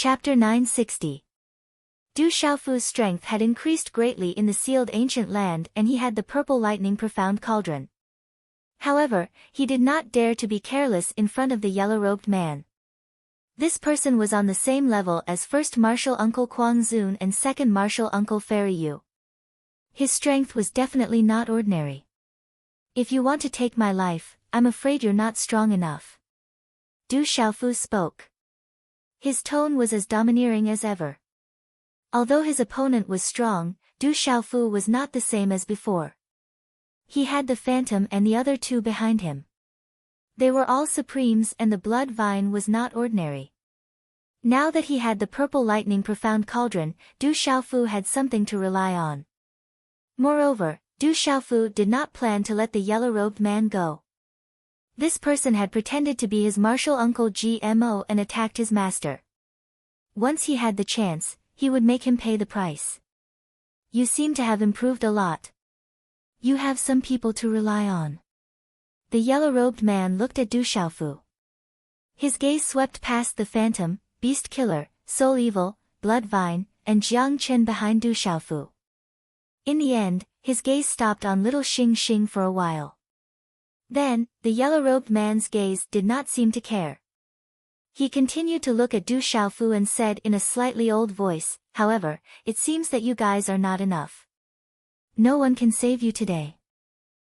Chapter 960. Du Xiaofu's strength had increased greatly in the sealed ancient land and he had the purple lightning profound cauldron. However, he did not dare to be careless in front of the yellow-robed man. This person was on the same level as first martial uncle Quang Zun and second martial uncle Fairy Yu. His strength was definitely not ordinary. If you want to take my life, I'm afraid you're not strong enough. Du Xiaofu spoke. His tone was as domineering as ever. Although his opponent was strong, Du Xiaofu was not the same as before. He had the Phantom and the other two behind him. They were all supremes and the blood vine was not ordinary. Now that he had the purple lightning profound cauldron, Du Xiaofu had something to rely on. Moreover, Du Xiaofu did not plan to let the yellow-robed man go. This person had pretended to be his martial uncle GMO and attacked his master. Once he had the chance, he would make him pay the price. You seem to have improved a lot. You have some people to rely on. The yellow-robed man looked at Du Xiaofu. His gaze swept past the Phantom, Beast Killer, Soul Evil, Blood Vine, and Jiang Chen behind Du Xiaofu. In the end, his gaze stopped on little Xing Xing for a while. Then, the yellow-robed man's gaze did not seem to care. He continued to look at Du Xiaofu and said in a slightly old voice, "However, it seems that you guys are not enough. No one can save you today.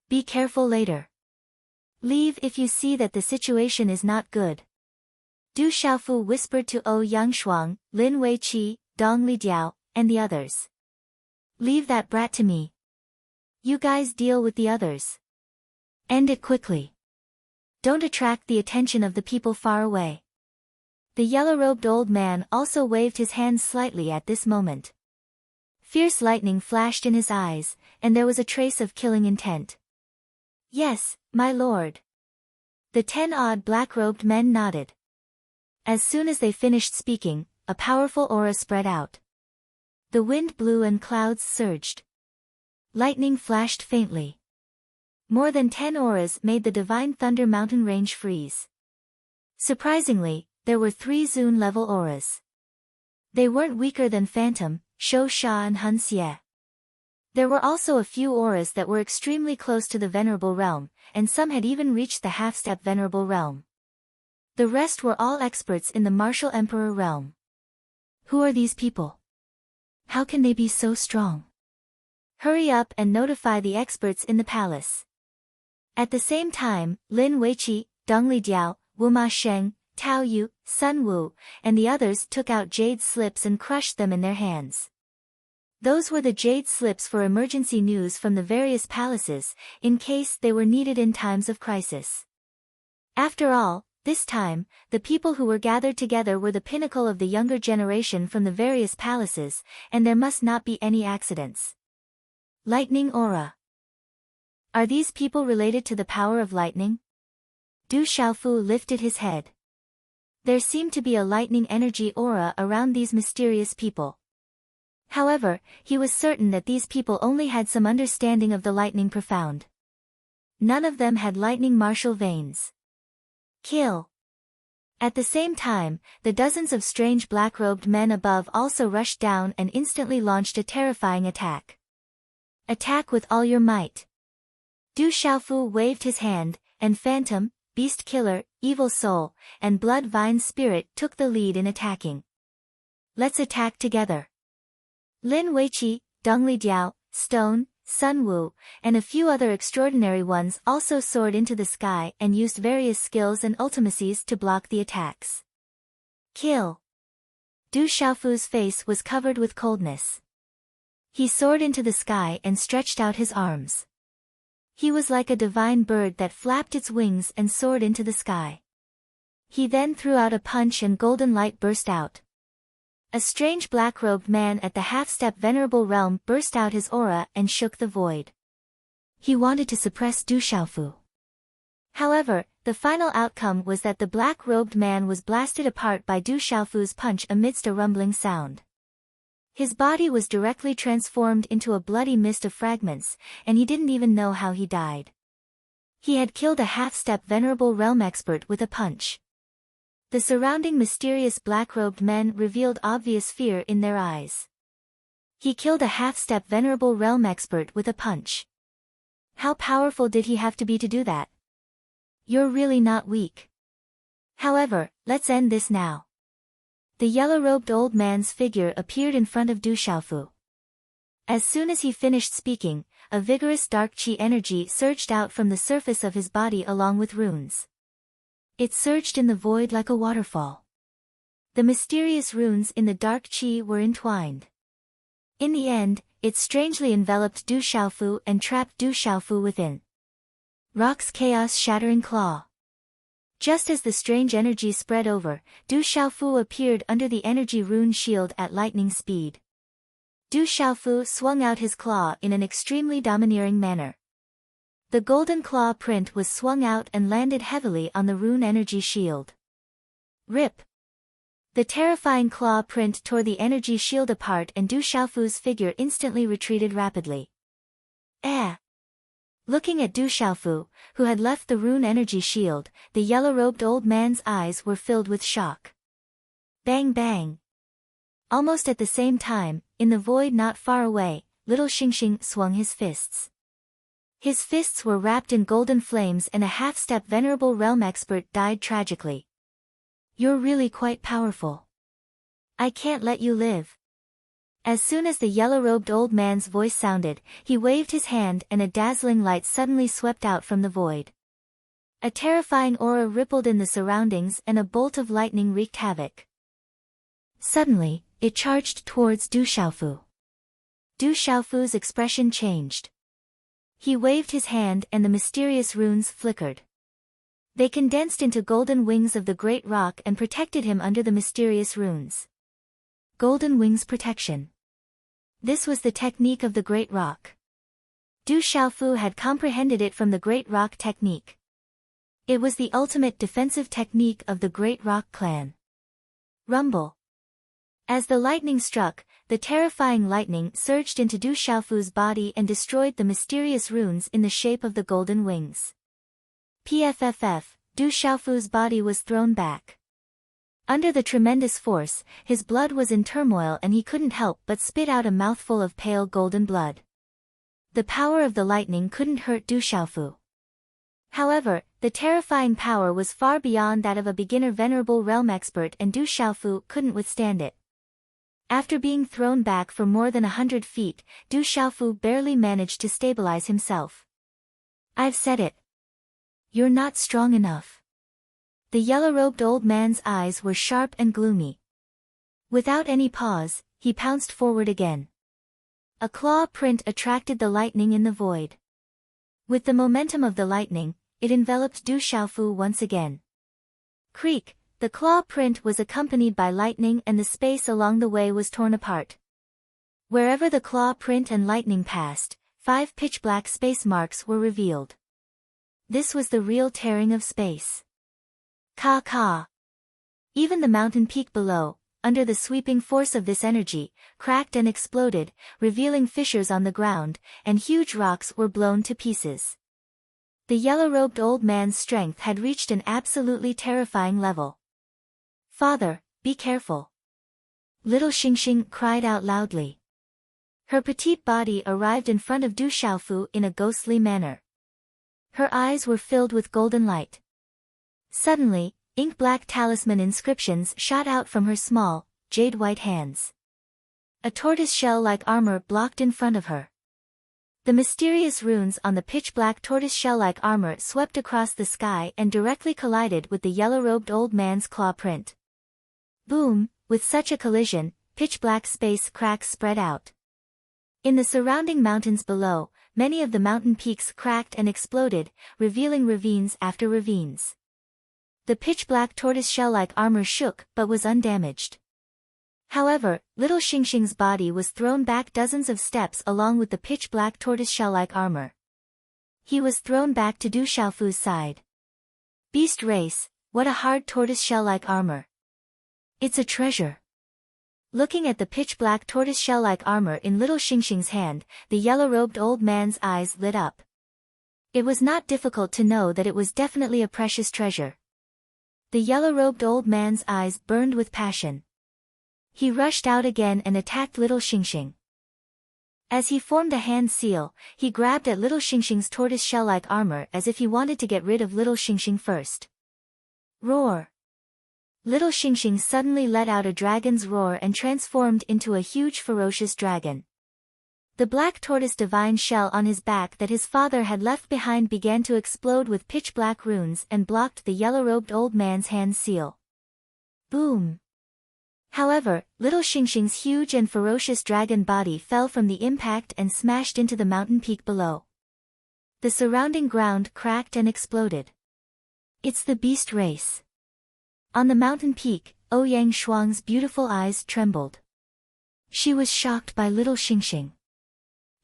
Be careful later. Leave if you see that the situation is not good." Du Xiaofu whispered to Yang Shuang, Lin Weiqi, Dong Lidiao, and the others. "Leave that brat to me. You guys deal with the others. End it quickly. Don't attract the attention of the people far away." The yellow-robed old man also waved his hands slightly at this moment. Fierce lightning flashed in his eyes, and there was a trace of killing intent. "Yes, my lord." The 10 odd black-robed men nodded. As soon as they finished speaking, a powerful aura spread out. The wind blew and clouds surged. Lightning flashed faintly. More than 10 auras made the divine thunder mountain range freeze. Surprisingly, there were 3 Zun-level auras. They weren't weaker than Phantom, Shou Sha and Hun Xie. There were also a few auras that were extremely close to the Venerable Realm, and some had even reached the half-step Venerable Realm. The rest were all experts in the Martial Emperor Realm. Who are these people? How can they be so strong? Hurry up and notify the experts in the palace. At the same time, Lin Weiqi, Dong Lidiao, Wu Ma Sheng, Tao Yu, Sun Wu, and the others took out jade slips and crushed them in their hands. Those were the jade slips for emergency news from the various palaces, in case they were needed in times of crisis. After all, this time, the people who were gathered together were the pinnacle of the younger generation from the various palaces, and there must not be any accidents. Lightning Aura. Are these people related to the power of lightning? Du Xiaofu lifted his head. There seemed to be a lightning energy aura around these mysterious people. However, he was certain that these people only had some understanding of the lightning profound. None of them had lightning martial veins. Kill. At the same time, the dozens of strange black-robed men above also rushed down and instantly launched a terrifying attack. Attack with all your might. Du Xiaofu waved his hand, and Phantom, Beast Killer, Evil Soul, and Blood Vine Spirit took the lead in attacking. Let's attack together. Lin Weiqi, Dong Lidiao, Stone, Sun Wu, and a few other extraordinary ones also soared into the sky and used various skills and ultimacies to block the attacks. Kill. Du Xiaofu's face was covered with coldness. He soared into the sky and stretched out his arms. He was like a divine bird that flapped its wings and soared into the sky. He then threw out a punch and golden light burst out. A strange black-robed man at the half-step Venerable Realm burst out his aura and shook the void. He wanted to suppress Du Xiaofu. However, the final outcome was that the black-robed man was blasted apart by Du Xiaofu's punch amidst a rumbling sound. His body was directly transformed into a bloody mist of fragments, and he didn't even know how he died. He had killed a half-step Venerable Realm expert with a punch. The surrounding mysterious black-robed men revealed obvious fear in their eyes. He killed a half-step venerable realm expert with a punch. How powerful did he have to be to do that? You're really not weak. However, let's end this now. The yellow-robed old man's figure appeared in front of Du Xiaofu. As soon as he finished speaking, a vigorous dark qi energy surged out from the surface of his body along with runes. It surged in the void like a waterfall. The mysterious runes in the dark qi were entwined. In the end, it strangely enveloped Du Xiaofu and trapped Du Xiaofu within. Rock's chaos-shattering claw. Just as the strange energy spread over, Du Xiaofu appeared under the energy rune shield at lightning speed. Du Xiaofu swung out his claw in an extremely domineering manner. The golden claw print was swung out and landed heavily on the rune energy shield. Rip! The terrifying claw print tore the energy shield apart and Du Xiaofu's figure instantly retreated rapidly. Looking at Du Xiaofu, who had left the rune energy shield, the yellow-robed old man's eyes were filled with shock. Bang bang! Almost at the same time, in the void not far away, little Xingxing swung his fists. His fists were wrapped in golden flames and a half-step venerable realm expert died tragically. You're really quite powerful. I can't let you live. As soon as the yellow-robed old man's voice sounded, he waved his hand and a dazzling light suddenly swept out from the void. A terrifying aura rippled in the surroundings and a bolt of lightning wreaked havoc. Suddenly, it charged towards Du Xiaofu. Du Xiaofu's expression changed. He waved his hand and the mysterious runes flickered. They condensed into golden wings of the great rock and protected him under the mysterious runes. Golden wings protection. This was the technique of the great rock. Du Xiaofu had comprehended it from the great rock technique. It was the ultimate defensive technique of the great rock clan. Rumble. As the lightning struck, the terrifying lightning surged into Du Xiaofu's body and destroyed the mysterious runes in the shape of the golden wings. PFFF, Du Xiaofu's body was thrown back. Under the tremendous force, his blood was in turmoil and he couldn't help but spit out a mouthful of pale golden blood. The power of the lightning couldn't hurt Du Xiaofu. However, the terrifying power was far beyond that of a beginner venerable realm expert and Du Xiaofu couldn't withstand it. After being thrown back for more than 100 feet, Du Xiaofu barely managed to stabilize himself. I've said it. You're not strong enough. The yellow-robed old man's eyes were sharp and gloomy. Without any pause, he pounced forward again. A claw print attracted the lightning in the void. With the momentum of the lightning, it enveloped Du Xiaofu once again. Creak, the claw print was accompanied by lightning and the space along the way was torn apart. Wherever the claw print and lightning passed, 5 pitch-black space marks were revealed. This was the real tearing of space. Ka. Even the mountain peak below, under the sweeping force of this energy, cracked and exploded, revealing fissures on the ground, and huge rocks were blown to pieces. The yellow-robed old man's strength had reached an absolutely terrifying level. Father, be careful. Little Xingxing cried out loudly. Her petite body arrived in front of Du Xiaofu in a ghostly manner. Her eyes were filled with golden light. Suddenly, ink-black talisman inscriptions shot out from her small, jade-white hands. A tortoise-shell-like armor blocked in front of her. The mysterious runes on the pitch-black tortoise-shell-like armor swept across the sky and directly collided with the yellow-robed old man's claw print. Boom, with such a collision, pitch-black space cracks spread out. In the surrounding mountains below, many of the mountain peaks cracked and exploded, revealing ravines after ravines. The pitch-black tortoise-shell-like armor shook but was undamaged. However, little Xingxing's body was thrown back dozens of steps along with the pitch-black tortoise-shell-like armor. He was thrown back to Du Xiaofu's side. Beast race, what a hard tortoise-shell-like armor. It's a treasure. Looking at the pitch-black tortoise-shell-like armor in little Xingxing's hand, the yellow-robed old man's eyes lit up. It was not difficult to know that it was definitely a precious treasure. The yellow-robed old man's eyes burned with passion. He rushed out again and attacked little Xingxing. As he formed a hand seal, he grabbed at little Xingxing's tortoise-shell-like armor as if he wanted to get rid of little Xingxing first. Roar! Little Xingxing suddenly let out a dragon's roar and transformed into a huge ferocious dragon. The black tortoise divine shell on his back that his father had left behind began to explode with pitch-black runes and blocked the yellow-robed old man's hand seal. Boom! However, little Xingxing's huge and ferocious dragon body fell from the impact and smashed into the mountain peak below. The surrounding ground cracked and exploded. It's the beast race. On the mountain peak, Ouyang Shuang's beautiful eyes trembled. She was shocked by little Xingxing.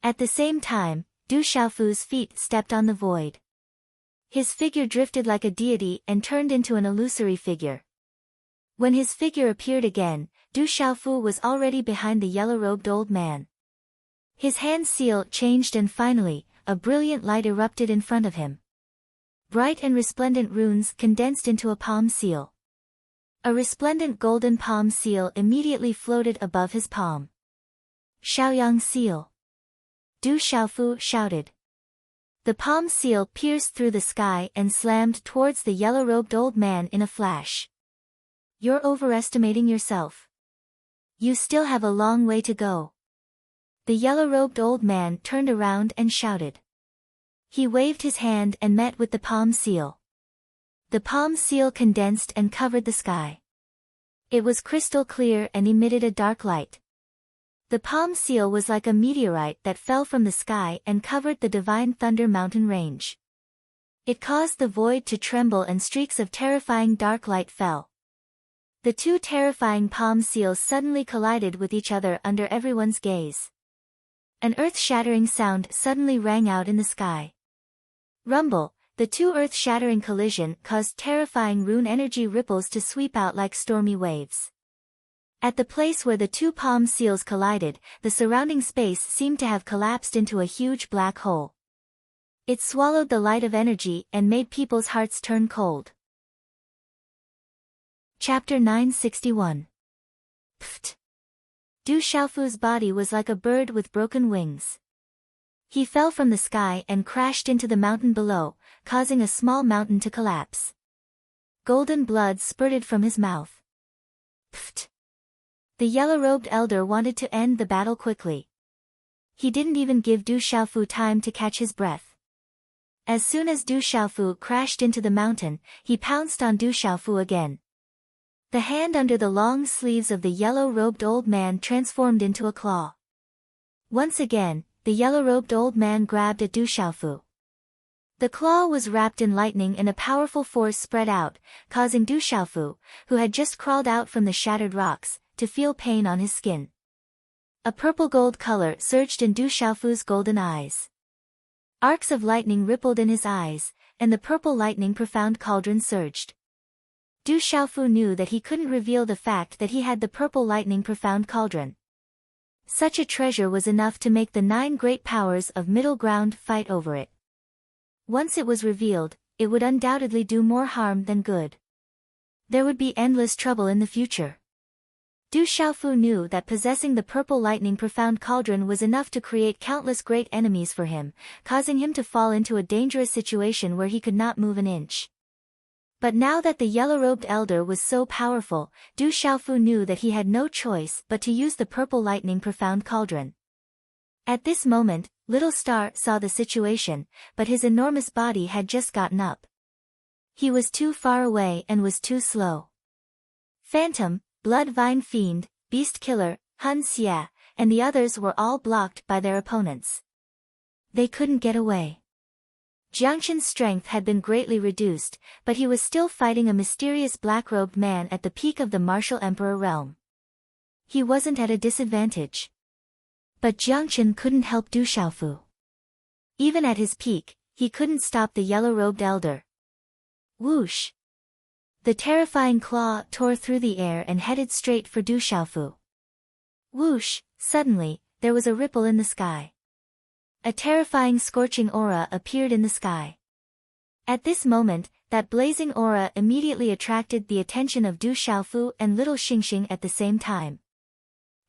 At the same time, Du Xiaofu's feet stepped on the void. His figure drifted like a deity and turned into an illusory figure. When his figure appeared again, Du Xiaofu was already behind the yellow-robed old man. His hand seal changed and finally, a brilliant light erupted in front of him. Bright and resplendent runes condensed into a palm seal. A resplendent golden palm seal immediately floated above his palm. Xiaoyang seal. Du Xiaofu shouted. The palm seal pierced through the sky and slammed towards the yellow-robed old man in a flash. You're overestimating yourself. You still have a long way to go. The yellow-robed old man turned around and shouted. He waved his hand and met with the palm seal. The palm seal condensed and covered the sky. It was crystal clear and emitted a dark light. The palm seal was like a meteorite that fell from the sky and covered the Divine Thunder Mountain range. It caused the void to tremble and streaks of terrifying dark light fell. The two terrifying palm seals suddenly collided with each other under everyone's gaze. An earth-shattering sound suddenly rang out in the sky. Rumble, the two earth-shattering collision caused terrifying rune energy ripples to sweep out like stormy waves. At the place where the two palm seals collided, the surrounding space seemed to have collapsed into a huge black hole. It swallowed the light of energy and made people's hearts turn cold. Chapter 961. Pft! Du Xiaofu's body was like a bird with broken wings. He fell from the sky and crashed into the mountain below, causing a small mountain to collapse. Golden blood spurted from his mouth. Pft! The yellow-robed elder wanted to end the battle quickly. He didn't even give Du Xiaofu time to catch his breath. As soon as Du Xiaofu crashed into the mountain, he pounced on Du Xiaofu again. The hand under the long sleeves of the yellow-robed old man transformed into a claw. Once again, the yellow-robed old man grabbed at Du Xiaofu. The claw was wrapped in lightning and a powerful force spread out, causing Du Xiaofu, who had just crawled out from the shattered rocks, to feel pain on his skin. A purple-gold color surged in Du Xiaofu's golden eyes. Arcs of lightning rippled in his eyes, and the purple lightning profound cauldron surged. Du Xiaofu knew that he couldn't reveal the fact that he had the purple lightning profound cauldron. Such a treasure was enough to make the 9 great powers of middle ground fight over it. Once it was revealed, it would undoubtedly do more harm than good. There would be endless trouble in the future. Du Xiaofu knew that possessing the purple lightning profound cauldron was enough to create countless great enemies for him, causing him to fall into a dangerous situation where he could not move an inch. But now that the yellow-robed elder was so powerful, Du Xiaofu knew that he had no choice but to use the purple lightning profound cauldron. At this moment, Little Star saw the situation, but his enormous body had just gotten up. He was too far away and was too slow. Phantom, Blood Vine Fiend, Beast Killer, Hun Xia, and the others were all blocked by their opponents. They couldn't get away. Jiangchen's strength had been greatly reduced, but he was still fighting a mysterious black-robed man at the peak of the martial emperor realm. He wasn't at a disadvantage. But Jiangchen couldn't help Du Xiaofu. Even at his peak, he couldn't stop the yellow-robed elder. Whoosh! The terrifying claw tore through the air and headed straight for Du Xiaofu. Whoosh! Suddenly, there was a ripple in the sky. A terrifying scorching aura appeared in the sky. At this moment, that blazing aura immediately attracted the attention of Du Xiaofu and little Xingxing at the same time.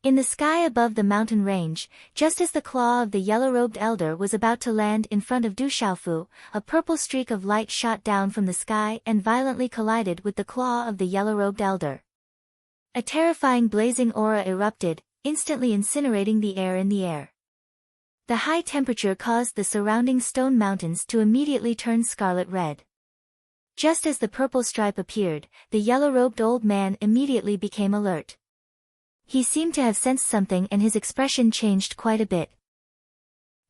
In the sky above the mountain range, just as the claw of the yellow-robed elder was about to land in front of Du Xiaofu, a purple streak of light shot down from the sky and violently collided with the claw of the yellow-robed elder. A terrifying blazing aura erupted, instantly incinerating the air in the air. The high temperature caused the surrounding stone mountains to immediately turn scarlet red. Just as the purple stripe appeared, the yellow-robed old man immediately became alert. He seemed to have sensed something and his expression changed quite a bit.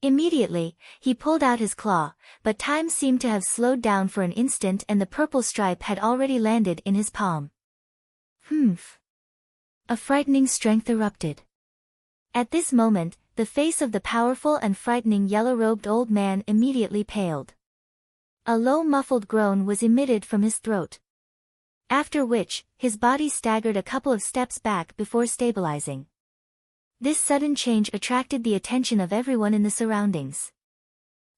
Immediately, he pulled out his claw, but time seemed to have slowed down for an instant and the purple stripe had already landed in his palm. Humph! A frightening strength erupted. At this moment, the face of the powerful and frightening yellow-robed old man immediately paled. A low muffled groan was emitted from his throat. After which, his body staggered a couple of steps back before stabilizing. This sudden change attracted the attention of everyone in the surroundings.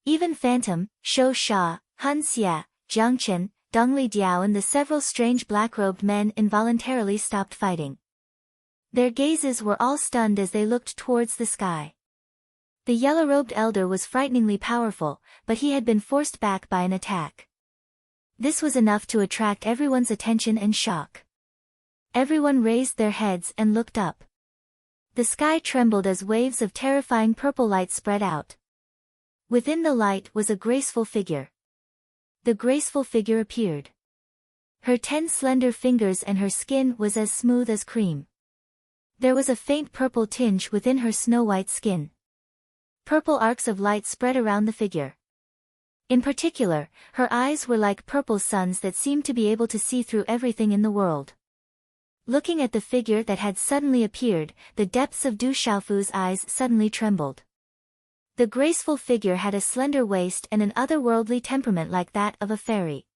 Even Phantom, Shou Sha, Hun Xia, Jiang Chen, Dongli Diao and the several strange black-robed men involuntarily stopped fighting. Their gazes were all stunned as they looked towards the sky. The yellow-robed elder was frighteningly powerful, but he had been forced back by an attack. This was enough to attract everyone's attention and shock. Everyone raised their heads and looked up. The sky trembled as waves of terrifying purple light spread out. Within the light was a graceful figure. The graceful figure appeared. Her 10 slender fingers and her skin was as smooth as cream. There was a faint purple tinge within her snow-white skin. Purple arcs of light spread around the figure. In particular, her eyes were like purple suns that seemed to be able to see through everything in the world. Looking at the figure that had suddenly appeared, the depths of Du Xiaofu's eyes suddenly trembled. The graceful figure had a slender waist and an otherworldly temperament like that of a fairy.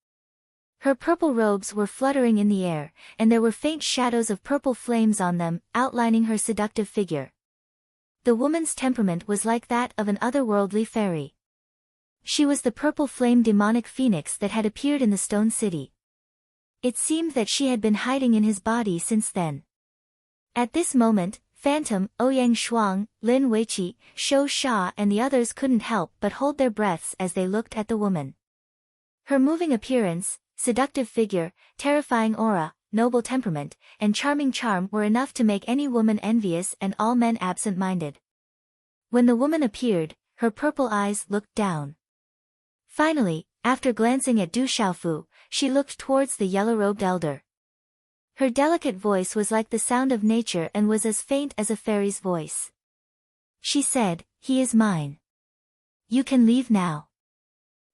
Her purple robes were fluttering in the air, and there were faint shadows of purple flames on them, outlining her seductive figure. The woman's temperament was like that of an otherworldly fairy. She was the purple flame demonic phoenix that had appeared in the stone city. It seemed that she had been hiding in his body since then. At this moment, Phantom, Ouyang Shuang, Lin Weiqi, Shou Sha and the others couldn't help but hold their breaths as they looked at the woman. Her moving appearance, seductive figure, terrifying aura, noble temperament, and charming charm were enough to make any woman envious and all men absent-minded. When the woman appeared, her purple eyes looked down. Finally, after glancing at Du Xiaofu, she looked towards the yellow-robed elder. Her delicate voice was like the sound of nature and was as faint as a fairy's voice. She said, "He is mine. You can leave now."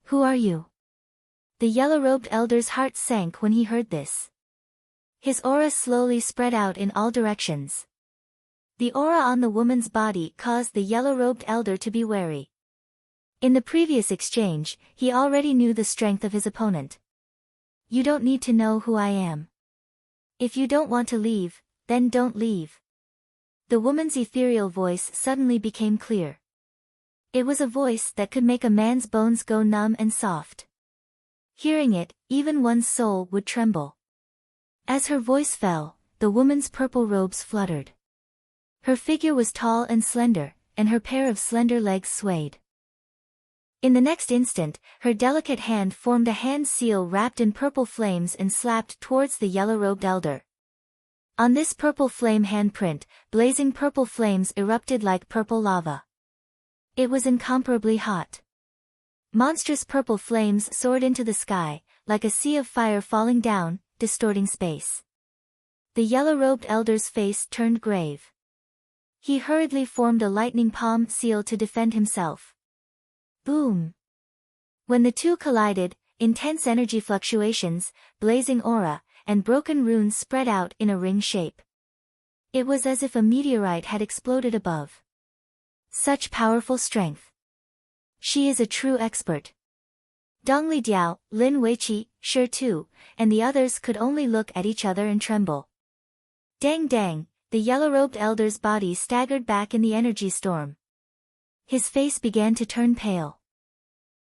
"Who are you?" The yellow-robed elder's heart sank when he heard this. His aura slowly spread out in all directions. The aura on the woman's body caused the yellow-robed elder to be wary. In the previous exchange, he already knew the strength of his opponent. "You don't need to know who I am. If you don't want to leave, then don't leave." The woman's ethereal voice suddenly became clear. It was a voice that could make a man's bones go numb and soft. Hearing it, even one's soul would tremble. As her voice fell, the woman's purple robes fluttered. Her figure was tall and slender, and her pair of slender legs swayed. In the next instant, her delicate hand formed a hand seal wrapped in purple flames and slapped towards the yellow-robed elder. On this purple flame handprint, blazing purple flames erupted like purple lava. It was incomparably hot. Monstrous purple flames soared into the sky, like a sea of fire falling down, distorting space. The yellow-robed elder's face turned grave. He hurriedly formed a lightning palm seal to defend himself. Boom! When the two collided, intense energy fluctuations, blazing aura, and broken runes spread out in a ring shape. It was as if a meteorite had exploded above. Such powerful strength. She is a true expert. Dongli Diao, Lin Weiqi, Shi Tu, and the others could only look at each other and tremble. Dang dang, the yellow-robed elder's body staggered back in the energy storm. His face began to turn pale.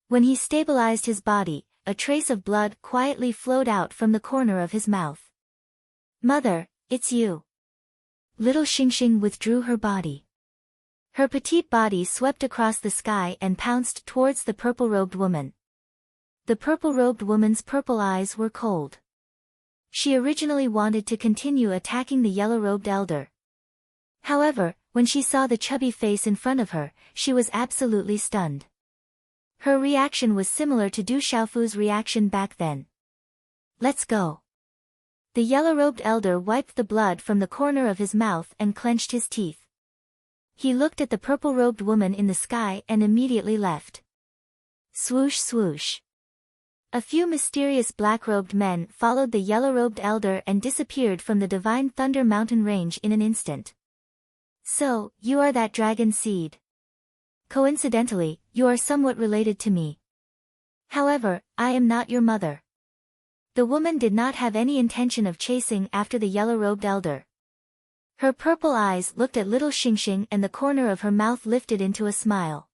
When he stabilized his body, a trace of blood quietly flowed out from the corner of his mouth. "Mother, it's you." Little Xingxing withdrew her body. Her petite body swept across the sky and pounced towards the purple-robed woman. The purple-robed woman's purple eyes were cold. She originally wanted to continue attacking the yellow-robed elder. However, when she saw the chubby face in front of her, she was absolutely stunned. Her reaction was similar to Du Xiaofu's reaction back then. "Let's go." The yellow-robed elder wiped the blood from the corner of his mouth and clenched his teeth. He looked at the purple-robed woman in the sky and immediately left. Swoosh swoosh. A few mysterious black-robed men followed the yellow-robed elder and disappeared from the Divine Thunder Mountain range in an instant. "So, you are that dragon seed. Coincidentally, you are somewhat related to me. However, I am not your mother." The woman did not have any intention of chasing after the yellow-robed elder. Her purple eyes looked at little Xingxing and the corner of her mouth lifted into a smile.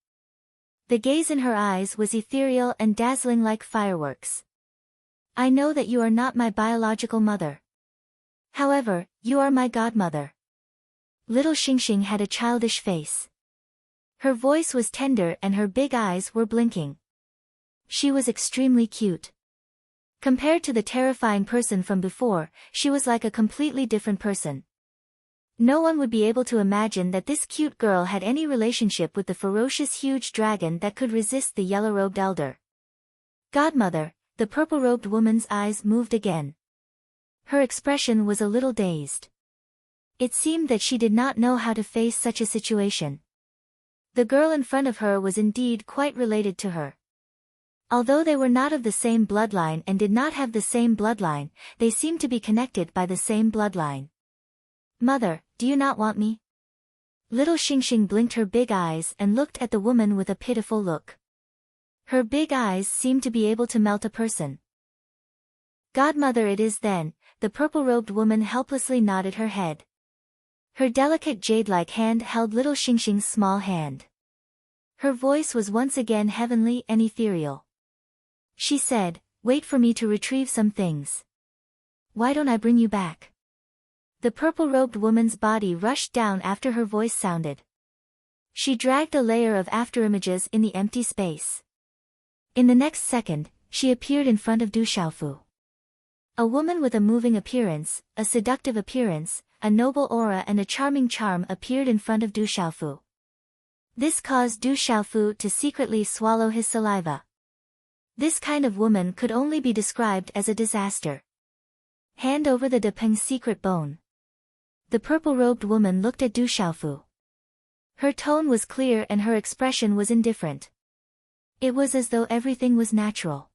The gaze in her eyes was ethereal and dazzling like fireworks. "I know that you are not my biological mother. However, you are my godmother." Little Xingxing had a childish face. Her voice was tender and her big eyes were blinking. She was extremely cute. Compared to the terrifying person from before, she was like a completely different person. No one would be able to imagine that this cute girl had any relationship with the ferocious huge dragon that could resist the yellow-robed elder. "Godmother," the purple-robed woman's eyes moved again. Her expression was a little dazed. It seemed that she did not know how to face such a situation. The girl in front of her was indeed quite related to her. Although they were not of the same bloodline and did not have the same bloodline, they seemed to be connected by the same bloodline. "Mother, do you not want me?" Little Xingxing blinked her big eyes and looked at the woman with a pitiful look. Her big eyes seemed to be able to melt a person. "Godmother it is then," the purple-robed woman helplessly nodded her head. Her delicate jade-like hand held little Xingxing's small hand. Her voice was once again heavenly and ethereal. She said, "Wait for me to retrieve some things. Why don't I bring you back?" The purple-robed woman's body rushed down after her voice sounded. She dragged a layer of afterimages in the empty space. In the next second, she appeared in front of Du Xiaofu. A woman with a moving appearance, a seductive appearance, a noble aura and a charming charm appeared in front of Du Xiaofu. This caused Du Xiaofu to secretly swallow his saliva. This kind of woman could only be described as a disaster. "Hand over the Depeng's secret bone." The purple-robed woman looked at Du Xiaofu. Her tone was clear and her expression was indifferent. It was as though everything was natural.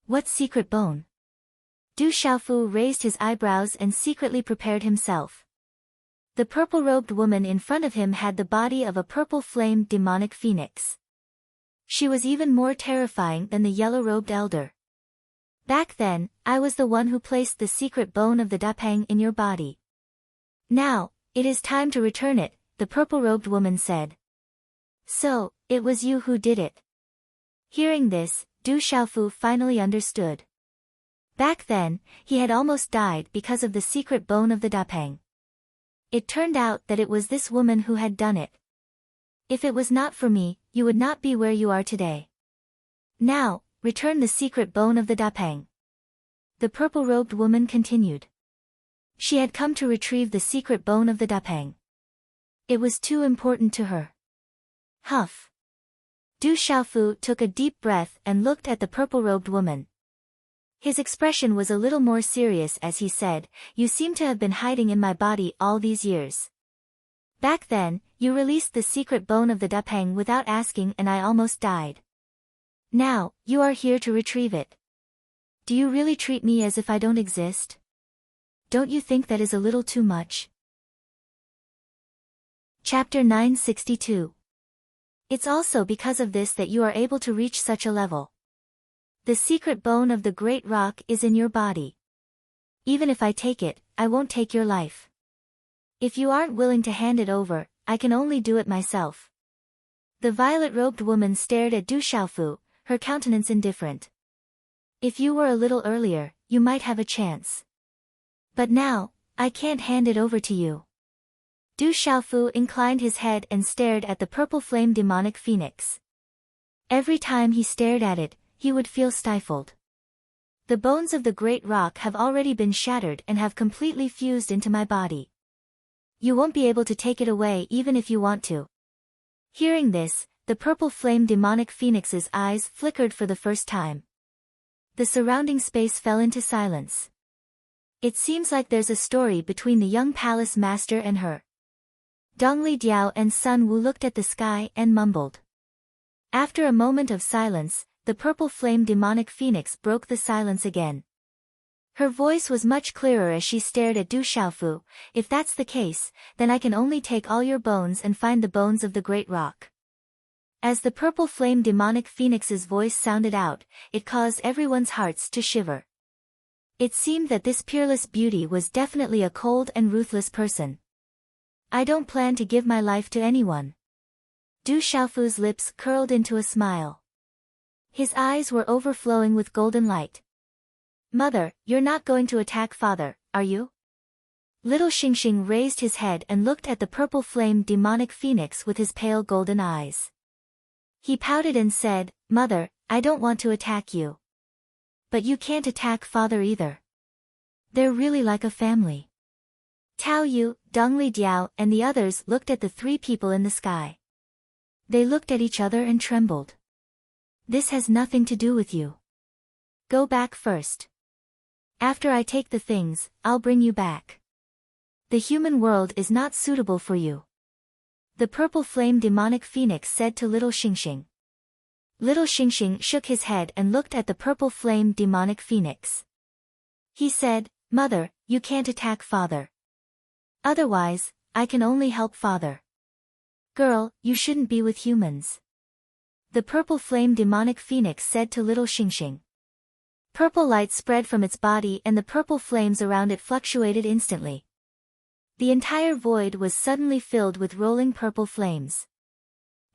"What secret bone?" Du Xiaofu raised his eyebrows and secretly prepared himself. The purple-robed woman in front of him had the body of a purple-flamed demonic phoenix. She was even more terrifying than the yellow-robed elder. "Back then, I was the one who placed the secret bone of the Dapeng in your body. Now, it is time to return it," the purple-robed woman said. "So, it was you who did it." Hearing this, Du Xiaofu finally understood. Back then, he had almost died because of the secret bone of the Dapeng. It turned out that it was this woman who had done it. "If it was not for me, you would not be where you are today. Now, return the secret bone of the Dapeng." The purple-robed woman continued. She had come to retrieve the secret bone of the Dapeng. It was too important to her. Huff. Du Xiaofu took a deep breath and looked at the purple-robed woman. His expression was a little more serious as he said, "You seem to have been hiding in my body all these years. Back then, you released the secret bone of the Dapeng without asking and I almost died. Now, you are here to retrieve it. Do you really treat me as if I don't exist? Don't you think that is a little too much?" Chapter 962. It's also because of this that you are able to reach such a level. The secret bone of the great rock is in your body. Even if I take it, I won't take your life. If you aren't willing to hand it over, I can only do it myself. The violet-robed woman stared at Du Xiaofu, her countenance indifferent. If you were a little earlier, you might have a chance. But now, I can't hand it over to you. Du Xiaofu inclined his head and stared at the purple flame demonic phoenix. Every time he stared at it, he would feel stifled. The bones of the great rock have already been shattered and have completely fused into my body. You won't be able to take it away even if you want to. Hearing this, the purple flame demonic phoenix's eyes flickered for the first time. The surrounding space fell into silence. It seems like there's a story between the young palace master and her. Dongli Diao and Sun Wu looked at the sky and mumbled. After a moment of silence, the purple flame demonic phoenix broke the silence again. Her voice was much clearer as she stared at Du Xiaofu. If that's the case, then I can only take all your bones and find the bones of the great rock. As the purple flame demonic phoenix's voice sounded out, it caused everyone's hearts to shiver. It seemed that this peerless beauty was definitely a cold and ruthless person. I don't plan to give my life to anyone. Du Xiaofu's lips curled into a smile. His eyes were overflowing with golden light. Mother, you're not going to attack father, are you? Little Xingxing raised his head and looked at the purple flame demonic phoenix with his pale golden eyes. He pouted and said, Mother, I don't want to attack you. But you can't attack father either. They're really like a family. Tao Yu, Dongli Diao and the others looked at the three people in the sky. They looked at each other and trembled. This has nothing to do with you. Go back first. After I take the things, I'll bring you back. The human world is not suitable for you. The purple flame demonic phoenix said to Little Xingxing. Little Xingxing shook his head and looked at the purple flame demonic phoenix. He said, Mother, you can't attack father. Otherwise, I can only help father. Girl, you shouldn't be with humans. The purple flame demonic phoenix said to Little Xingxing. Purple light spread from its body and the purple flames around it fluctuated instantly. The entire void was suddenly filled with rolling purple flames.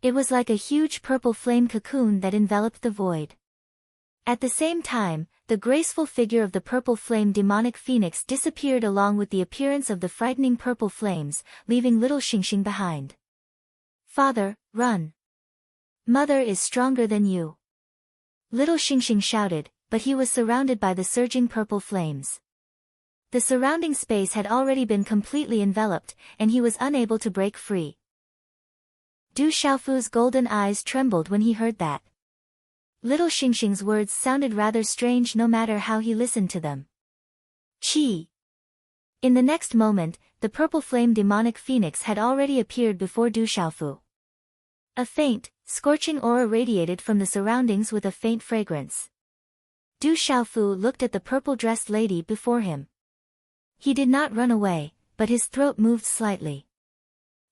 It was like a huge purple flame cocoon that enveloped the void. At the same time, the graceful figure of the purple flame demonic phoenix disappeared along with the appearance of the frightening purple flames, leaving Little Xingxing behind. Father, run. Mother is stronger than you. Little Xingxing shouted, but he was surrounded by the surging purple flames. The surrounding space had already been completely enveloped, and he was unable to break free. Du Xiaofu's golden eyes trembled when he heard that. Little Xingxing's words sounded rather strange no matter how he listened to them. Chi! In the next moment, the purple flame demonic phoenix had already appeared before Du Xiaofu. A faint, scorching aura radiated from the surroundings with a faint fragrance. Du Xiaofu looked at the purple-dressed lady before him. He did not run away, but his throat moved slightly.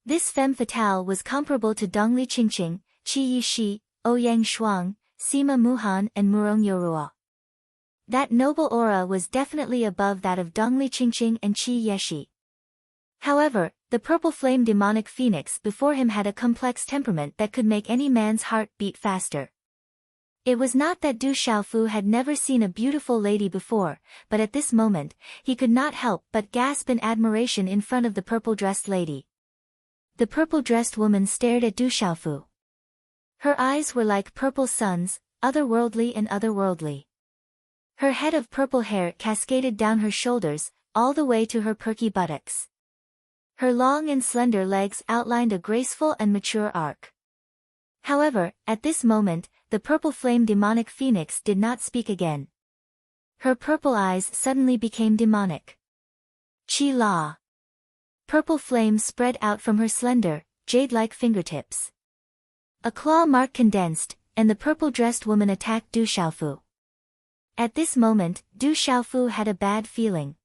This femme fatale was comparable to Dongli Qingqing, Qi Yishi, Ouyang Shuang, Sima Muhan and Murong Yorua. That noble aura was definitely above that of Dongli Qingqing and Qi Yeshi. However, the purple flame demonic phoenix before him had a complex temperament that could make any man's heart beat faster. It was not that Du Xiaofu had never seen a beautiful lady before, but at this moment, he could not help but gasp in admiration in front of the purple-dressed lady. The purple-dressed woman stared at Du Xiaofu. Her eyes were like purple suns, otherworldly and otherworldly. Her head of purple hair cascaded down her shoulders, all the way to her perky buttocks. Her long and slender legs outlined a graceful and mature arc. However, at this moment, the purple flame demonic phoenix did not speak again. Her purple eyes suddenly became demonic. Chi La. Purple flames spread out from her slender, jade-like fingertips. A claw mark condensed, and the purple-dressed woman attacked Du Xiaofu. At this moment, Du Xiaofu had a bad feeling.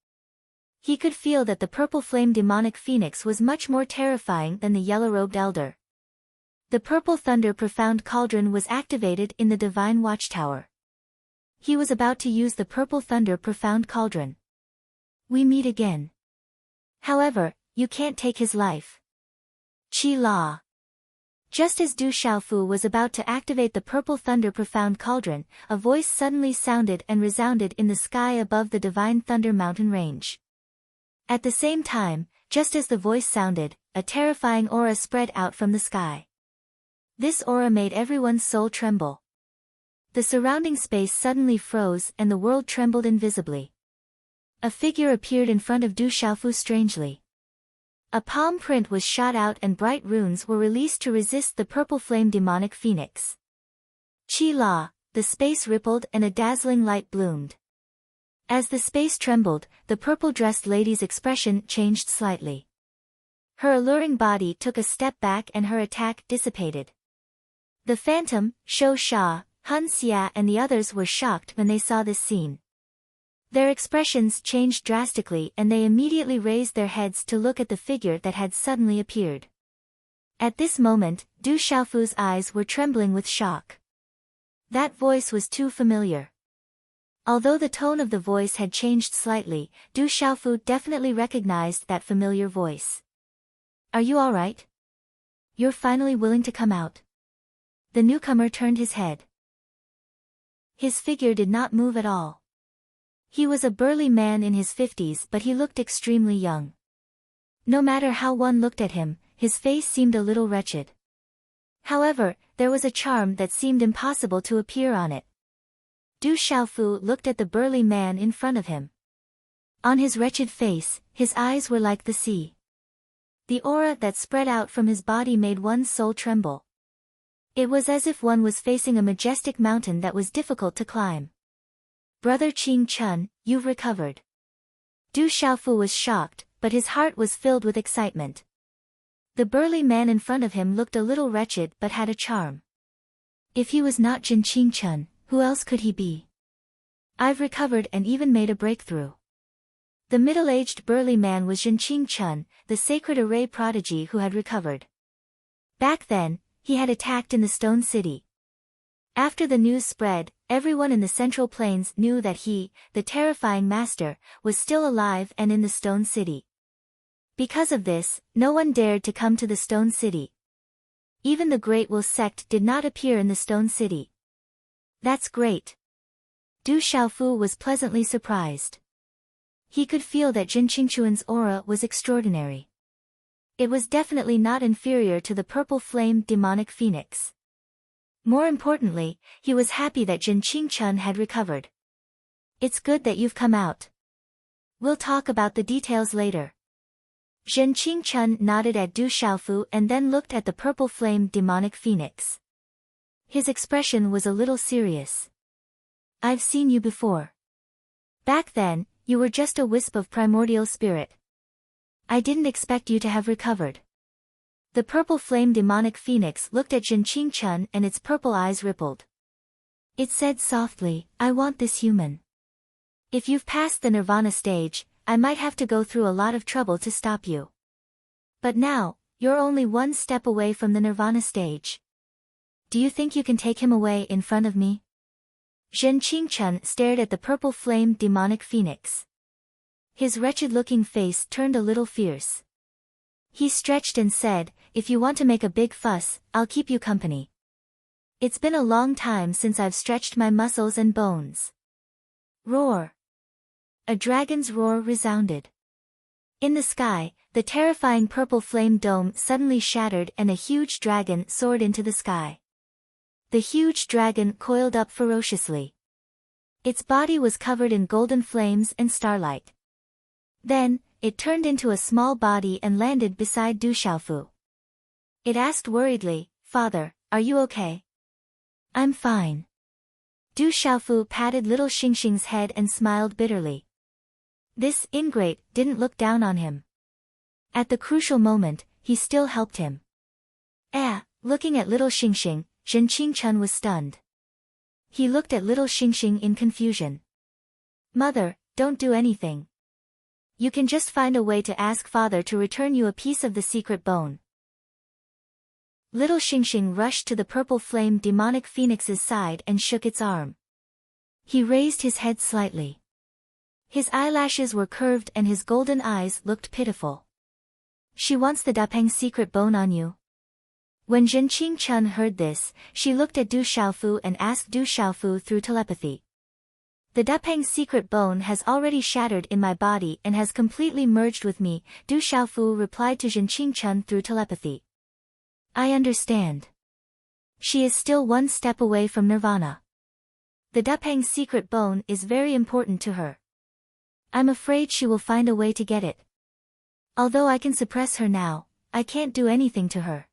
He could feel that the purple flame demonic phoenix was much more terrifying than the yellow-robed elder. The purple thunder profound cauldron was activated in the divine watchtower. He was about to use the purple thunder profound cauldron. We meet again. However, you can't take his life. Chi La. Just as Du Xiaofu was about to activate the purple thunder profound cauldron, a voice suddenly sounded and resounded in the sky above the divine thunder mountain range. At the same time, just as the voice sounded, a terrifying aura spread out from the sky. This aura made everyone's soul tremble. The surrounding space suddenly froze and the world trembled invisibly. A figure appeared in front of Du Xiaofu strangely. A palm print was shot out and bright runes were released to resist the purple flame demonic phoenix. Qi La, the space rippled and a dazzling light bloomed. As the space trembled, the purple-dressed lady's expression changed slightly. Her alluring body took a step back and her attack dissipated. The phantom, Shou Sha, Hun Xia and the others were shocked when they saw this scene. Their expressions changed drastically and they immediately raised their heads to look at the figure that had suddenly appeared. At this moment, Du Xiaofu's eyes were trembling with shock. That voice was too familiar. Although the tone of the voice had changed slightly, Du Xiaofu definitely recognized that familiar voice. "Are you all right? You're finally willing to come out." The newcomer turned his head. His figure did not move at all. He was a burly man in his 50s but he looked extremely young. No matter how one looked at him, his face seemed a little wretched. However, there was a charm that seemed impossible to appear on it. Du Xiaofu looked at the burly man in front of him. On his wretched face, his eyes were like the sea. The aura that spread out from his body made one's soul tremble. It was as if one was facing a majestic mountain that was difficult to climb. "Brother Qing Chun, you've recovered." Du Xiaofu was shocked, but his heart was filled with excitement. The burly man in front of him looked a little wretched but had a charm. If he was not Jin Qing Chun, who else could he be? "I've recovered and even made a breakthrough." The middle-aged burly man was Jin Qing Chun, the sacred array prodigy who had recovered. Back then, he had attacked in the Stone City. After the news spread, everyone in the Central Plains knew that he, the terrifying master, was still alive and in the Stone City. Because of this, no one dared to come to the Stone City. Even the Great Will sect did not appear in the Stone City. "That's great." Du Xiaofu was pleasantly surprised. He could feel that Jin Qingchuan's aura was extraordinary. It was definitely not inferior to the purple flame demonic phoenix. More importantly, he was happy that Jin Qingchun had recovered. "It's good that you've come out. We'll talk about the details later." Jin Qingchun nodded at Du Xiaofu and then looked at the purple flame demonic phoenix. His expression was a little serious. "I've seen you before. Back then, you were just a wisp of primordial spirit. I didn't expect you to have recovered." The purple flame demonic phoenix looked at Jin Qingchun and its purple eyes rippled. It said softly, "I want this human. If you've passed the nirvana stage, I might have to go through a lot of trouble to stop you. But now, you're only one step away from the nirvana stage. Do you think you can take him away in front of me?" Jin Qingchun stared at the purple flame demonic phoenix. His wretched-looking face turned a little fierce. He stretched and said, "If you want to make a big fuss, I'll keep you company. It's been a long time since I've stretched my muscles and bones." Roar! A dragon's roar resounded. In the sky, the terrifying purple flame dome suddenly shattered and a huge dragon soared into the sky. The huge dragon coiled up ferociously. Its body was covered in golden flames and starlight. Then, it turned into a small body and landed beside Du Xiaofu. It asked worriedly, "Father, are you okay?" "I'm fine." Du Xiaofu patted little Xingxing's head and smiled bitterly. This ingrate didn't look down on him. At the crucial moment, he still helped him. Looking at little Xingxing, Jin Qingchun was stunned. He looked at little Xingxing in confusion. "Mother, don't do anything. You can just find a way to ask father to return you a piece of the secret bone." Little Xingxing rushed to the purple flame demonic phoenix's side and shook its arm. He raised his head slightly. His eyelashes were curved and his golden eyes looked pitiful. "She wants the Dapeng secret bone on you." When Zhenqing Chun heard this, she looked at Du Xiaofu and asked Du Xiaofu through telepathy. The Dupeng's secret bone has already shattered in my body and has completely merged with me, Du Xiaofu replied to Zhenqing Chun through telepathy. I understand. She is still one step away from nirvana. The Dupeng's secret bone is very important to her. I'm afraid she will find a way to get it. Although I can suppress her now, I can't do anything to her.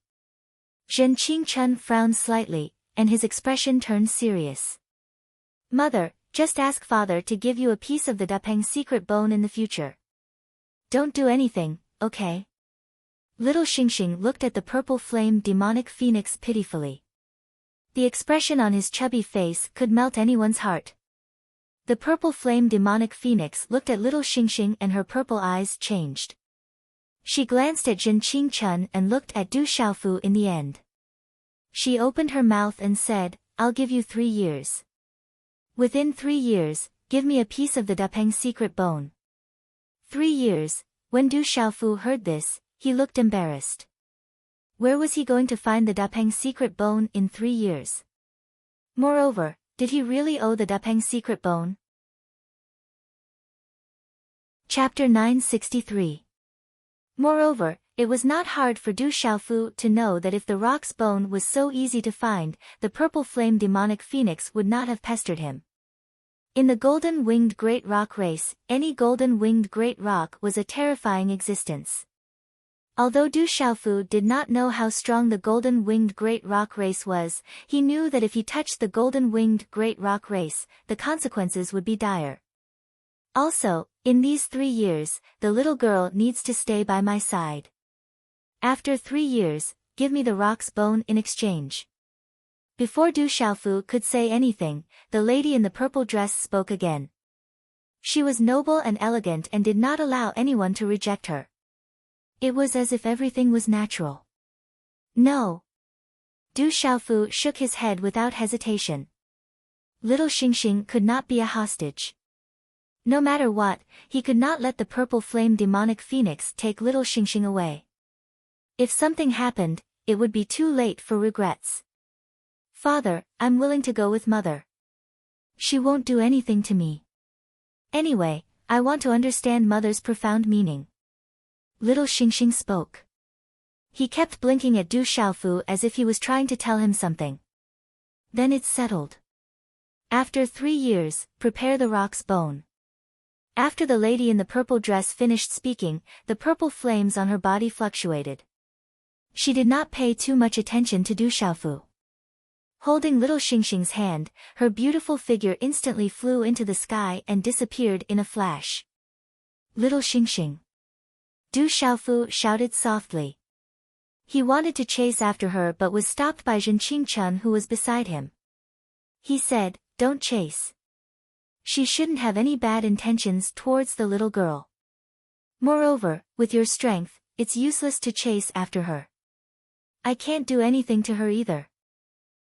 Zhenqing Chun frowned slightly, and his expression turned serious. Mother, just ask father to give you a piece of the Dupeng's secret bone in the future. Don't do anything, okay? Little Xingxing looked at the purple flame demonic phoenix pitifully. The expression on his chubby face could melt anyone's heart. The purple flame demonic phoenix looked at little Xingxing and her purple eyes changed. She glanced at Zhenqing Chun and looked at Du Xiaofu in the end. She opened her mouth and said, I'll give you 3 years. Within 3 years, give me a piece of the Dupeng's secret bone. 3 years. When Du Xiaofu heard this, he looked embarrassed. Where was he going to find the Dupeng's secret bone in 3 years? Moreover, did he really owe the Dupeng's secret bone? Chapter 963. Moreover, it was not hard for Du Xiaofu to know that if the rock's bone was so easy to find, the purple flame demonic phoenix would not have pestered him. In the golden-winged great rock race, any golden-winged great rock was a terrifying existence. Although Du Xiaofu did not know how strong the golden-winged great rock race was, he knew that if he touched the golden-winged great rock race, the consequences would be dire. Also, in these 3 years, the little girl needs to stay by my side. After 3 years, give me the rock's bone in exchange. Before Du Xiaofu could say anything, the lady in the purple dress spoke again. She was noble and elegant and did not allow anyone to reject her. It was as if everything was natural. No. Du Xiaofu shook his head without hesitation. Little Xingxing could not be a hostage. No matter what, he could not let the purple flame demonic phoenix take little Xingxing away. If something happened, it would be too late for regrets. Father, I'm willing to go with mother. She won't do anything to me. Anyway, I want to understand mother's profound meaning. Little Xingxing spoke. He kept blinking at Du Xiaofu as if he was trying to tell him something. Then it's settled. After 3 years, prepare the rock's bone. After the lady in the purple dress finished speaking, the purple flames on her body fluctuated. She did not pay too much attention to Du Xiaofu. Holding little Xingxing's hand, her beautiful figure instantly flew into the sky and disappeared in a flash. Little Xingxing. Du Xiaofu shouted softly. He wanted to chase after her but was stopped by Zhenqing Chun who was beside him. He said, Don't chase. She shouldn't have any bad intentions towards the little girl. Moreover, with your strength, it's useless to chase after her. I can't do anything to her either.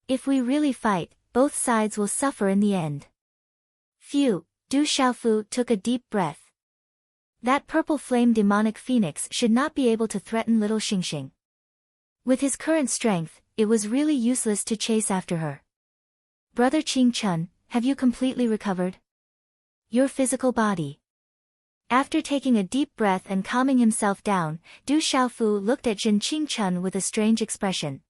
If we really fight, both sides will suffer in the end. Phew, Du Xiaofu took a deep breath. That purple flame demonic phoenix should not be able to threaten little Xingxing. With his current strength, it was really useless to chase after her. Brother Qing Chun, have you completely recovered? Your physical body. After taking a deep breath and calming himself down, Du Xiaofu looked at Zhenqing Chun with a strange expression.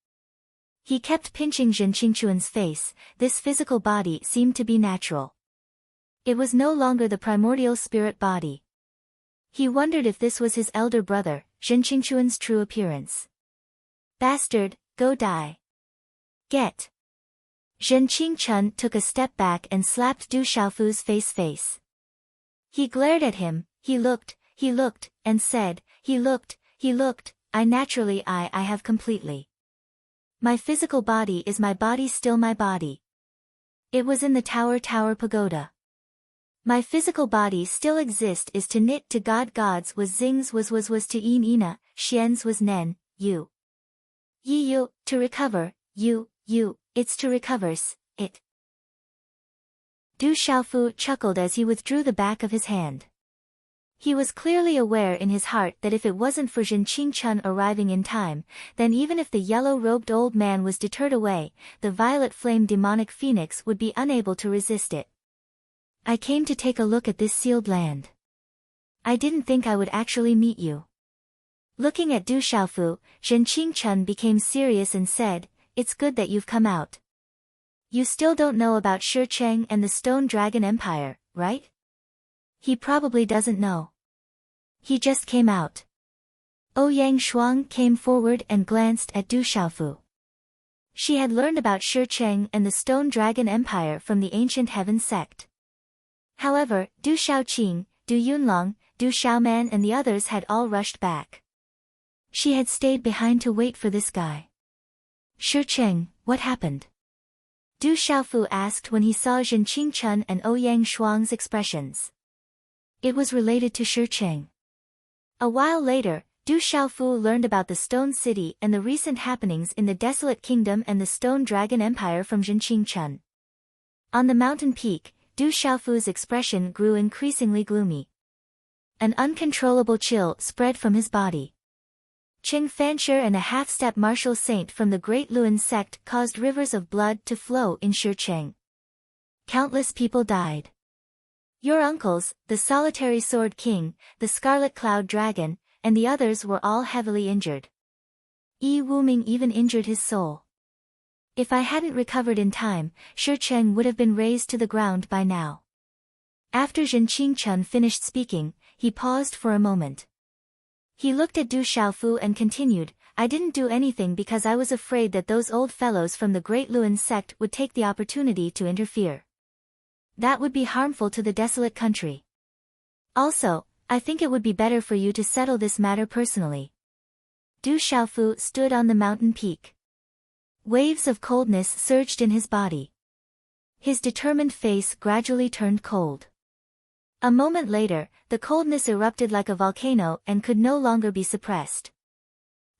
He kept pinching Zhenqing Chun's face. This physical body seemed to be natural. It was no longer the primordial spirit body. He wondered if this was his elder brother, Zhenqing Chun's true appearance. Bastard, go die. Get. Zhenqing Chun took a step back and slapped Du Xiaofu's face. He glared at him, he looked, and said, he looked, I have completely. My physical body is my body, still my body. It was in the tower pagoda. My physical body still exists, is to knit to God, gods was zings was to yin ina, xians was nen, you. Yi to recover, you, it's to recovers, it. Du Xiaofu chuckled as he withdrew the back of his hand. He was clearly aware in his heart that if it wasn't for Jin Qingchun arriving in time, then even if the yellow-robed old man was deterred away, the violet-flame demonic phoenix would be unable to resist it. I came to take a look at this sealed land. I didn't think I would actually meet you. Looking at Du Xiaofu, Jin Qingchun became serious and said, "It's good that you've come out. You still don't know about Shi Cheng and the Stone Dragon Empire, right?" He probably doesn't know. He just came out. Ouyang Shuang came forward and glanced at Du Xiaofu. She had learned about Shi Cheng and the Stone Dragon Empire from the ancient Heaven sect. However, Du Xiaoqing, Du Yunlong, Du Xiaoman and the others had all rushed back. She had stayed behind to wait for this guy. "Shi Cheng, what happened?" Du Xiaofu asked when he saw Jin Qingchun and Ouyang Shuang's expressions. It was related to Shi Cheng. A while later, Du Xiaofu learned about the Stone City and the recent happenings in the Desolate Kingdom and the Stone Dragon Empire from Jin Qingchun. On the mountain peak, Du Xiaofu's expression grew increasingly gloomy. An uncontrollable chill spread from his body. Qing Fanshi and a half-step martial saint from the Great Luan sect caused rivers of blood to flow in Shi Cheng. Countless people died. Your uncles, the Solitary Sword King, the Scarlet Cloud Dragon, and the others were all heavily injured. Yi Wuming even injured his soul. If I hadn't recovered in time, Shi Cheng would have been razed to the ground by now. After Jin Qingchun finished speaking, he paused for a moment. He looked at Du Xiaofu and continued, "I didn't do anything because I was afraid that those old fellows from the Great Luan sect would take the opportunity to interfere. That would be harmful to the desolate country. Also, I think it would be better for you to settle this matter personally." Du Xiaofu stood on the mountain peak. Waves of coldness surged in his body. His determined face gradually turned cold. A moment later, the coldness erupted like a volcano and could no longer be suppressed.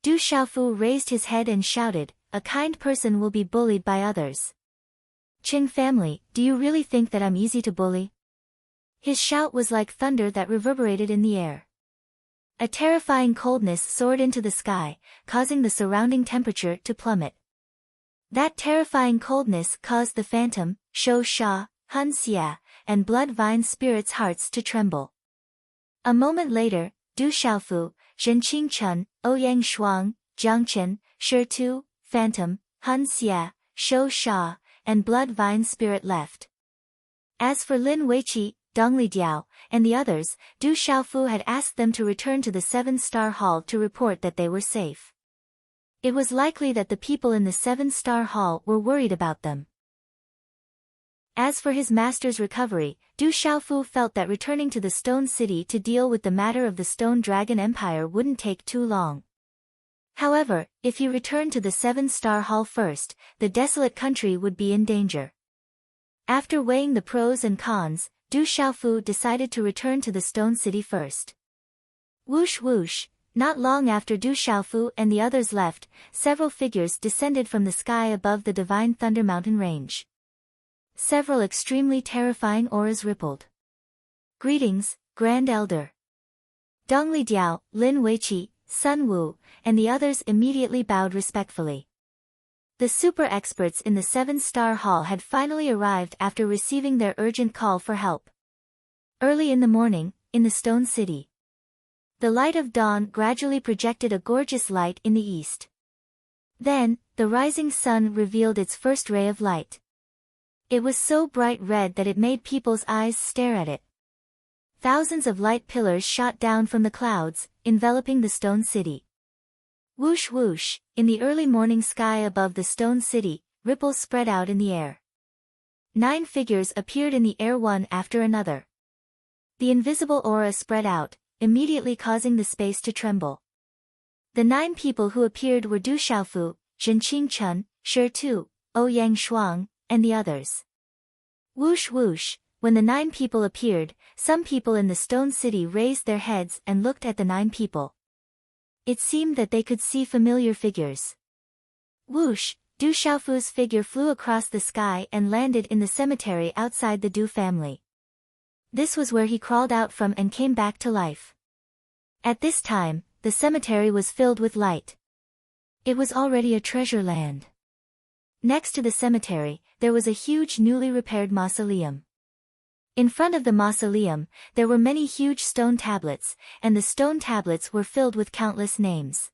Du Xiaofu raised his head and shouted, "A kind person will be bullied by others. Qing family, do you really think that I'm easy to bully?" His shout was like thunder that reverberated in the air. A terrifying coldness soared into the sky, causing the surrounding temperature to plummet. That terrifying coldness caused the phantom, Shou Sha, Hun Xia, and Blood Vine spirits' hearts to tremble. A moment later, Du Xiaofu, Jin Qingchun, Ouyang Shuang, Jiang Chen, Shi Tu, Phantom, Hun Xia, Shou Sha, and Blood Vine spirit left. As for Lin Weiqi, Dongli Diao, and the others, Du Xiaofu had asked them to return to the 7-star hall to report that they were safe. It was likely that the people in the 7-star hall were worried about them. As for his master's recovery, Du Xiaofu felt that returning to the Stone City to deal with the matter of the Stone Dragon Empire wouldn't take too long. However, if he returned to the 7-star hall first, the desolate country would be in danger. After weighing the pros and cons, Du Xiaofu decided to return to the Stone City first. Whoosh whoosh, not long after Du Xiaofu and the others left, several figures descended from the sky above the Divine Thunder Mountain range. Several extremely terrifying auras rippled. "Greetings, Grand Elder." Dongli Diao, Lin Weiqi, Sun Wu, and the others immediately bowed respectfully. The super experts in the 7-star hall had finally arrived after receiving their urgent call for help. Early in the morning, in the Stone City. The light of dawn gradually projected a gorgeous light in the east. Then, the rising sun revealed its first ray of light. It was so bright red that it made people's eyes stare at it. Thousands of light pillars shot down from the clouds, enveloping the Stone City. Whoosh whoosh, in the early morning sky above the Stone City, ripples spread out in the air. 9 figures appeared in the air one after another. The invisible aura spread out, immediately causing the space to tremble. The 9 people who appeared were Du Xiaofu, Jin Qingchun, Shi Tu, Ouyang Shuang, and the others. Whoosh whoosh, when the 9 people appeared, some people in the Stone City raised their heads and looked at the 9 people. It seemed that they could see familiar figures. Whoosh, Du Xiaofu's figure flew across the sky and landed in the cemetery outside the Du family. This was where he crawled out from and came back to life. At this time, the cemetery was filled with light. It was already a treasure land. Next to the cemetery, there was a huge newly repaired mausoleum. In front of the mausoleum, there were many huge stone tablets, and the stone tablets were filled with countless names.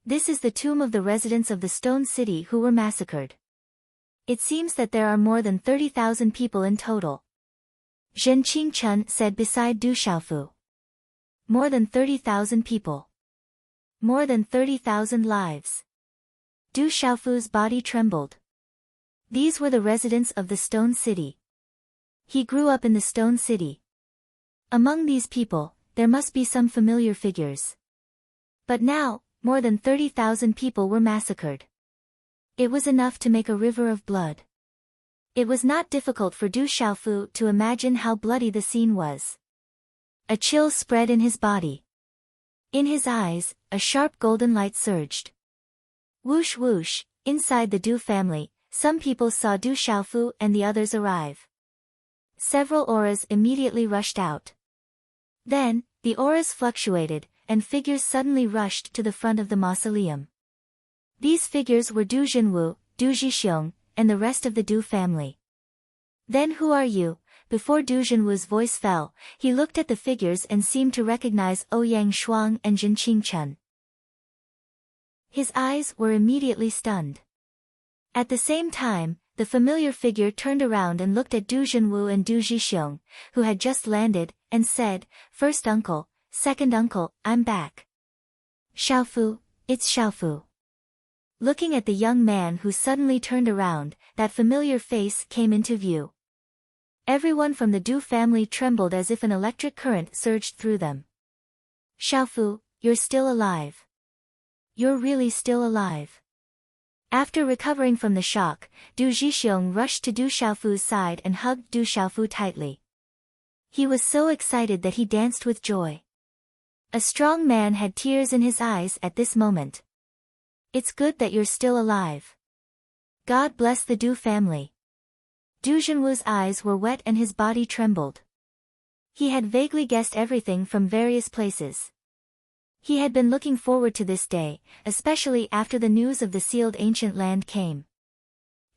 This is the tomb of the residents of the stone city who were massacred. It seems that there are more than 30,000 people in total. Zhen Qingchen said beside Du Xiaofu. More than 30,000 people. More than 30,000 lives. Du Xiaofu's body trembled. These were the residents of the stone city. He grew up in the stone city. Among these people, there must be some familiar figures. But now, more than 30,000 people were massacred. It was enough to make a river of blood. It was not difficult for Du Xiaofu to imagine how bloody the scene was. A chill spread in his body. In his eyes, a sharp golden light surged. Whoosh whoosh, inside the Du family, some people saw Du Xiaofu and the others arrive. Several auras immediately rushed out. Then, the auras fluctuated, and figures suddenly rushed to the front of the mausoleum. These figures were Du Jinwu, Du Zhixiong, and the rest of the Du family. Then who are you? Before Du Jinwu's voice fell, he looked at the figures and seemed to recognize Ouyang Shuang and Zhen Qingchen. His eyes were immediately stunned. At the same time, the familiar figure turned around and looked at Du Jinwu and Du Zhixiong, who had just landed, and said, "First uncle, second uncle, I'm back." "Xiaofu, it's Xiaofu." Looking at the young man who suddenly turned around, that familiar face came into view. Everyone from the Du family trembled as if an electric current surged through them. "Xiaofu, you're still alive. You're really still alive." After recovering from the shock, Du Zhixiong rushed to Du Xiaofu's side and hugged Du Xiaofu tightly. He was so excited that he danced with joy. A strong man had tears in his eyes at this moment. "It's good that you're still alive. God bless the Du family." Du Jinwu's eyes were wet and his body trembled. He had vaguely guessed everything from various places. He had been looking forward to this day, especially after the news of the sealed ancient land came.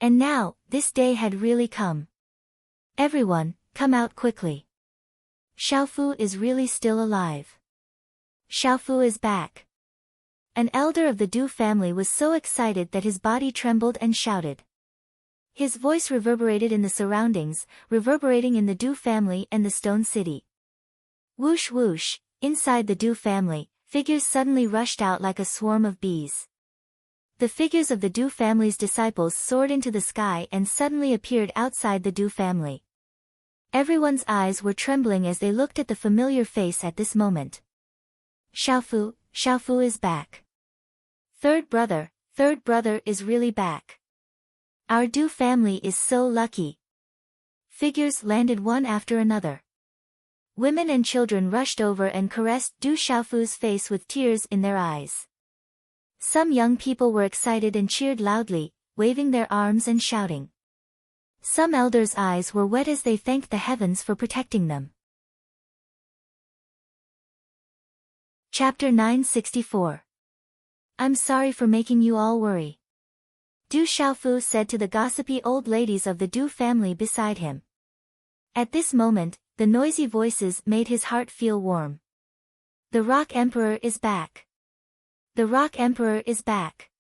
And now, this day had really come. "Everyone, come out quickly. Xiaofu is really still alive. Xiaofu is back." An elder of the Du family was so excited that his body trembled and shouted. His voice reverberated in the surroundings, reverberating in the Du family and the stone city. Whoosh whoosh, inside the Du family, figures suddenly rushed out like a swarm of bees. The figures of the Du family's disciples soared into the sky and suddenly appeared outside the Du family. Everyone's eyes were trembling as they looked at the familiar face at this moment. "Xiaofu, Xiaofu is back. Third brother is really back. Our Du family is so lucky." Figures landed one after another. Women and children rushed over and caressed Du Xiaofu's face with tears in their eyes. Some young people were excited and cheered loudly, waving their arms and shouting. Some elders' eyes were wet as they thanked the heavens for protecting them. Chapter 964. I'm sorry for making you all worry. Du Xiaofu said to the gossipy old ladies of the Du family beside him. At this moment, the noisy voices made his heart feel warm. The Rock Emperor is back. The Rock Emperor is back.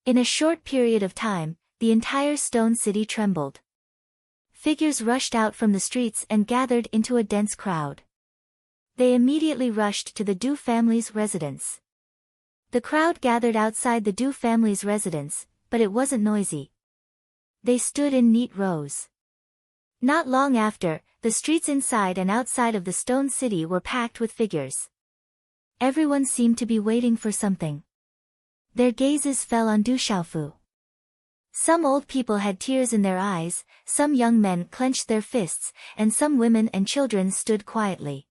In a short period of time, the entire stone city trembled. Figures rushed out from the streets and gathered into a dense crowd. They immediately rushed to the Du family's residence. The crowd gathered outside the Du family's residence, but it wasn't noisy. They stood in neat rows. Not long after, the streets inside and outside of the stone city were packed with figures. Everyone seemed to be waiting for something. Their gazes fell on Du Xiaofu. Some old people had tears in their eyes, some young men clenched their fists, and some women and children stood quietly.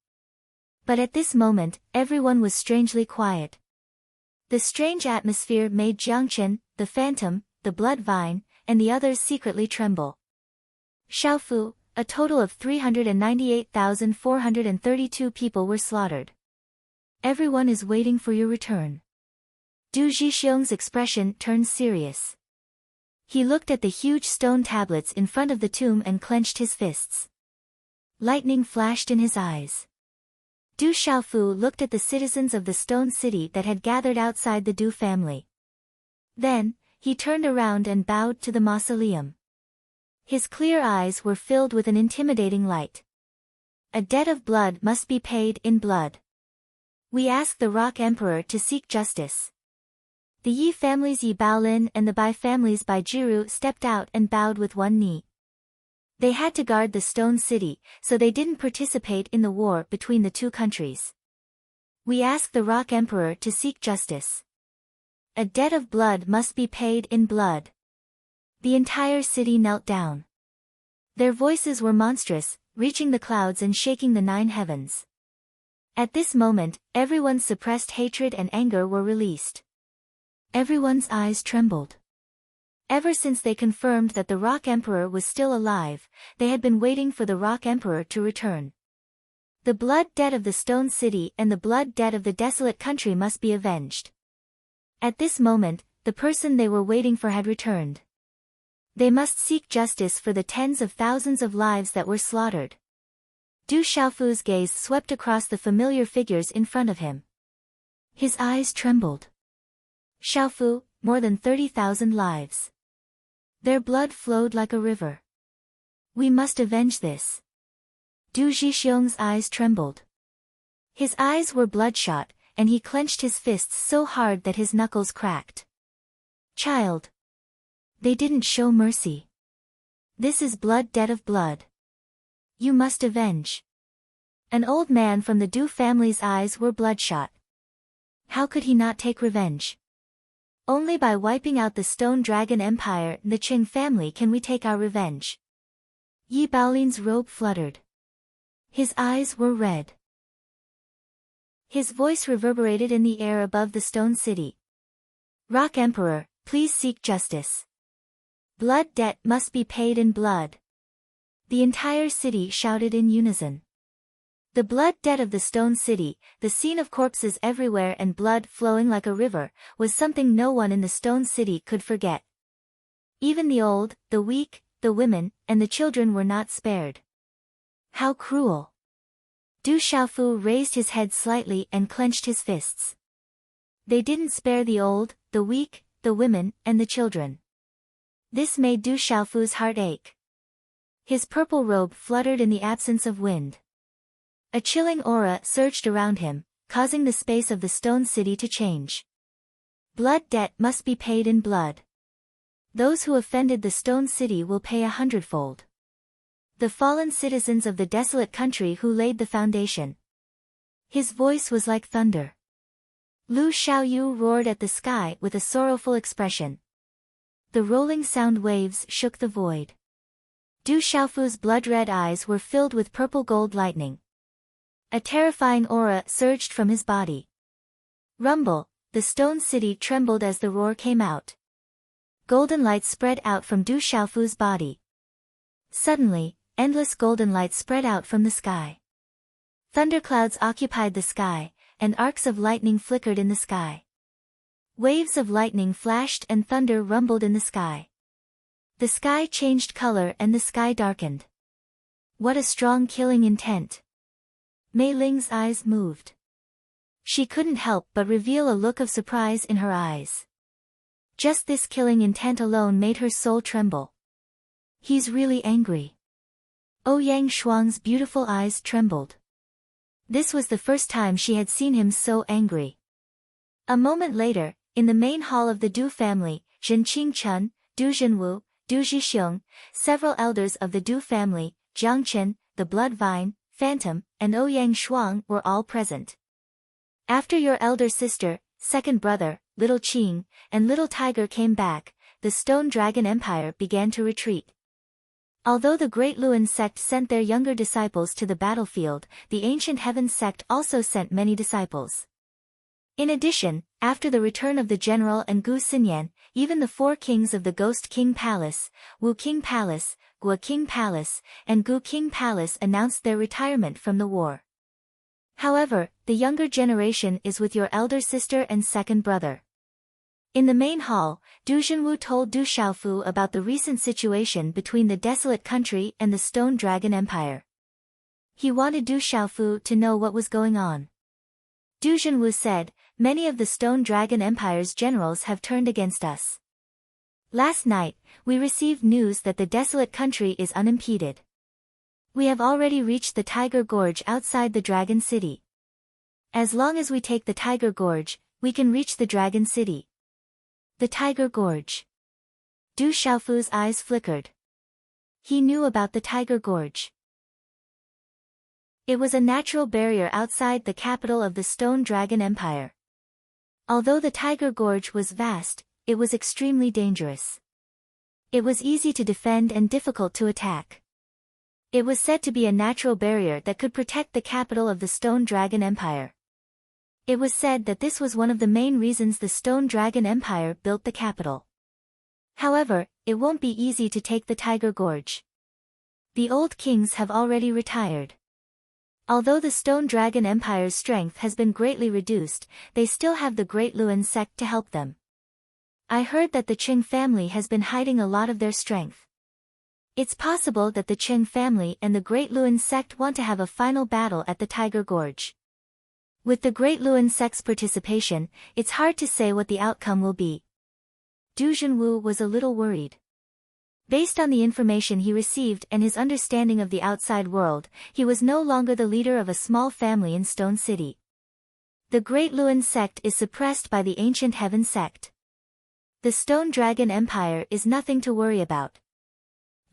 But at this moment, everyone was strangely quiet. The strange atmosphere made Jiangchen, the Phantom, the Blood Vine, and the others secretly tremble. Xiaofu, a total of 398,432 people were slaughtered. Everyone is waiting for your return. Du Zhixiong's expression turned serious. He looked at the huge stone tablets in front of the tomb and clenched his fists. Lightning flashed in his eyes. Du Xiaofu looked at the citizens of the stone city that had gathered outside the Du family. Then, he turned around and bowed to the mausoleum. His clear eyes were filled with an intimidating light. A debt of blood must be paid in blood. We ask the Rock Emperor to seek justice. The Yi families Yi Baolin and the Bai families Bai Jiru stepped out and bowed with one knee. They had to guard the stone city, so they didn't participate in the war between the two countries. We ask the Rock Emperor to seek justice. A debt of blood must be paid in blood. The entire city knelt down. Their voices were monstrous, reaching the clouds and shaking the 9 heavens. At this moment, everyone's suppressed hatred and anger were released. Everyone's eyes trembled. Ever since they confirmed that the Rock Emperor was still alive, they had been waiting for the Rock Emperor to return. The blood debt of the Stone City and the blood debt of the desolate country must be avenged. At this moment, the person they were waiting for had returned. They must seek justice for the tens of thousands of lives that were slaughtered. Du Xiaofu's gaze swept across the familiar figures in front of him. His eyes trembled. Xiaofu, more than 30,000 lives. Their blood flowed like a river. We must avenge this. Du Zhixiong's eyes trembled. His eyes were bloodshot, and he clenched his fists so hard that his knuckles cracked. Child. They didn't show mercy. This is blood debt of blood. You must avenge. An old man from the Du family's eyes were bloodshot. How could he not take revenge? Only by wiping out the Stone Dragon Empire and the Qing family can we take our revenge. Yi Baolin's robe fluttered. His eyes were red. His voice reverberated in the air above the Stone City. Rock Emperor, please seek justice. Blood debt must be paid in blood. The entire city shouted in unison. The blood debt of the Stone City, the scene of corpses everywhere and blood flowing like a river, was something no one in the Stone City could forget. Even the old, the weak, the women, and the children were not spared. How cruel! Du Xiaofu raised his head slightly and clenched his fists. They didn't spare the old, the weak, the women, and the children. This made Du Xiaofu's heart ache. His purple robe fluttered in the absence of wind. A chilling aura surged around him, causing the space of the Stone City to change. Blood debt must be paid in blood. Those who offended the Stone City will pay 100-fold. The fallen citizens of the desolate country who laid the foundation. His voice was like thunder. Lu Xiaoyu roared at the sky with a sorrowful expression. The rolling sound waves shook the void. Du Xiaofu's blood-red eyes were filled with purple-gold lightning. A terrifying aura surged from his body. Rumble, the Stone City trembled as the roar came out. Golden light spread out from Du Xiaofu's body. Suddenly, endless golden light spread out from the sky. Thunderclouds occupied the sky, and arcs of lightning flickered in the sky. Waves of lightning flashed and thunder rumbled in the sky. The sky changed color and the sky darkened. What a strong killing intent! Mei Ling's eyes moved. She couldn't help but reveal a look of surprise in her eyes. Just this killing intent alone made her soul tremble. He's really angry. Ouyang Shuang's beautiful eyes trembled. This was the first time she had seen him so angry. A moment later, in the main hall of the Du family, Zhen Qingchen, Du Zhenwu, Du Zhixiong, several elders of the Du family, Jiang Chen, the Blood Vine, Phantom, and Ouyang Shuang were all present. After your elder sister, second brother, Little Qing, and Little Tiger came back, the Stone Dragon Empire began to retreat. Although the Great Luan sect sent their younger disciples to the battlefield, the Ancient Heavens sect also sent many disciples. In addition, after the return of the general and Gu Xinyan, even the 4 kings of the Ghost King Palace, Wu King Palace, Gua King Palace, and Gu King Palace announced their retirement from the war. However, the younger generation is with your elder sister and second brother. In the main hall, Du Junwu told Du Xiaofu about the recent situation between the desolate country and the Stone Dragon Empire. He wanted Du Xiaofu to know what was going on. Du Junwu said, "Many of the Stone Dragon Empire's generals have turned against us. Last night, we received news that the desolate country is unimpeded. We have already reached the Tiger Gorge outside the Dragon City. As long as we take the Tiger Gorge, we can reach the Dragon City." The Tiger Gorge. Du Xiaofu's eyes flickered. He knew about the Tiger Gorge. It was a natural barrier outside the capital of the Stone Dragon Empire. Although the Tiger Gorge was vast, it was extremely dangerous. It was easy to defend and difficult to attack. It was said to be a natural barrier that could protect the capital of the Stone Dragon Empire. It was said that this was one of the main reasons the Stone Dragon Empire built the capital. However, it won't be easy to take the Tiger Gorge. The old kings have already retired. Although the Stone Dragon Empire's strength has been greatly reduced, they still have the Great Luan sect to help them. I heard that the Qing family has been hiding a lot of their strength. It's possible that the Qing family and the Great Luan sect want to have a final battle at the Tiger Gorge. With the Great Luan sect's participation, it's hard to say what the outcome will be. Du Junwu was a little worried. Based on the information he received and his understanding of the outside world, he was no longer the leader of a small family in Stone City. The Great Luan sect is suppressed by the Ancient Heaven sect. The Stone Dragon Empire is nothing to worry about.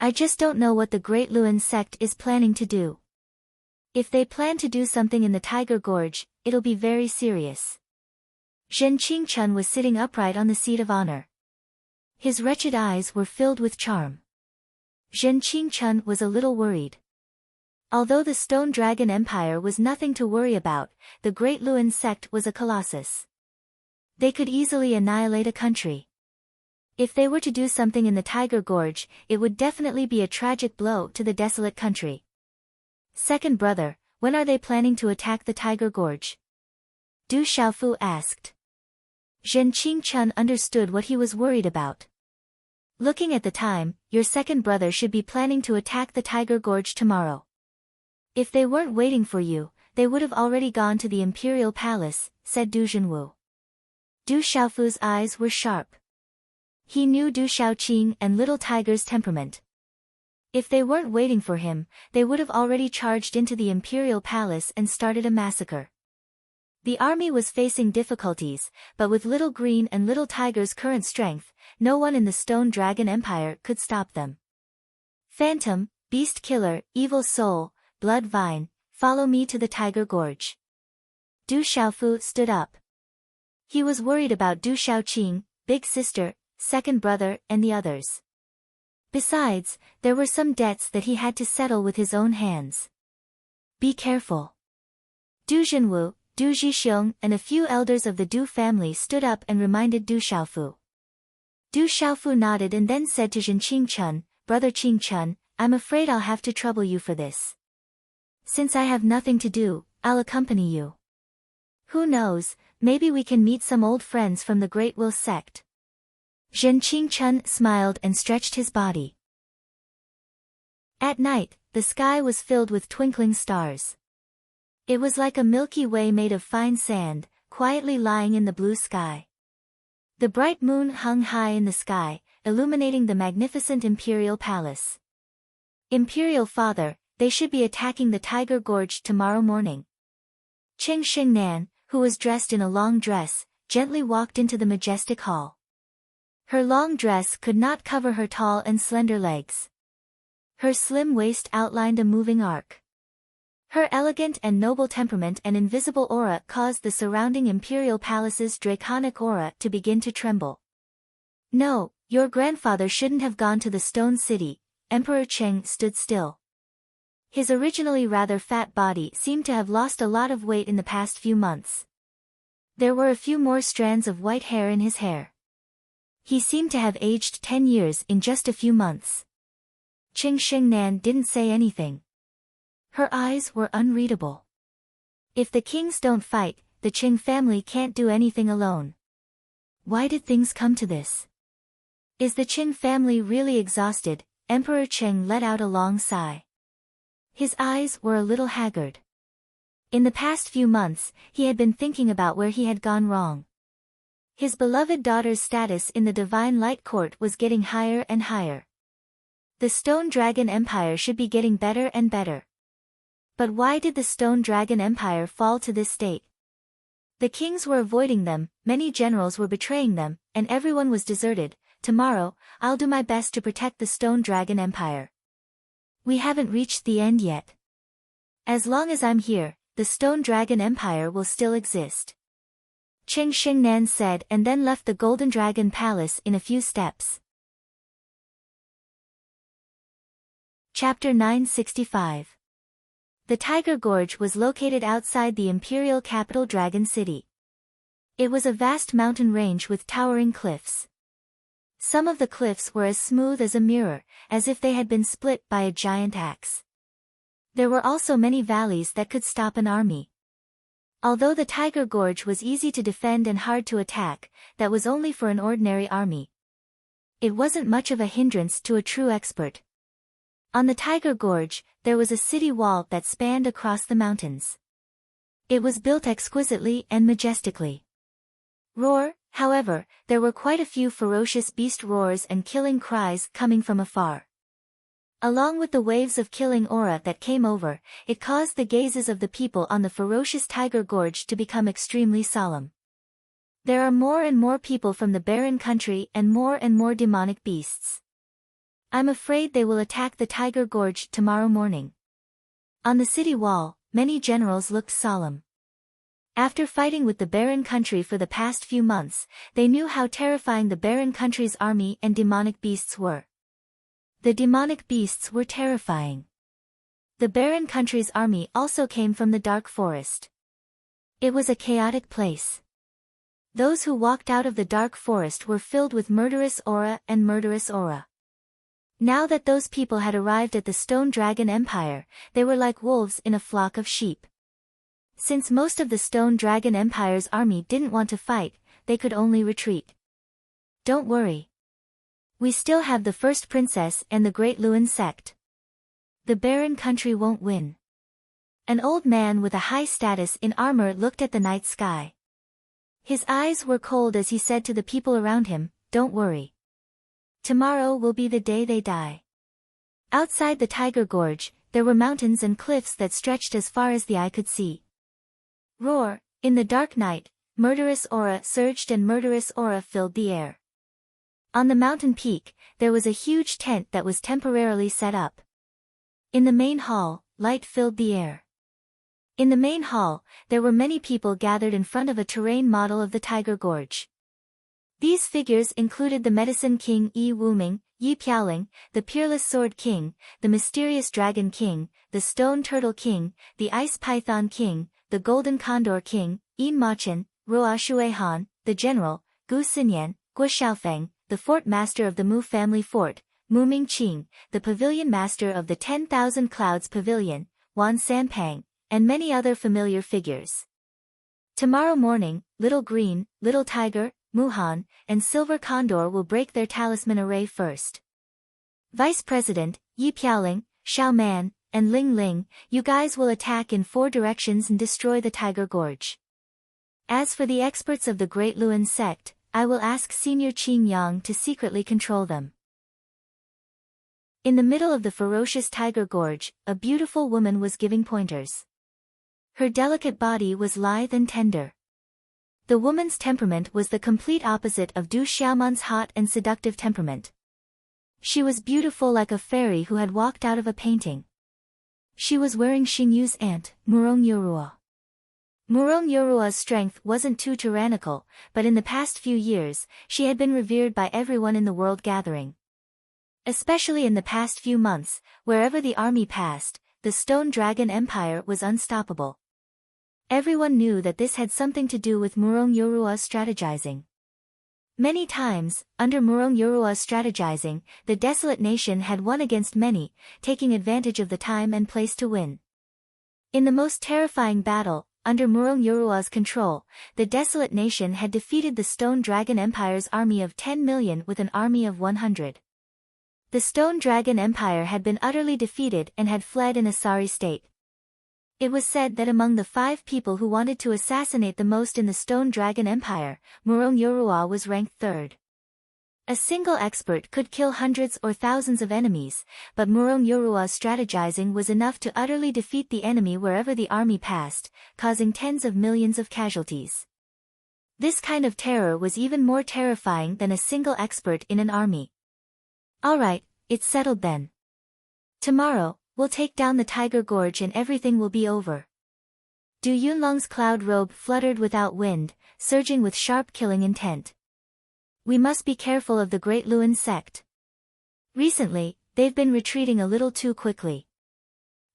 I just don't know what the Great Luan sect is planning to do. If they plan to do something in the Tiger Gorge, it'll be very serious. Zhen Qingchun was sitting upright on the seat of honor. His wretched eyes were filled with charm. Zhen Qingchun was a little worried. Although the Stone Dragon Empire was nothing to worry about, the Great Luan sect was a colossus. They could easily annihilate a country. If they were to do something in the Tiger Gorge, it would definitely be a tragic blow to the desolate country. Second brother, when are they planning to attack the Tiger Gorge? Du Xiaofu asked. Zhen Qingchun understood what he was worried about. Looking at the time, your second brother should be planning to attack the Tiger Gorge tomorrow. If they weren't waiting for you, they would have already gone to the Imperial Palace, said Du Junwu. Du Xiaofu's eyes were sharp. He knew Du Xiaoqing and Little Tiger's temperament. If they weren't waiting for him, they would have already charged into the Imperial Palace and started a massacre. The army was facing difficulties, but with Little Green and Little Tiger's current strength, no one in the Stone Dragon Empire could stop them. Phantom, Beast Killer, Evil Soul, Blood Vine, follow me to the Tiger Gorge. Du Xiaofu stood up. He was worried about Du Xiaoqing, big sister, second brother, and the others. Besides, there were some debts that he had to settle with his own hands. Be careful. Du Junwu, Du Zhixiong and a few elders of the Du family stood up and reminded Du Xiaofu. Du Xiaofu nodded and then said to Zhen Qingchun, Brother Qingchun, I'm afraid I'll have to trouble you for this. Since I have nothing to do, I'll accompany you. Who knows, maybe we can meet some old friends from the Great Will sect. Zhen Qingchun smiled and stretched his body. At night, the sky was filled with twinkling stars. It was like a Milky Way made of fine sand, quietly lying in the blue sky. The bright moon hung high in the sky, illuminating the magnificent Imperial Palace. Imperial Father, they should be attacking the Tiger Gorge tomorrow morning. Qing Xingnan, who was dressed in a long dress, gently walked into the majestic hall. Her long dress could not cover her tall and slender legs. Her slim waist outlined a moving arc. Her elegant and noble temperament and invisible aura caused the surrounding Imperial Palace's draconic aura to begin to tremble. No, your grandfather shouldn't have gone to the Stone City. Emperor Cheng stood still. His originally rather fat body seemed to have lost a lot of weight in the past few months. There were a few more strands of white hair in his hair. He seemed to have aged 10 years in just a few months. Qing Shengnan didn't say anything. Her eyes were unreadable. If the kings don't fight, the Qing family can't do anything alone. Why did things come to this? Is the Qing family really exhausted? Emperor Qing let out a long sigh. His eyes were a little haggard. In the past few months, he had been thinking about where he had gone wrong. His beloved daughter's status in the Divine Light Court was getting higher and higher. The Stone Dragon Empire should be getting better and better. But why did the Stone Dragon Empire fall to this state? The kings were avoiding them, many generals were betraying them, and everyone was deserted. Tomorrow, I'll do my best to protect the Stone Dragon Empire. We haven't reached the end yet. As long as I'm here, the Stone Dragon Empire will still exist. Qing Shengnan said and then left the Golden Dragon Palace in a few steps. Chapter 965. The Tiger Gorge was located outside the imperial capital Dragon City. It was a vast mountain range with towering cliffs. Some of the cliffs were as smooth as a mirror, as if they had been split by a giant axe. There were also many valleys that could stop an army. Although the Tiger Gorge was easy to defend and hard to attack, that was only for an ordinary army. It wasn't much of a hindrance to a true expert. On the Tiger Gorge, there was a city wall that spanned across the mountains. It was built exquisitely and majestically. However, there were quite a few ferocious beast roars and killing cries coming from afar. Along with the waves of killing aura that came over, it caused the gazes of the people on the ferocious Tiger Gorge to become extremely solemn. There are more and more people from the barren country and more demonic beasts. I'm afraid they will attack the Tiger Gorge tomorrow morning. On the city wall, many generals looked solemn. After fighting with the barren country for the past few months, they knew how terrifying the barren country's army and demonic beasts were. The demonic beasts were terrifying. The barren country's army also came from the dark forest. It was a chaotic place. Those who walked out of the dark forest were filled with murderous aura and murderous aura. Now that those people had arrived at the Stone Dragon Empire, they were like wolves in a flock of sheep. Since most of the Stone Dragon Empire's army didn't want to fight, they could only retreat. Don't worry. We still have the first princess and the Great Luan sect. The barren country won't win. An old man with a high status in armor looked at the night sky. His eyes were cold as he said to the people around him, "Don't worry. Tomorrow will be the day they die." Outside the Tiger Gorge, there were mountains and cliffs that stretched as far as the eye could see. In the dark night, murderous aura surged and murderous aura filled the air. On the mountain peak, there was a huge tent that was temporarily set up. In the main hall, light filled the air. In the main hall, there were many people gathered in front of a terrain model of the Tiger Gorge. These figures included the Medicine King Yi Wuming, Yi Piaoling, the Peerless Sword King, the Mysterious Dragon King, the Stone Turtle King, the Ice Python King, the Golden Condor King, Yin Machin, Ruo Shuihan, the General, Gu Xinyan, Guo Xiaofeng, the Fort Master of the Mu Family Fort, Mu Mingqing, the Pavilion Master of the 10,000 Clouds Pavilion, Wan Sanpang, and many other familiar figures. Tomorrow morning, Little Green, Little Tiger, Muhan, and Silver Condor will break their talisman array first. Vice President, Yi Piaoling, Xiao Man, and Ling Ling, you guys will attack in 4 directions and destroy the Tiger Gorge. As for the experts of the Great Luan sect, I will ask Senior Qin Yang to secretly control them. In the middle of the ferocious Tiger Gorge, a beautiful woman was giving pointers. Her delicate body was lithe and tender. The woman's temperament was the complete opposite of Du Xiaoman's hot and seductive temperament. She was beautiful like a fairy who had walked out of a painting. She was wearing Xingyu's aunt, Murong Yorua. Murong Yorua's strength wasn't too tyrannical, but in the past few years, she had been revered by everyone in the world gathering. Especially in the past few months, wherever the army passed, the Stone Dragon Empire was unstoppable. Everyone knew that this had something to do with Murong Yorua's strategizing. Many times, under Murong Yorua's strategizing, the desolate nation had won against many, taking advantage of the time and place to win. In the most terrifying battle, under Murong Yorua's control, the desolate nation had defeated the Stone Dragon Empire's army of 10 million with an army of 100. The Stone Dragon Empire had been utterly defeated and had fled in a sorry state. It was said that among the 5 people who wanted to assassinate the most in the Stone Dragon Empire, Murong Yorua was ranked 3rd. A single expert could kill hundreds or thousands of enemies, but Murong Yorua's strategizing was enough to utterly defeat the enemy wherever the army passed, causing tens of millions of casualties. This kind of terror was even more terrifying than a single expert in an army. Alright, it's settled then. Tomorrow, we'll take down the Tiger Gorge and everything will be over. Du Yunlong's cloud robe fluttered without wind, surging with sharp killing intent. We must be careful of the Great Luan sect. Recently, they've been retreating a little too quickly.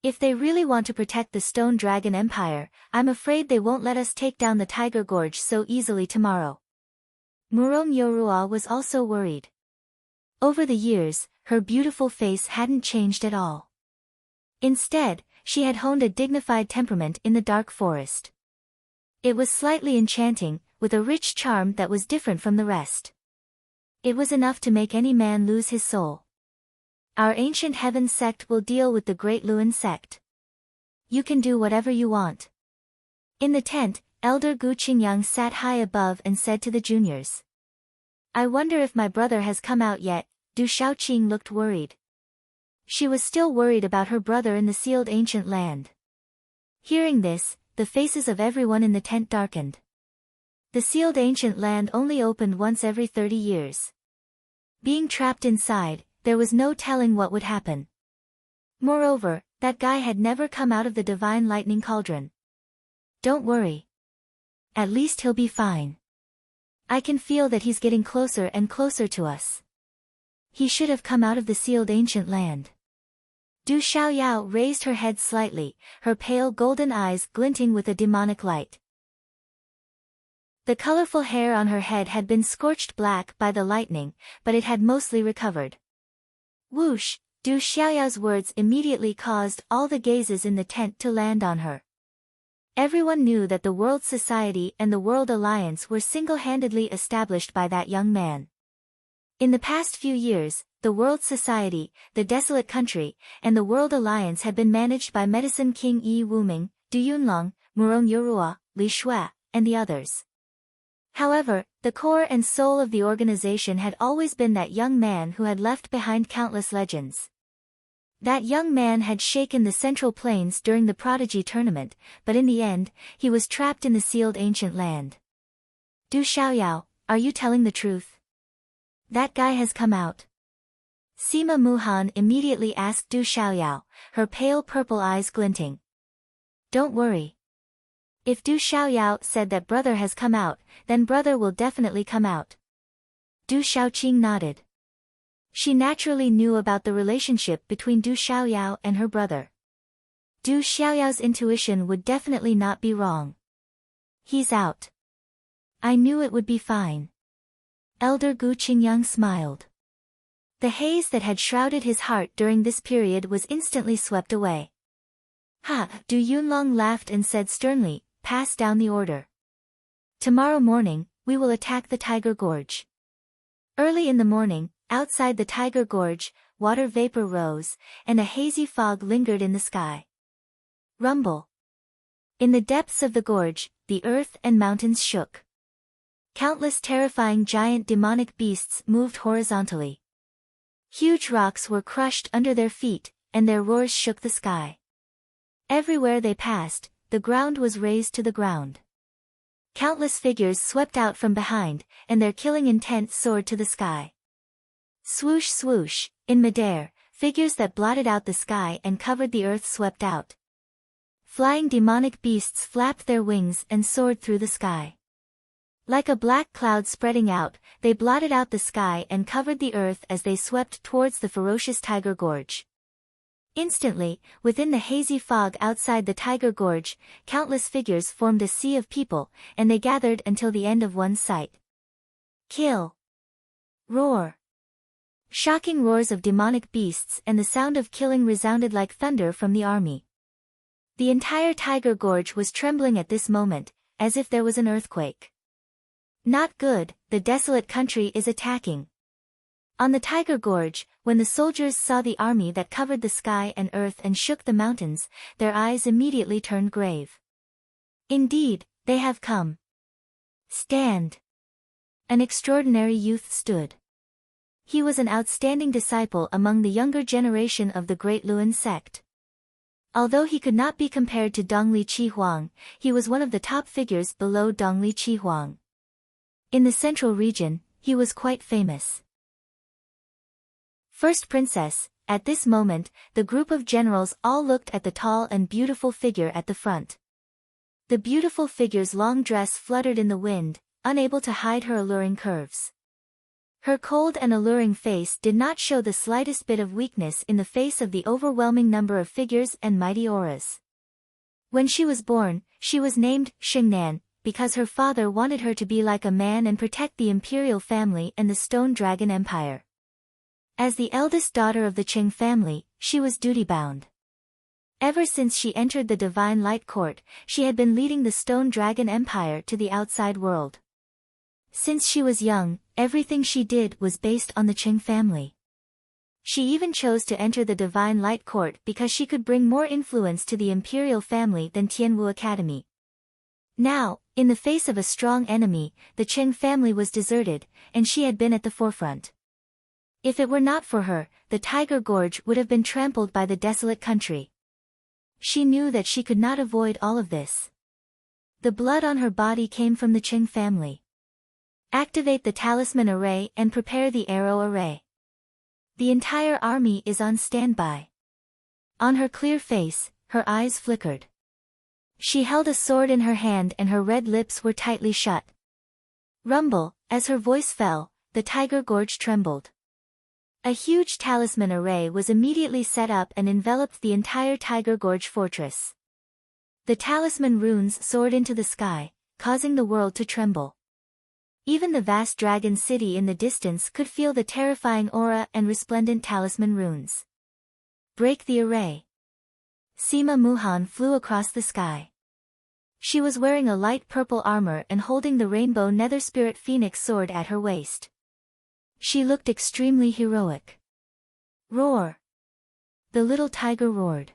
If they really want to protect the Stone Dragon Empire, I'm afraid they won't let us take down the Tiger Gorge so easily tomorrow. Murong Yorua was also worried. Over the years, her beautiful face hadn't changed at all. Instead, she had honed a dignified temperament in the dark forest. It was slightly enchanting, with a rich charm that was different from the rest. It was enough to make any man lose his soul. Our ancient heaven sect will deal with the Great Luan sect. You can do whatever you want. In the tent, Elder Gu Qingyang sat high above and said to the juniors. I wonder if my brother has come out yet. Du Shaoqing looked worried. She was still worried about her brother in the sealed ancient land. Hearing this, the faces of everyone in the tent darkened. The sealed ancient land only opened once every 30 years. Being trapped inside, there was no telling what would happen. Moreover, that guy had never come out of the divine lightning cauldron. Don't worry. At least he'll be fine. I can feel that he's getting closer and closer to us. He should have come out of the sealed ancient land. Du Xiaoyao raised her head slightly, her pale golden eyes glinting with a demonic light. The colorful hair on her head had been scorched black by the lightning, but it had mostly recovered. Whoosh! Du Xiaoyao's words immediately caused all the gazes in the tent to land on her. Everyone knew that the World Society and the World Alliance were single-handedly established by that young man. In the past few years, the World Society, the Desolate Country, and the World Alliance had been managed by Medicine King Yi Wuming, Du Yunlong, Murong Yorua, Li Shui, and the others. However, the core and soul of the organization had always been that young man who had left behind countless legends. That young man had shaken the Central Plains during the Prodigy Tournament, but in the end, he was trapped in the sealed ancient land. Du Xiaoyao, are you telling the truth? That guy has come out. Sima Muhan immediately asked Du Xiaoyao, her pale purple eyes glinting. Don't worry. If Du Xiaoyao said that brother has come out, then brother will definitely come out. Du Shaoqing nodded. She naturally knew about the relationship between Du Xiaoyao and her brother. Du Xiaoyao's intuition would definitely not be wrong. He's out. I knew it would be fine. Elder Gu Qingyang smiled. The haze that had shrouded his heart during this period was instantly swept away. Ha! Du Yunlong laughed and said sternly, pass down the order. Tomorrow morning, we will attack the Tiger Gorge. Early in the morning, outside the Tiger Gorge, water vapor rose, and a hazy fog lingered in the sky. Rumble. In the depths of the gorge, the earth and mountains shook. Countless terrifying giant demonic beasts moved horizontally. Huge rocks were crushed under their feet, and their roars shook the sky. Everywhere they passed, the ground was razed to the ground. Countless figures swept out from behind, and their killing intent soared to the sky. Swoosh swoosh, in midair, figures that blotted out the sky and covered the earth swept out. Flying demonic beasts flapped their wings and soared through the sky. Like a black cloud spreading out, they blotted out the sky and covered the earth as they swept towards the ferocious Tiger Gorge. Instantly, within the hazy fog outside the Tiger Gorge, countless figures formed a sea of people, and they gathered until the end of one's sight. Kill! Roar! Shocking roars of demonic beasts and the sound of killing resounded like thunder from the army. The entire Tiger Gorge was trembling at this moment, as if there was an earthquake. Not good, the desolate country is attacking. On the Tiger Gorge, when the soldiers saw the army that covered the sky and earth and shook the mountains, their eyes immediately turned grave. Indeed, they have come. Stand! An extraordinary youth stood. He was an outstanding disciple among the younger generation of the Great Luan sect. Although he could not be compared to Dongli Chi Huang, he was one of the top figures below Dongli Chi Huang. In the central region, he was quite famous. First Princess, at this moment, the group of generals all looked at the tall and beautiful figure at the front. The beautiful figure's long dress fluttered in the wind, unable to hide her alluring curves. Her cold and alluring face did not show the slightest bit of weakness in the face of the overwhelming number of figures and mighty auras. When she was born, she was named Xingnan, because her father wanted her to be like a man and protect the imperial family and the Stone Dragon Empire. As the eldest daughter of the Qing family, she was duty-bound. Ever since she entered the Divine Light Court, she had been leading the Stone Dragon Empire to the outside world. Since she was young, everything she did was based on the Qing family. She even chose to enter the Divine Light Court because she could bring more influence to the imperial family than Tianwu Academy. Now, in the face of a strong enemy, the Qing family was deserted, and she had been at the forefront. If it were not for her, the Tiger Gorge would have been trampled by the desolate country. She knew that she could not avoid all of this. The blood on her body came from the Qing family. Activate the talisman array and prepare the arrow array. The entire army is on standby. On her clear face, her eyes flickered. She held a sword in her hand and her red lips were tightly shut. Rumble, as her voice fell, the Tiger Gorge trembled. A huge talisman array was immediately set up and enveloped the entire Tiger Gorge fortress. The talisman runes soared into the sky, causing the world to tremble. Even the vast dragon city in the distance could feel the terrifying aura and resplendent talisman runes. Break the array. Sima Muhan flew across the sky. She was wearing a light purple armor and holding the rainbow nether spirit phoenix sword at her waist. She looked extremely heroic. Roar! The little tiger roared.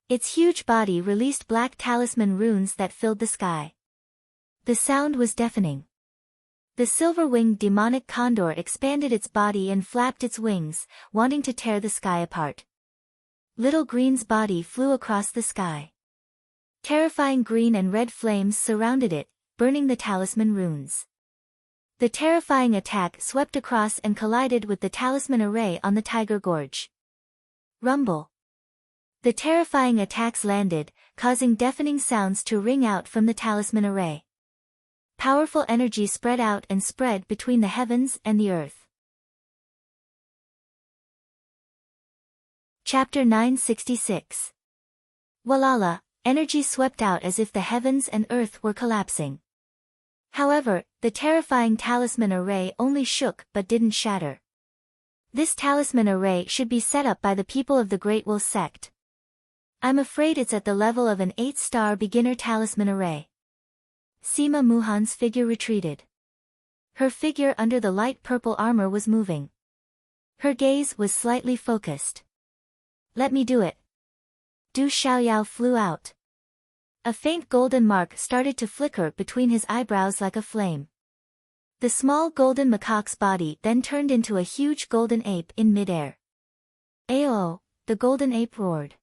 Its huge body released black talisman runes that filled the sky. The sound was deafening. The silver-winged demonic condor expanded its body and flapped its wings, wanting to tear the sky apart. Little Green's body flew across the sky. Terrifying green and red flames surrounded it, burning the talisman runes. The terrifying attack swept across and collided with the talisman array on the Tiger Gorge. Rumble. The terrifying attacks landed, causing deafening sounds to ring out from the talisman array. Powerful energy spread out and spread between the heavens and the earth. Chapter 966. Walala, energy swept out as if the heavens and earth were collapsing. However, the terrifying talisman array only shook but didn't shatter. This talisman array should be set up by the people of the Great Will sect. I'm afraid it's at the level of an 8-star beginner talisman array. Sima Muhan's figure retreated. Her figure under the light purple armor was moving. Her gaze was slightly focused. Let me do it. Du Xiaoyao flew out. A faint golden mark started to flicker between his eyebrows like a flame. The small golden macaque's body then turned into a huge golden ape in midair. Ayo! The golden ape roared.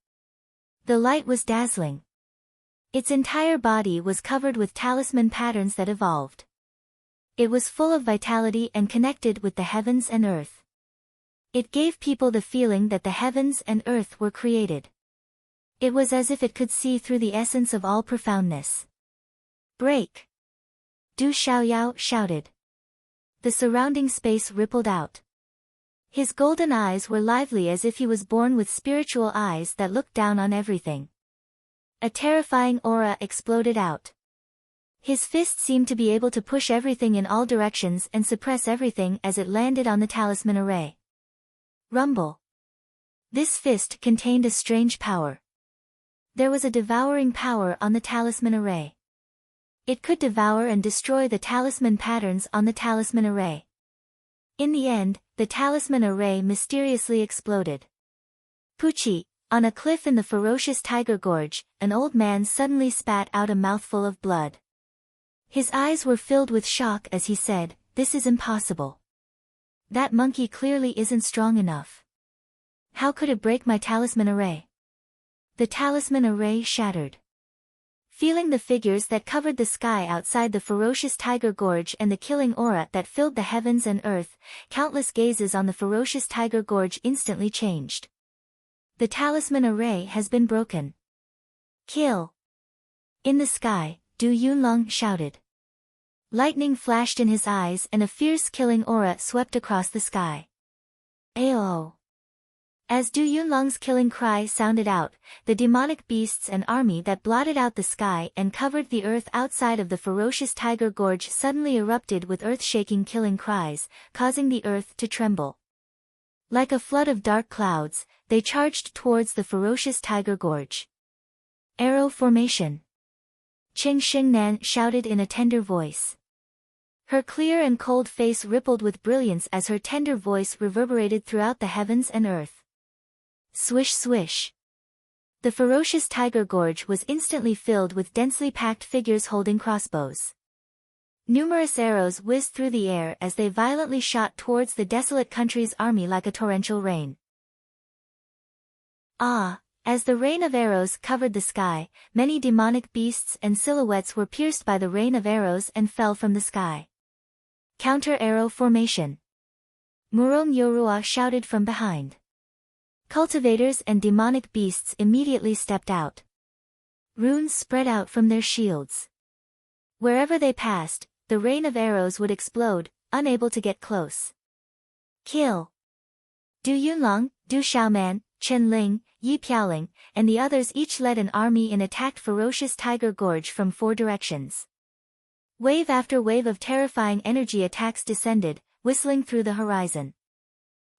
The light was dazzling. Its entire body was covered with talisman patterns that evolved. It was full of vitality and connected with the heavens and earth. It gave people the feeling that the heavens and earth were created. It was as if it could see through the essence of all profoundness. Break! Du Xiaoyao shouted. The surrounding space rippled out. His golden eyes were lively as if he was born with spiritual eyes that looked down on everything. A terrifying aura exploded out. His fist seemed to be able to push everything in all directions and suppress everything as it landed on the talisman array. Rumble. This fist contained a strange power. There was a devouring power on the talisman array. It could devour and destroy the talisman patterns on the talisman array. In the end, the talisman array mysteriously exploded. Pucci, on a cliff in the ferocious tiger gorge, an old man suddenly spat out a mouthful of blood. His eyes were filled with shock as he said, "This is impossible. That monkey clearly isn't strong enough. How could it break my talisman array?" The talisman array shattered. Feeling the figures that covered the sky outside the ferocious tiger gorge and the killing aura that filled the heavens and earth, countless gazes on the ferocious tiger gorge instantly changed. The talisman array has been broken. Kill! In the sky, Du Yunlong shouted. Lightning flashed in his eyes and a fierce killing aura swept across the sky. Ayo! As Du Yunlong's killing cry sounded out, the demonic beasts and army that blotted out the sky and covered the earth outside of the ferocious tiger gorge suddenly erupted with earth-shaking killing cries, causing the earth to tremble. Like a flood of dark clouds, they charged towards the ferocious tiger gorge. Arrow formation. Qing Xingnan shouted in a tender voice. Her clear and cold face rippled with brilliance as her tender voice reverberated throughout the heavens and earth. Swish swish. The ferocious tiger gorge was instantly filled with densely packed figures holding crossbows. Numerous arrows whizzed through the air as they violently shot towards the desolate country's army like a torrential rain. Ah! As the rain of arrows covered the sky, many demonic beasts and silhouettes were pierced by the rain of arrows and fell from the sky. Counter-arrow formation. Murong Yorua shouted from behind. Cultivators and demonic beasts immediately stepped out. Runes spread out from their shields. Wherever they passed, the rain of arrows would explode, unable to get close. Kill! Du Yunlong, Du Xiaoman, Chen Ling, Yi Piaoling, and the others each led an army and attacked ferocious tiger gorge from 4 directions. Wave after wave of terrifying energy attacks descended, whistling through the horizon.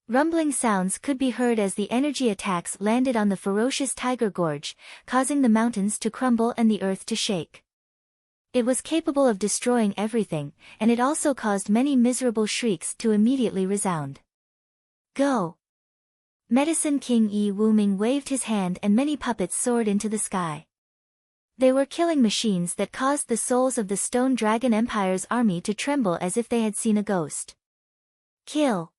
Rumbling sounds could be heard as the energy attacks landed on the ferocious tiger gorge, causing the mountains to crumble and the earth to shake. It was capable of destroying everything, and it also caused many miserable shrieks to immediately resound. Go! Medicine King Yi Wuming waved his hand and many puppets soared into the sky. They were killing machines that caused the souls of the Stone Dragon Empire's army to tremble as if they had seen a ghost. Kill!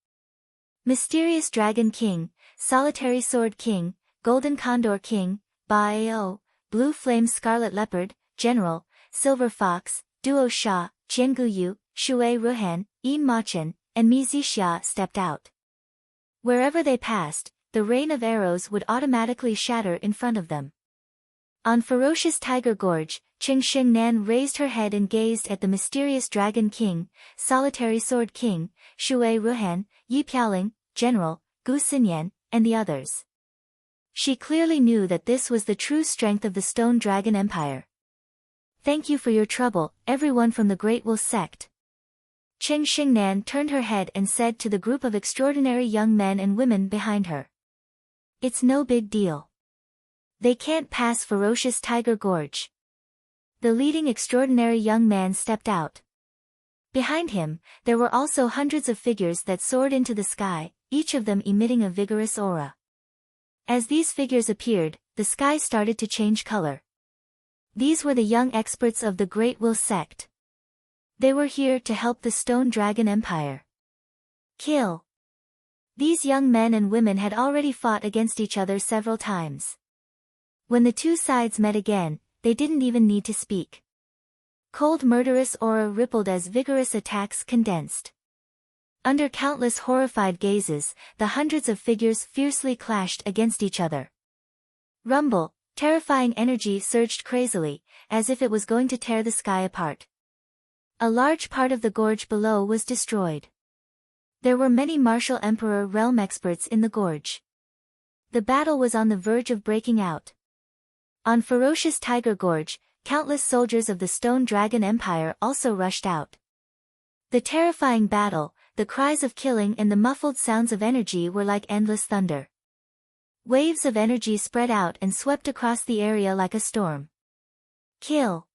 Mysterious Dragon King, Solitary Sword King, Golden Condor King, Ba-Ao, Blue Flame Scarlet Leopard, General, Silver Fox, Duo Sha, Jianguyu, Shui Ruhan, Yin Machen, and Mi Zixia stepped out. Wherever they passed, the rain of arrows would automatically shatter in front of them. On ferocious tiger gorge, Qing Xingnan raised her head and gazed at the mysterious Dragon King, Solitary Sword King, Shui Ruhan, Yi Piaoling, General, Gu Xinyan, and the others. She clearly knew that this was the true strength of the Stone Dragon Empire. Thank you for your trouble, everyone from the Great Will sect. Qing Xingnan turned her head and said to the group of extraordinary young men and women behind her. It's no big deal. They can't pass ferocious tiger gorge. The leading extraordinary young man stepped out. Behind him, there were also hundreds of figures that soared into the sky, each of them emitting a vigorous aura. As these figures appeared, the sky started to change color. These were the young experts of the Great Will sect. They were here to help the Stone Dragon Empire. Kill! These young men and women had already fought against each other several times. When the two sides met again, they didn't even need to speak. Cold murderous aura rippled as vigorous attacks condensed. Under countless horrified gazes, the hundreds of figures fiercely clashed against each other. Rumble, terrifying energy surged crazily, as if it was going to tear the sky apart. A large part of the gorge below was destroyed. There were many martial emperor realm experts in the gorge. The battle was on the verge of breaking out. On ferocious Tiger Gorge, countless soldiers of the Stone Dragon Empire also rushed out. The terrifying battle, the cries of killing and the muffled sounds of energy were like endless thunder. Waves of energy spread out and swept across the area like a storm. Kill.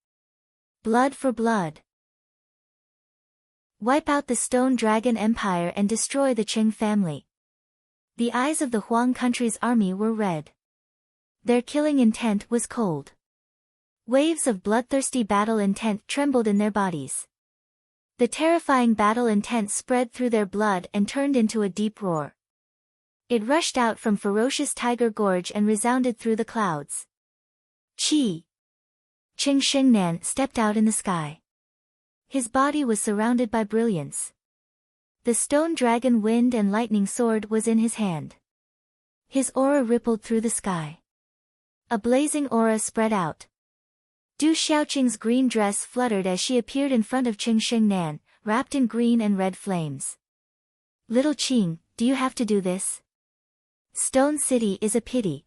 Blood for blood. Wipe out the Stone Dragon Empire and destroy the Qing family. The eyes of the Huang country's army were red. Their killing intent was cold. Waves of bloodthirsty battle intent trembled in their bodies. The terrifying battle intent spread through their blood and turned into a deep roar. It rushed out from ferocious Tiger Gorge and resounded through the clouds. Qi. Qing Shengnan stepped out in the sky. His body was surrounded by brilliance. The stone dragon wind and lightning sword was in his hand. His aura rippled through the sky. A blazing aura spread out. Du Xiaoqing's green dress fluttered as she appeared in front of Qing Shengnan, wrapped in green and red flames. Little Qing, do you have to do this? Stone City is a pity.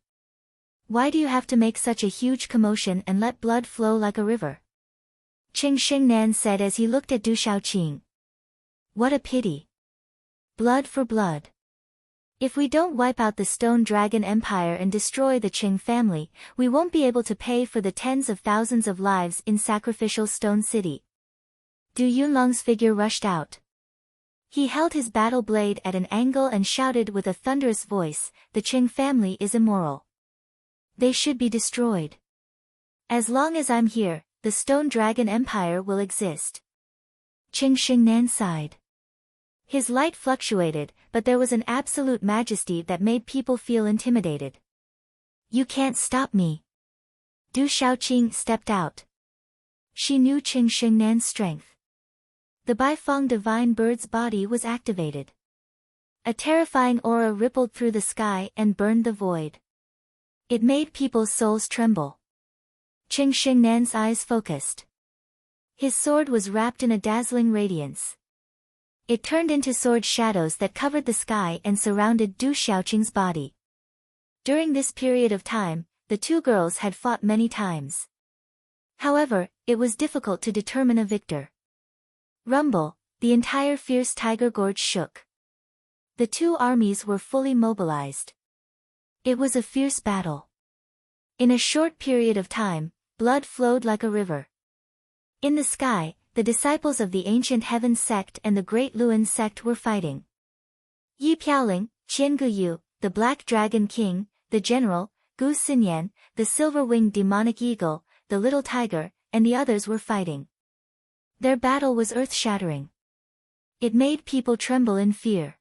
Why do you have to make such a huge commotion and let blood flow like a river? Qing Shengnan said as he looked at Du Xiaoqing. What a pity. Blood for blood. If we don't wipe out the Stone Dragon Empire and destroy the Qing family, we won't be able to pay for the tens of thousands of lives in sacrificial Stone City. Du Yunlong's figure rushed out. He held his battle blade at an angle and shouted with a thunderous voice, the Qing family is immoral. They should be destroyed. As long as I'm here, the Stone Dragon Empire will exist. Qing Shengnan sighed. His light fluctuated, but there was an absolute majesty that made people feel intimidated. You can't stop me. Du Xiaoqing stepped out. She knew Qing Shengnan's strength. The Baifeng divine bird's body was activated. A terrifying aura rippled through the sky and burned the void. It made people's souls tremble. Qing Shengnan's eyes focused. His sword was wrapped in a dazzling radiance. It turned into sword shadows that covered the sky and surrounded Du Xiaoqing's body. During this period of time, the two girls had fought many times. However, it was difficult to determine a victor. Rumble, the entire fierce Tiger Gorge shook. The two armies were fully mobilized. It was a fierce battle. In a short period of time, blood flowed like a river. In the sky, the disciples of the ancient heaven sect and the great Luan sect were fighting. Yi Piaoling, Qian Guyu, the Black Dragon King, the General, Gu Xinyan, the silver-winged demonic eagle, the little tiger, and the others were fighting. Their battle was earth-shattering. It made people tremble in fear.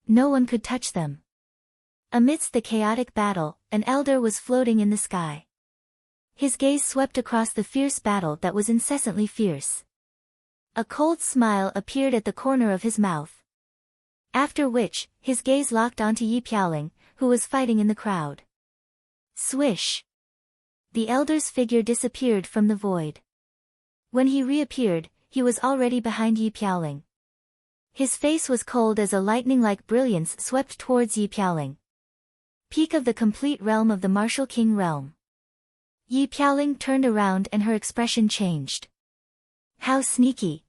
No one could touch them. Amidst the chaotic battle, an elder was floating in the sky. His gaze swept across the fierce battle that was incessantly fierce. A cold smile appeared at the corner of his mouth. After which, his gaze locked onto Yi Piaoling, who was fighting in the crowd. Swish! The elder's figure disappeared from the void. When he reappeared, he was already behind Yi Piaoling. His face was cold as a lightning-like brilliance swept towards Yi Piaoling. Peak of the complete realm of the martial king realm. Yi Piaoling turned around and her expression changed. How sneaky.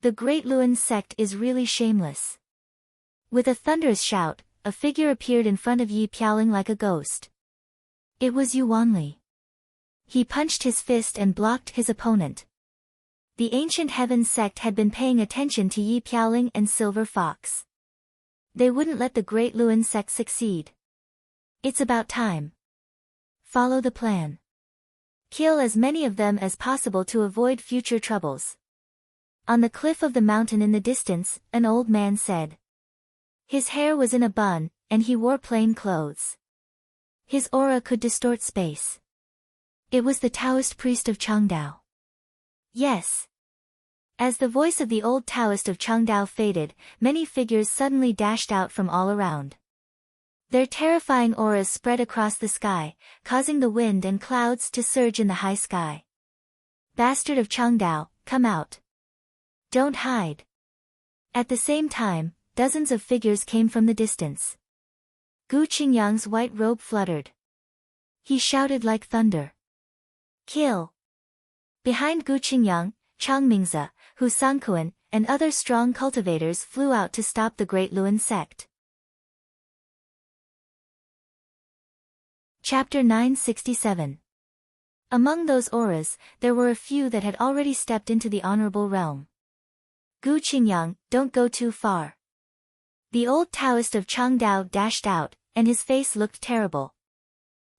The Great Luan sect is really shameless. With a thunderous shout, a figure appeared in front of Yi Piaoling like a ghost. It was Yuanli. He punched his fist and blocked his opponent. The ancient heaven sect had been paying attention to Yi Piaoling and Silver Fox. They wouldn't let the Great Luan sect succeed. It's about time. Follow the plan. Kill as many of them as possible to avoid future troubles. On the cliff of the mountain in the distance, an old man said. His hair was in a bun, and he wore plain clothes. His aura could distort space. It was the Taoist priest of Changdao. Yes. As the voice of the old Taoist of Changdao faded, many figures suddenly dashed out from all around. Their terrifying auras spread across the sky, causing the wind and clouds to surge in the high sky. Bastard of Changdao, come out. Don't hide. At the same time, dozens of figures came from the distance. Gu Qingyang's white robe fluttered. He shouted like thunder. Kill! Behind Gu Qingyang, Chang Mingzi, Hu Sanquan, and other strong cultivators flew out to stop the Great Luan sect. Chapter 967. Among those auras, there were a few that had already stepped into the honorable realm. Gu Qingyang, don't go too far. The old Taoist of Changdao dashed out, and his face looked terrible.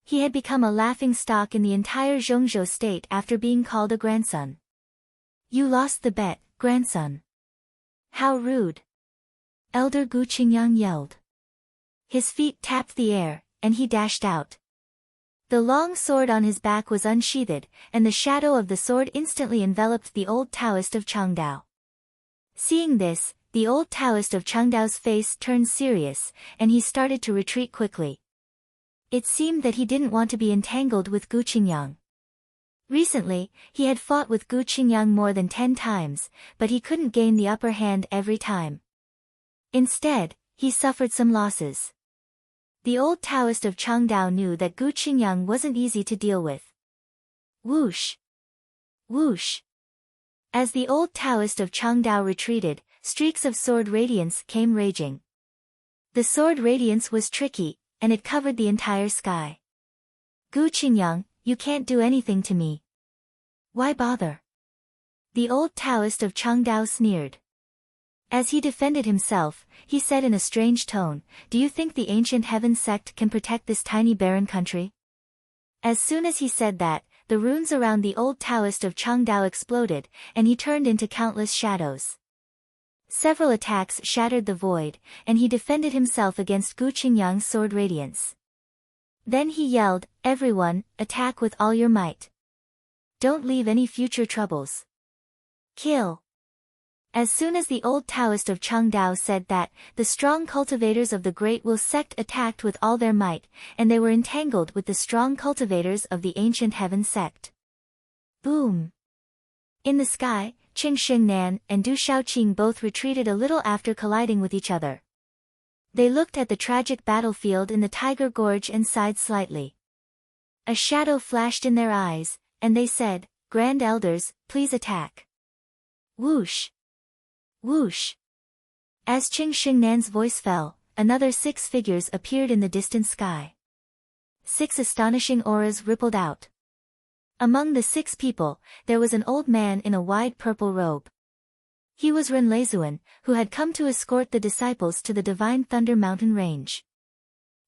He had become a laughing stock in the entire Zhongzhou state after being called a grandson. You lost the bet, grandson. How rude! Elder Gu Qingyang yelled. His feet tapped the air, and he dashed out. The long sword on his back was unsheathed, and the shadow of the sword instantly enveloped the old Taoist of Changdao. Seeing this, the old Taoist of Changdao's face turned serious, and he started to retreat quickly. It seemed that he didn't want to be entangled with Gu Qingyang. Recently, he had fought with Gu Qingyang more than 10 times, but he couldn't gain the upper hand every time. Instead, he suffered some losses. The old Taoist of Changdao knew that Gu Qingyang wasn't easy to deal with. Whoosh! Whoosh! As the old Taoist of Changdao retreated, streaks of sword radiance came raging. The sword radiance was tricky, and it covered the entire sky. Gu Qingyang, you can't do anything to me. Why bother? The old Taoist of Changdao sneered. As he defended himself, he said in a strange tone, do you think the ancient heaven sect can protect this tiny barren country? As soon as he said that, the runes around the old Taoist of Changdao exploded, and he turned into countless shadows. Several attacks shattered the void, and he defended himself against Gu Qingyang's sword radiance. Then he yelled, everyone, attack with all your might. Don't leave any future troubles. Kill! As soon as the old Taoist of Changdao said that, the strong cultivators of the Great Will sect attacked with all their might, and they were entangled with the strong cultivators of the ancient heaven sect. Boom! In the sky, Qing Xingnan and Du Shaoqing both retreated a little after colliding with each other. They looked at the tragic battlefield in the Tiger Gorge and sighed slightly. A shadow flashed in their eyes, and they said, Grand Elders, please attack. Whoosh! Whoosh! As Qing Xingnan's voice fell, another 6 figures appeared in the distant sky. 6 astonishing auras rippled out. Among the 6 people, there was an old man in a wide purple robe. He was Renleizuan, who had come to escort the disciples to the Divine Thunder Mountain range.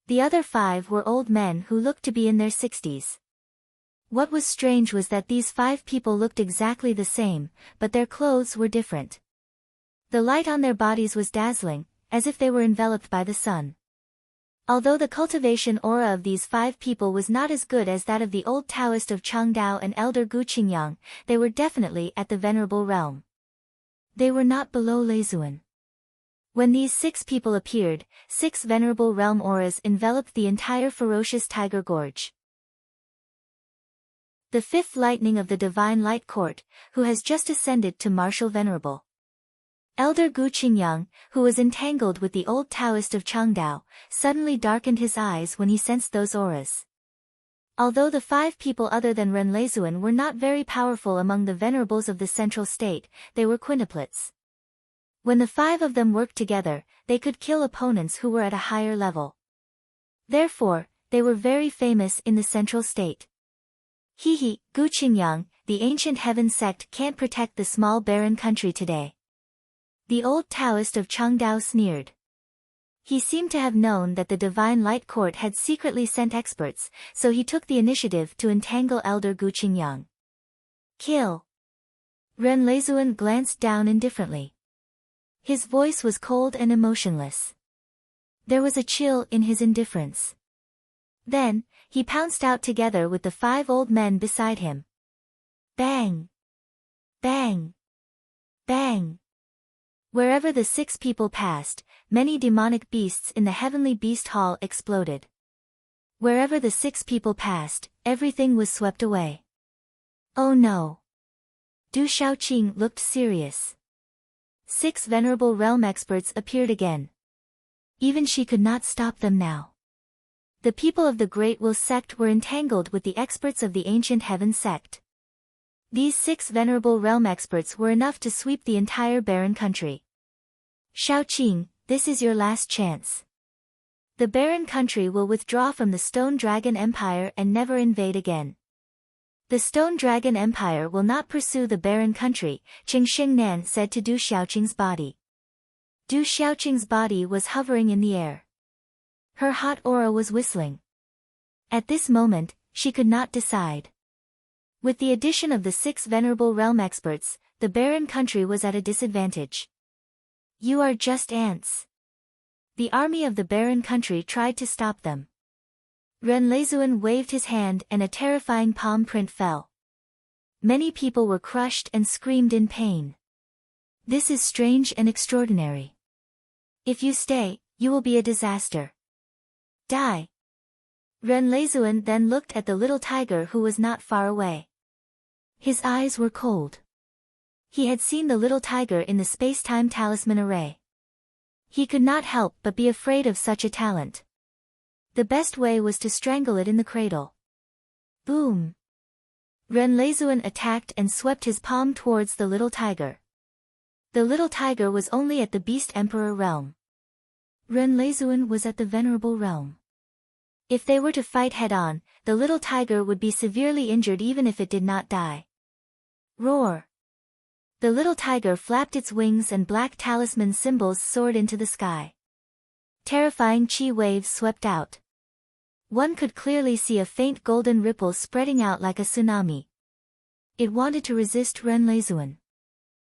The other 5 were old men who looked to be in their 60s. What was strange was that these 5 people looked exactly the same, but their clothes were different. The light on their bodies was dazzling, as if they were enveloped by the sun. Although the cultivation aura of these 5 people was not as good as that of the old Taoist of Changdao and Elder Gu Qingyang, they were definitely at the venerable realm. They were not below Leizuan. When these 6 people appeared, 6 venerable realm auras enveloped the entire ferocious Tiger Gorge. The 5th lightning of the Divine Light Court, who has just ascended to Martial Venerable. Elder Gu Qingyang, who was entangled with the old Taoist of Changdao, suddenly darkened his eyes when he sensed those auras. Although the 5 people other than Renleizuan were not very powerful among the venerables of the central state, they were quintuplets. When the 5 of them worked together, they could kill opponents who were at a higher level. Therefore, they were very famous in the central state. Gu Qingyang, the ancient heaven sect can't protect the small barren country today. The old Taoist of Changdao sneered. He seemed to have known that the Divine Light Court had secretly sent experts, so he took the initiative to entangle Elder Gu Qingyang. Kill! Renleizuan glanced down indifferently. His voice was cold and emotionless. There was a chill in his indifference. Then, he pounced out together with the 5 old men beside him. Bang! Bang! Bang! Wherever the 6 people passed, many demonic beasts in the heavenly beast hall exploded. Wherever the 6 people passed, everything was swept away. Oh no! Du Shaoqing looked serious. 6 venerable realm experts appeared again. Even she could not stop them now. The people of the Great Will sect were entangled with the experts of the Ancient Heaven sect. These 6 venerable realm experts were enough to sweep the entire barren country. Shaoqing, this is your last chance. The barren country will withdraw from the Stone Dragon Empire and never invade again. The Stone Dragon Empire will not pursue the barren country, Qing Xingnan said to Du Xiaoqing's body. Du Xiaoqing's body was hovering in the air. Her hot aura was whistling. At this moment, she could not decide. With the addition of the 6 venerable realm experts, the barren country was at a disadvantage. You are just ants. The army of the barren country tried to stop them. Ren Leizuan waved his hand and a terrifying palm print fell. Many people were crushed and screamed in pain. This is strange and extraordinary. If you stay, you will be a disaster. Die. Ren Leizuan then looked at the little tiger who was not far away. His eyes were cold. He had seen the little tiger in the space-time talisman array. He could not help but be afraid of such a talent. The best way was to strangle it in the cradle. Boom! Ren Leizuan attacked and swept his palm towards the little tiger. The little tiger was only at the Beast Emperor realm. Ren Leizuan was at the Venerable realm. If they were to fight head-on, the little tiger would be severely injured even if it did not die. Roar! The little tiger flapped its wings and black talisman symbols soared into the sky. Terrifying chi waves swept out. One could clearly see a faint golden ripple spreading out like a tsunami. It wanted to resist Ren Leizuan.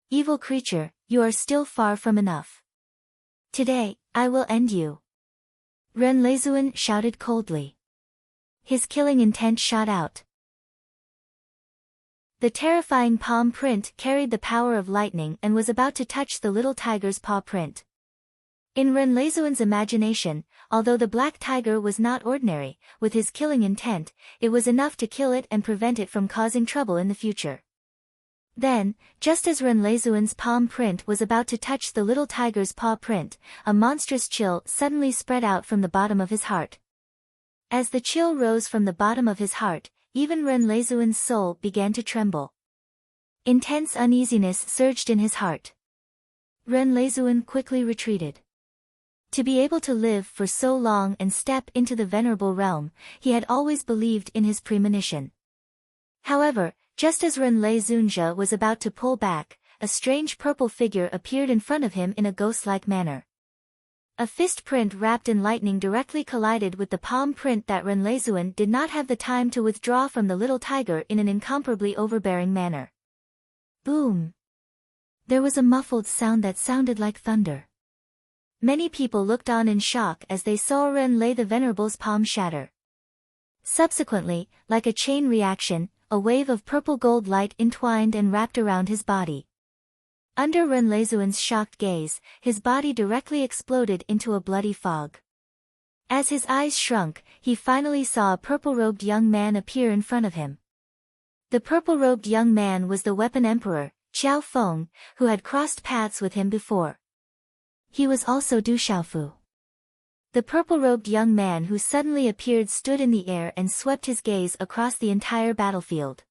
Evil creature, you are still far from enough. Today, I will end you. Ren Leizuan shouted coldly. His killing intent shot out. The terrifying palm print carried the power of lightning and was about to touch the little tiger's paw print. In Ren Leizuan's imagination, although the black tiger was not ordinary, with his killing intent, it was enough to kill it and prevent it from causing trouble in the future. Then, just as Ren Leizuan's palm print was about to touch the little tiger's paw print, a monstrous chill suddenly spread out from the bottom of his heart. As the chill rose from the bottom of his heart, even Ren Leizuan's soul began to tremble. Intense uneasiness surged in his heart. Ren Leizuan quickly retreated. To be able to live for so long and step into the venerable realm, he had always believed in his premonition. However, just as Ren Leizunjia was about to pull back, a strange purple figure appeared in front of him in a ghost-like manner. A fist print wrapped in lightning directly collided with the palm print that Ren Leizuan did not have the time to withdraw from the little tiger in an incomparably overbearing manner. Boom! There was a muffled sound that sounded like thunder. Many people looked on in shock as they saw Ren Lei the Venerable's palm shatter. Subsequently, like a chain reaction, a wave of purple gold light entwined and wrapped around his body. Under Ren Leizuan's shocked gaze, his body directly exploded into a bloody fog. As his eyes shrunk, he finally saw a purple-robed young man appear in front of him. The purple-robed young man was the Weapon Emperor, Qiao Feng, who had crossed paths with him before. He was also Du Xiaofu. The purple-robed young man who suddenly appeared stood in the air and swept his gaze across the entire battlefield.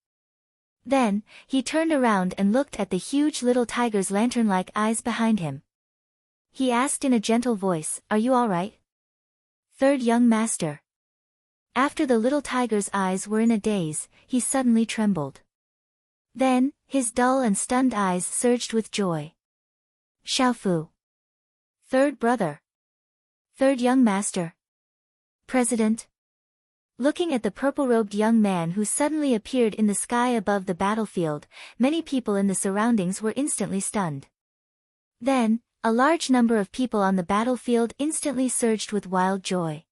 Then, he turned around and looked at the huge little tiger's lantern-like eyes behind him. He asked in a gentle voice, "Are you all right?" Third young master. After the little tiger's eyes were in a daze, he suddenly trembled. Then, his dull and stunned eyes surged with joy. Xiaofu. Third brother. Third young master. President. Looking at the purple-robed young man who suddenly appeared in the sky above the battlefield, many people in the surroundings were instantly stunned. Then, a large number of people on the battlefield instantly surged with wild joy.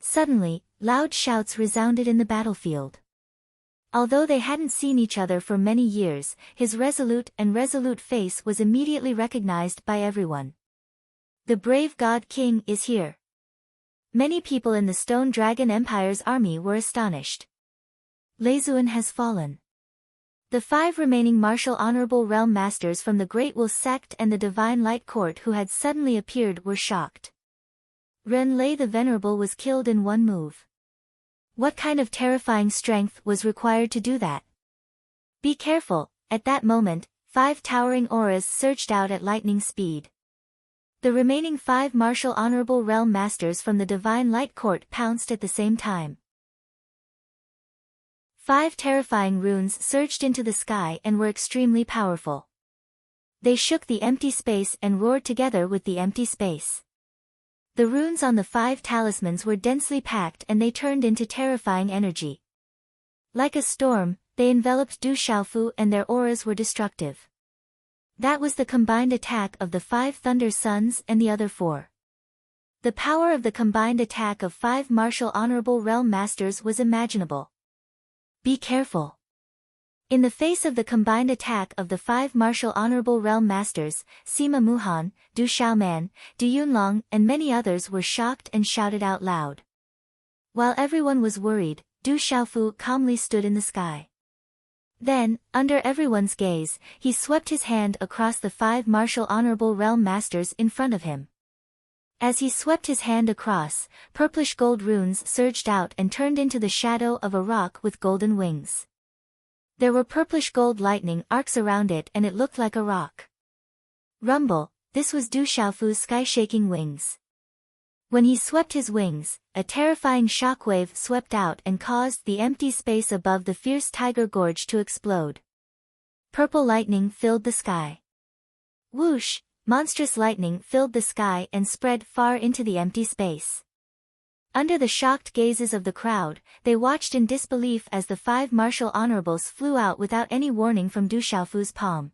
Suddenly, loud shouts resounded in the battlefield. Although they hadn't seen each other for many years, his resolute face was immediately recognized by everyone. The brave God King is here. Many people in the Stone Dragon Empire's army were astonished. Leizuan has fallen. The 5 remaining martial honorable realm masters from the Great Will sect and the Divine Light Court who had suddenly appeared were shocked. Ren Lei the Venerable was killed in one move. What kind of terrifying strength was required to do that? Be careful, at that moment, 5 towering auras surged out at lightning speed. The remaining 5 martial honorable realm masters from the Divine Light Court pounced at the same time. 5 terrifying runes surged into the sky and were extremely powerful. They shook the empty space and roared together with the empty space. The runes on the 5 talismans were densely packed and they turned into terrifying energy. Like a storm, they enveloped Du Xiaofu and their auras were destructive. That was the combined attack of the 5 Thunder Suns and the other 4. The power of the combined attack of 5 martial honorable realm masters was imaginable. Be careful. In the face of the combined attack of the 5 martial honorable realm masters, Sima Muhan, Du Xiaoman, Du Yunlong and many others were shocked and shouted out loud. While everyone was worried, Du Xiaofu calmly stood in the sky. Then, under everyone's gaze, he swept his hand across the 5 martial honorable realm masters in front of him. As he swept his hand across, purplish gold runes surged out and turned into the shadow of a rock with golden wings. There were purplish gold lightning arcs around it and it looked like a rock. Rumble, this was Du Xiaofu's sky-shaking wings. When he swept his wings, a terrifying shockwave swept out and caused the empty space above the fierce tiger gorge to explode. Purple lightning filled the sky. Whoosh! Monstrous lightning filled the sky and spread far into the empty space. Under the shocked gazes of the crowd, they watched in disbelief as the 5 martial honorables flew out without any warning from Du Xiaofu's palm.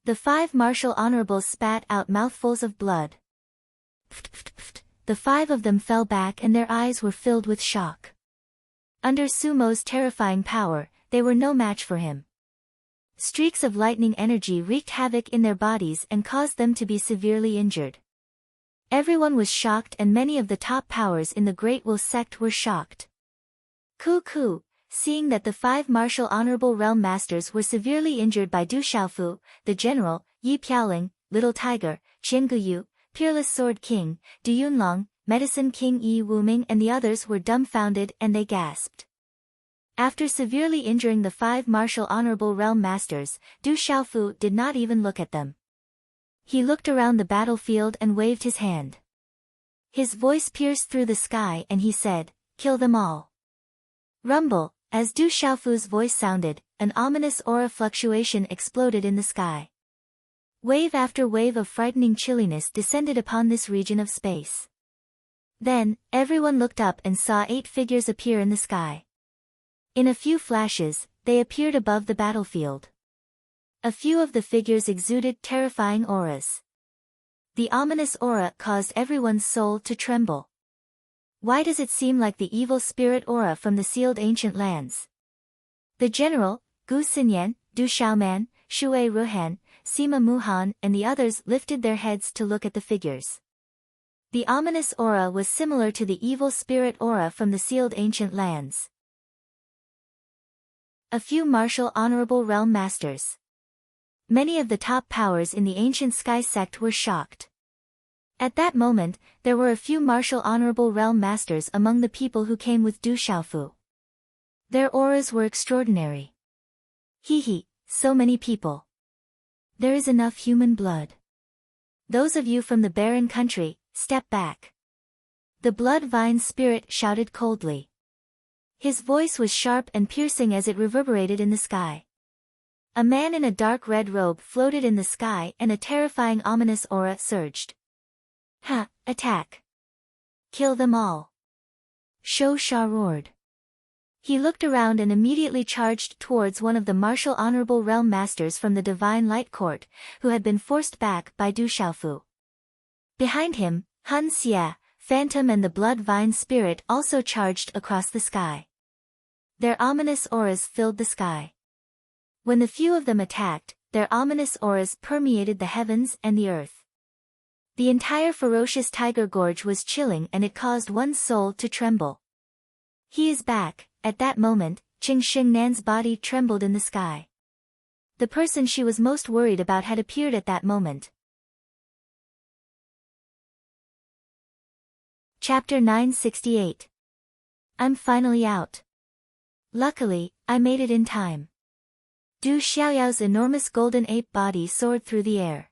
The 5 martial honorables spat out mouthfuls of blood. The 5 of them fell back and their eyes were filled with shock. Under Sumo's terrifying power, they were no match for him. Streaks of lightning energy wreaked havoc in their bodies and caused them to be severely injured. Everyone was shocked and many of the top powers in the Great Will sect were shocked. Ku, seeing that the 5 martial honorable realm masters were severely injured by Du Xiaofu, the general, Yi Piaoling, Little Tiger, Qian Guyu, Peerless Sword King, Du Yunlong, Medicine King Yi Wuming and the others were dumbfounded and they gasped. After severely injuring the 5 martial honorable realm masters, Du Xiaofu did not even look at them. He looked around the battlefield and waved his hand. His voice pierced through the sky and he said, "Kill them all." Rumble, as Du Xiaofu's voice sounded, an ominous aura fluctuation exploded in the sky. Wave after wave of frightening chilliness descended upon this region of space. Then, everyone looked up and saw 8 figures appear in the sky. In a few flashes, they appeared above the battlefield. A few of the figures exuded terrifying auras. The ominous aura caused everyone's soul to tremble. Why does it seem like the evil spirit aura from the sealed ancient lands? The general, Gu Xinyan, Du Xiaoman, Shui Ruhan, Sima Muhan and the others lifted their heads to look at the figures. The ominous aura was similar to the evil spirit aura from the sealed ancient lands. A few martial honorable realm masters. Many of the top powers in the ancient sky sect were shocked. At that moment, there were a few martial honorable realm masters among the people who came with Du Xiaofu. Their auras were extraordinary. So many people. There is enough human blood. Those of you from the barren country, step back. The blood vine spirit shouted coldly. His voice was sharp and piercing as it reverberated in the sky. A man in a dark red robe floated in the sky and a terrifying ominous aura surged. Attack! Kill them all! Shou Sha roared. He looked around and immediately charged towards one of the martial honorable realm masters from the Divine Light Court, who had been forced back by Du Xiaofu. Behind him, Han Xia, Phantom and the Blood Vine Spirit also charged across the sky. Their ominous auras filled the sky. When the few of them attacked, their ominous auras permeated the heavens and the earth. The entire ferocious tiger gorge was chilling and it caused one's soul to tremble. He is back. At that moment, Qing Xingnan's body trembled in the sky. The person she was most worried about had appeared at that moment. Chapter 968. I'm finally out. Luckily, I made it in time. Du Xiaoyao's enormous golden ape body soared through the air.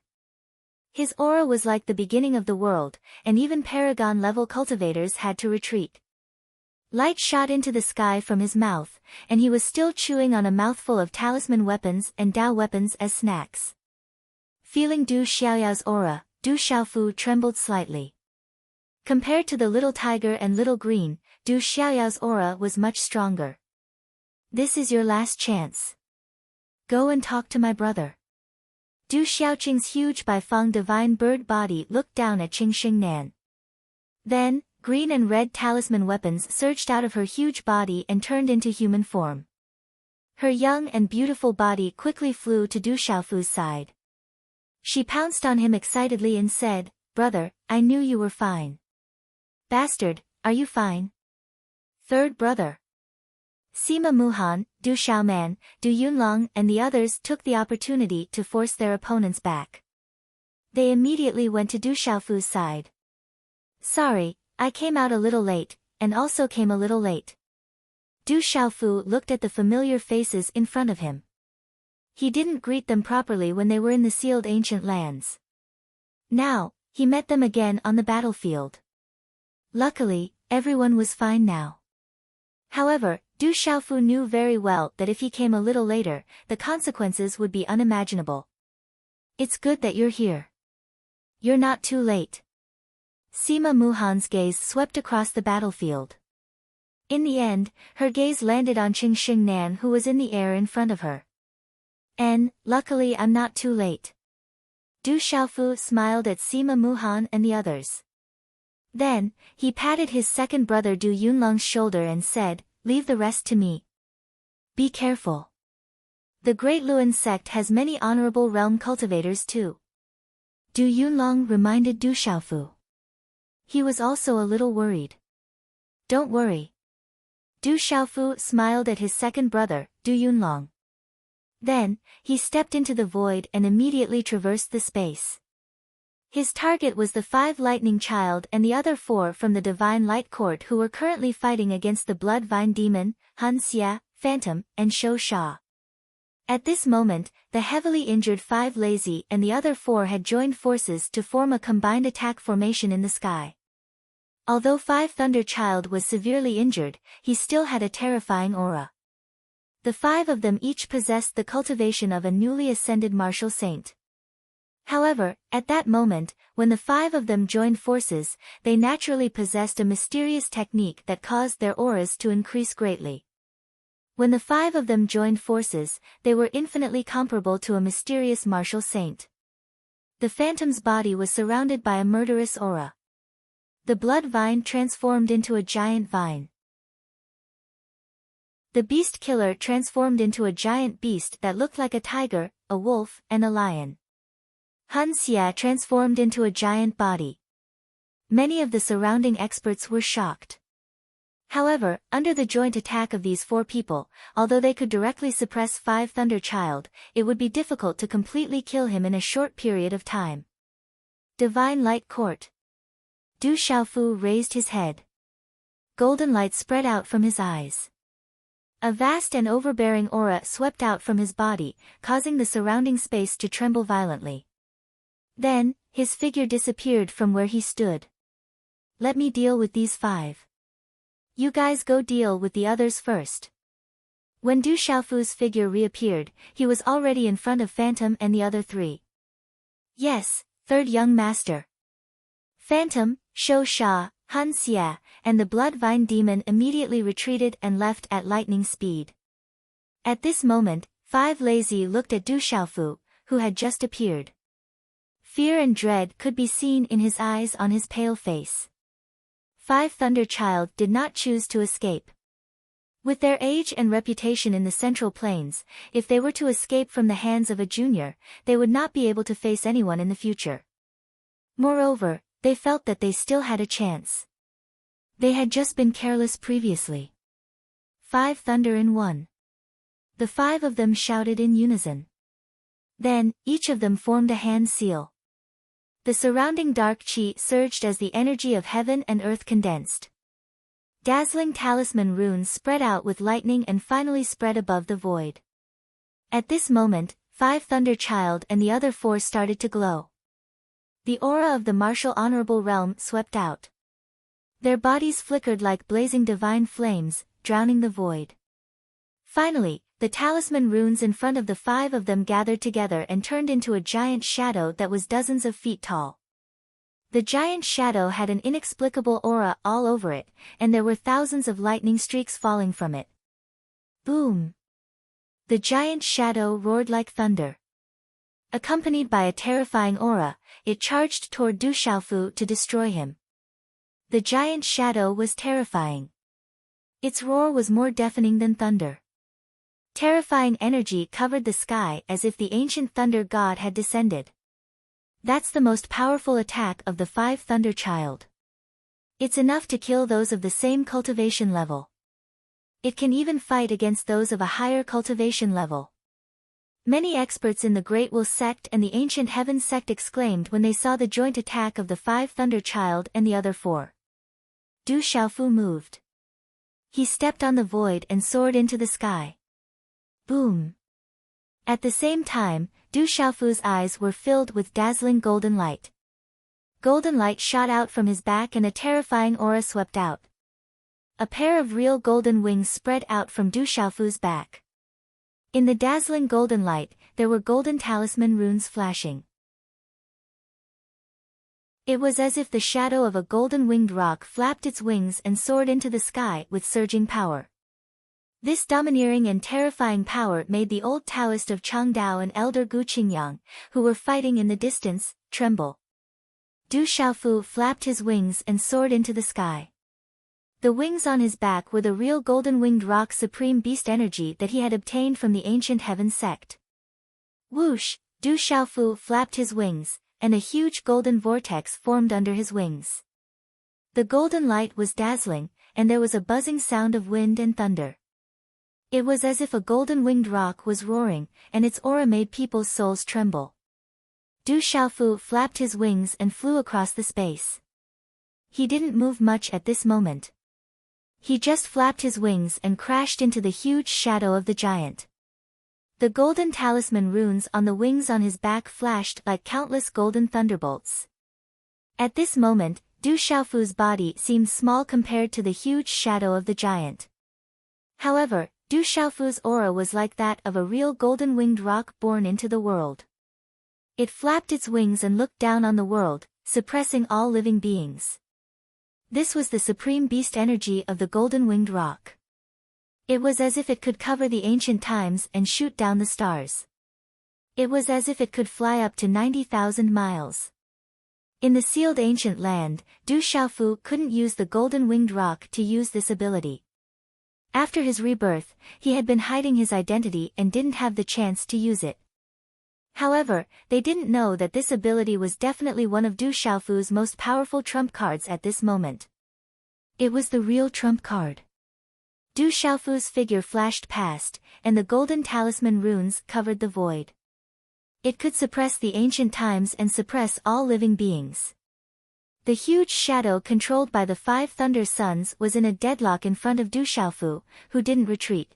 His aura was like the beginning of the world, and even Paragon-level cultivators had to retreat. Light shot into the sky from his mouth, and he was still chewing on a mouthful of talisman weapons and Dao weapons as snacks. Feeling Du Xiaoyao's aura, Du Xiaofu trembled slightly. Compared to the little tiger and little green, Du Xiaoyao's aura was much stronger. This is your last chance. Go and talk to my brother. Du Xiaoqing's huge Baifeng divine bird body looked down at Qing Xingnan. Then, green and red talisman weapons surged out of her huge body and turned into human form. Her young and beautiful body quickly flew to Du Xiaofu's side. She pounced on him excitedly and said, "Brother, I knew you were fine." "Bastard, are you fine?" "Third brother." Sima Muhan, Du Xiaoman, Du Yunlong and the others took the opportunity to force their opponents back. They immediately went to Du Xiaofu's side. "Sorry, I came out a little late, and also came a little late." Du Xiaofu looked at the familiar faces in front of him. He didn't greet them properly when they were in the sealed ancient lands. Now, he met them again on the battlefield. Luckily, everyone was fine now. However, Du Xiaofu knew very well that if he came a little later, the consequences would be unimaginable. "It's good that you're here. You're not too late." Sima Muhan's gaze swept across the battlefield. In the end, her gaze landed on Qing Xingnan, who was in the air in front of her. Luckily I'm not too late." Du Xiaofu smiled at Sima Muhan and the others. Then, he patted his second brother Du Yunlong's shoulder and said, "Leave the rest to me. Be careful. The Great Luan sect has many honorable realm cultivators too." Du Yunlong reminded Du Xiaofu. He was also a little worried. "Don't worry." Du Xiaofu smiled at his second brother, Du Yunlong. Then, he stepped into the void and immediately traversed the space. His target was the 5 Lightning Child and the other 4 from the Divine Light Court who were currently fighting against the Blood Vine Demon, Han Xia, Phantom, and Shou Sha. At this moment, the heavily injured 5 Lazy and the other 4 had joined forces to form a combined attack formation in the sky. Although 5 Thunder Child was severely injured, he still had a terrifying aura. The 5 of them each possessed the cultivation of a newly ascended martial saint. However, at that moment, when the 5 of them joined forces, they naturally possessed a mysterious technique that caused their auras to increase greatly. When the 5 of them joined forces, they were infinitely comparable to a mysterious martial saint. The Phantom's body was surrounded by a murderous aura. The blood vine transformed into a giant vine. The beast killer transformed into a giant beast that looked like a tiger, a wolf, and a lion. Han Xia transformed into a giant body. Many of the surrounding experts were shocked. However, under the joint attack of these 4 people, although they could directly suppress 5 Thunder Child, it would be difficult to completely kill him in a short period of time. Divine Light Court. Du Xiaofu raised his head. Golden light spread out from his eyes. A vast and overbearing aura swept out from his body, causing the surrounding space to tremble violently. Then, his figure disappeared from where he stood. "Let me deal with these 5. You guys go deal with the others first." When Du Xiaofu's figure reappeared, he was already in front of Phantom and the other 3. "Yes, third young master." Phantom, Shou Sha, Han Xia, and the Blood Vine Demon immediately retreated and left at lightning speed. At this moment, 5 Lazy looked at Du Xiaofu, who had just appeared. Fear and dread could be seen in his eyes on his pale face. 5 Thunder Child did not choose to escape. With their age and reputation in the Central Plains, if they were to escape from the hands of a junior, they would not be able to face anyone in the future. Moreover, they felt that they still had a chance. They had just been careless previously. 5 Thunder in 1. The 5 of them shouted in unison. Then, each of them formed a hand seal. The surrounding dark chi surged as the energy of heaven and earth condensed. Dazzling talisman runes spread out with lightning and finally spread above the void. At this moment, 5 Thunder Child and the other 4 started to glow. The aura of the martial honorable realm swept out. Their bodies flickered like blazing divine flames, drowning the void. Finally, the talisman runes in front of the 5 of them gathered together and turned into a giant shadow that was dozens of feet tall. The giant shadow had an inexplicable aura all over it, and there were thousands of lightning streaks falling from it. Boom! The giant shadow roared like thunder. Accompanied by a terrifying aura, it charged toward Du Xiaofu to destroy him. The giant shadow was terrifying. Its roar was more deafening than thunder. Terrifying energy covered the sky as if the ancient thunder god had descended. That's the most powerful attack of the 5 Thunder Child. It's enough to kill those of the same cultivation level. It can even fight against those of a higher cultivation level. Many experts in the Great Will sect and the Ancient Heaven sect exclaimed when they saw the joint attack of the 5 Thunder Child and the other 4. Du Xiaofu moved. He stepped on the void and soared into the sky. Boom! At the same time, Du Xiaofu's eyes were filled with dazzling golden light. Golden light shot out from his back and a terrifying aura swept out. A pair of real golden wings spread out from Du Xiaofu's back. In the dazzling golden light, there were golden talisman runes flashing. It was as if the shadow of a golden-winged rock flapped its wings and soared into the sky with surging power. This domineering and terrifying power made the old Taoist of Changdao and elder Gu Qingyang, who were fighting in the distance, tremble. Du Xiaofu flapped his wings and soared into the sky. The wings on his back were the real golden-winged rock supreme beast energy that he had obtained from the Ancient Heaven sect. Whoosh! Du Xiaofu flapped his wings, and a huge golden vortex formed under his wings. The golden light was dazzling, and there was a buzzing sound of wind and thunder. It was as if a golden-winged rock was roaring, and its aura made people's souls tremble. Du Xiaofu flapped his wings and flew across the space. He didn't move much at this moment. He just flapped his wings and crashed into the huge shadow of the giant. The golden talisman runes on the wings on his back flashed like countless golden thunderbolts. At this moment, Du Xiaofu's body seemed small compared to the huge shadow of the giant. However, Du Xiaofu's aura was like that of a real golden-winged rock born into the world. It flapped its wings and looked down on the world, suppressing all living beings. This was the supreme beast energy of the golden-winged rock. It was as if it could cover the ancient times and shoot down the stars. It was as if it could fly up to 90,000 miles. In the sealed ancient land, Du Xiaofu couldn't use the golden-winged rock to use this ability. After his rebirth, he had been hiding his identity and didn't have the chance to use it. However, they didn't know that this ability was definitely one of Du Xiaofu's most powerful trump cards at this moment. It was the real trump card. Du Xiaofu's figure flashed past, and the golden talisman runes covered the void. It could suppress the ancient times and suppress all living beings. The huge shadow controlled by the 5 Thunder Sons was in a deadlock in front of Du Xiaofu, who didn't retreat.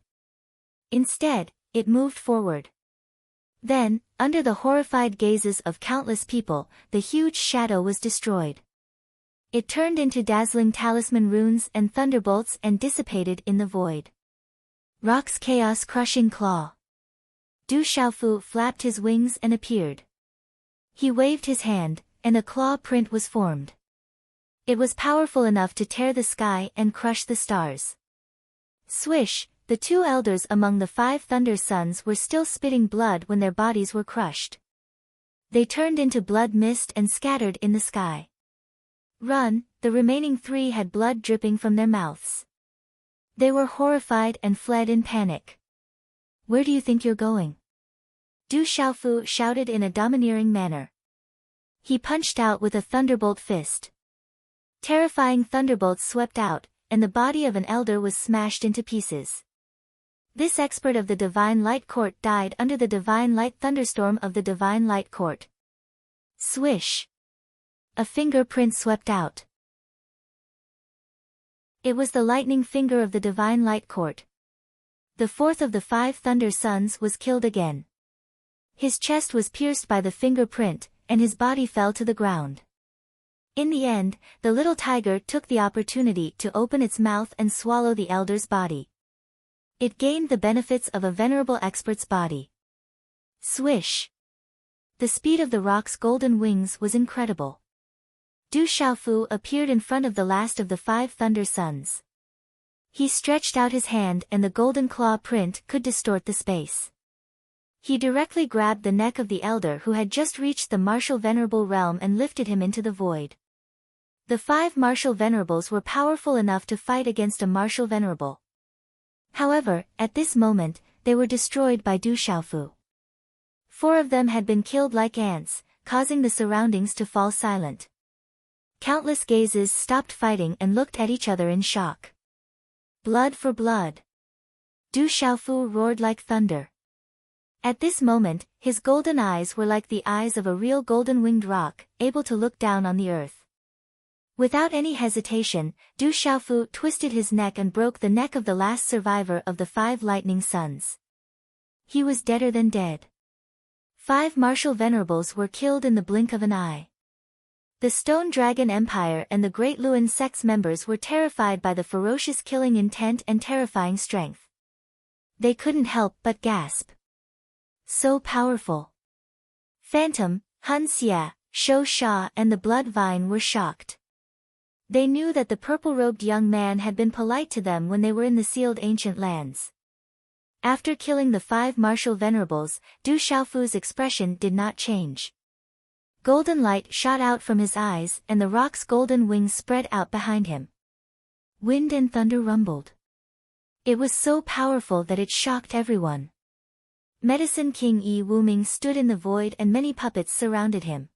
Instead, it moved forward. Then, under the horrified gazes of countless people, the huge shadow was destroyed. It turned into dazzling talisman runes and thunderbolts and dissipated in the void. Rock's chaos-crushing claw. Du Xiaofu flapped his wings and appeared. He waved his hand, and a claw print was formed. It was powerful enough to tear the sky and crush the stars. Swish! The 2 elders among the 5 Thunder Sons were still spitting blood when their bodies were crushed. They turned into blood mist and scattered in the sky. Run! The remaining 3 had blood dripping from their mouths. They were horrified and fled in panic. Where do you think you're going? Du Xiaofu shouted in a domineering manner. He punched out with a thunderbolt fist. Terrifying thunderbolts swept out, and the body of an elder was smashed into pieces. This expert of the Divine Light Court died under the Divine Light thunderstorm of the Divine Light Court. Swish! A fingerprint swept out. It was the lightning finger of the Divine Light Court. The fourth of the 5 Thunder Sons was killed again. His chest was pierced by the fingerprint, and his body fell to the ground. In the end, the little tiger took the opportunity to open its mouth and swallow the elder's body. It gained the benefits of a venerable expert's body. Swish! The speed of the rock's golden wings was incredible. Du Xiaofu appeared in front of the last of the 5 Thunder Sons. He stretched out his hand and the golden claw print could distort the space. He directly grabbed the neck of the elder who had just reached the martial venerable realm and lifted him into the void. The 5 martial venerables were powerful enough to fight against a martial venerable. However, at this moment, they were destroyed by Du Xiaofu. 4 of them had been killed like ants, causing the surroundings to fall silent. Countless gazes stopped fighting and looked at each other in shock. Blood for blood. Du Xiaofu roared like thunder. At this moment, his golden eyes were like the eyes of a real golden-winged rock, able to look down on the earth. Without any hesitation, Du Xiaofu twisted his neck and broke the neck of the last survivor of the 5 Lightning Sons. He was deader than dead. 5 martial venerables were killed in the blink of an eye. The Stone Dragon Empire and the Great Luan sect's members were terrified by the ferocious killing intent and terrifying strength. They couldn't help but gasp. So powerful. Phantom, Hun Xia, Shou Sha and the Blood Vine were shocked. They knew that the purple-robed young man had been polite to them when they were in the sealed ancient lands. After killing the 5 martial venerables, Du Xiaofu's expression did not change. Golden light shot out from his eyes and the rock's golden wings spread out behind him. Wind and thunder rumbled. It was so powerful that it shocked everyone. Medicine King Yi Wuming stood in the void and many puppets surrounded him.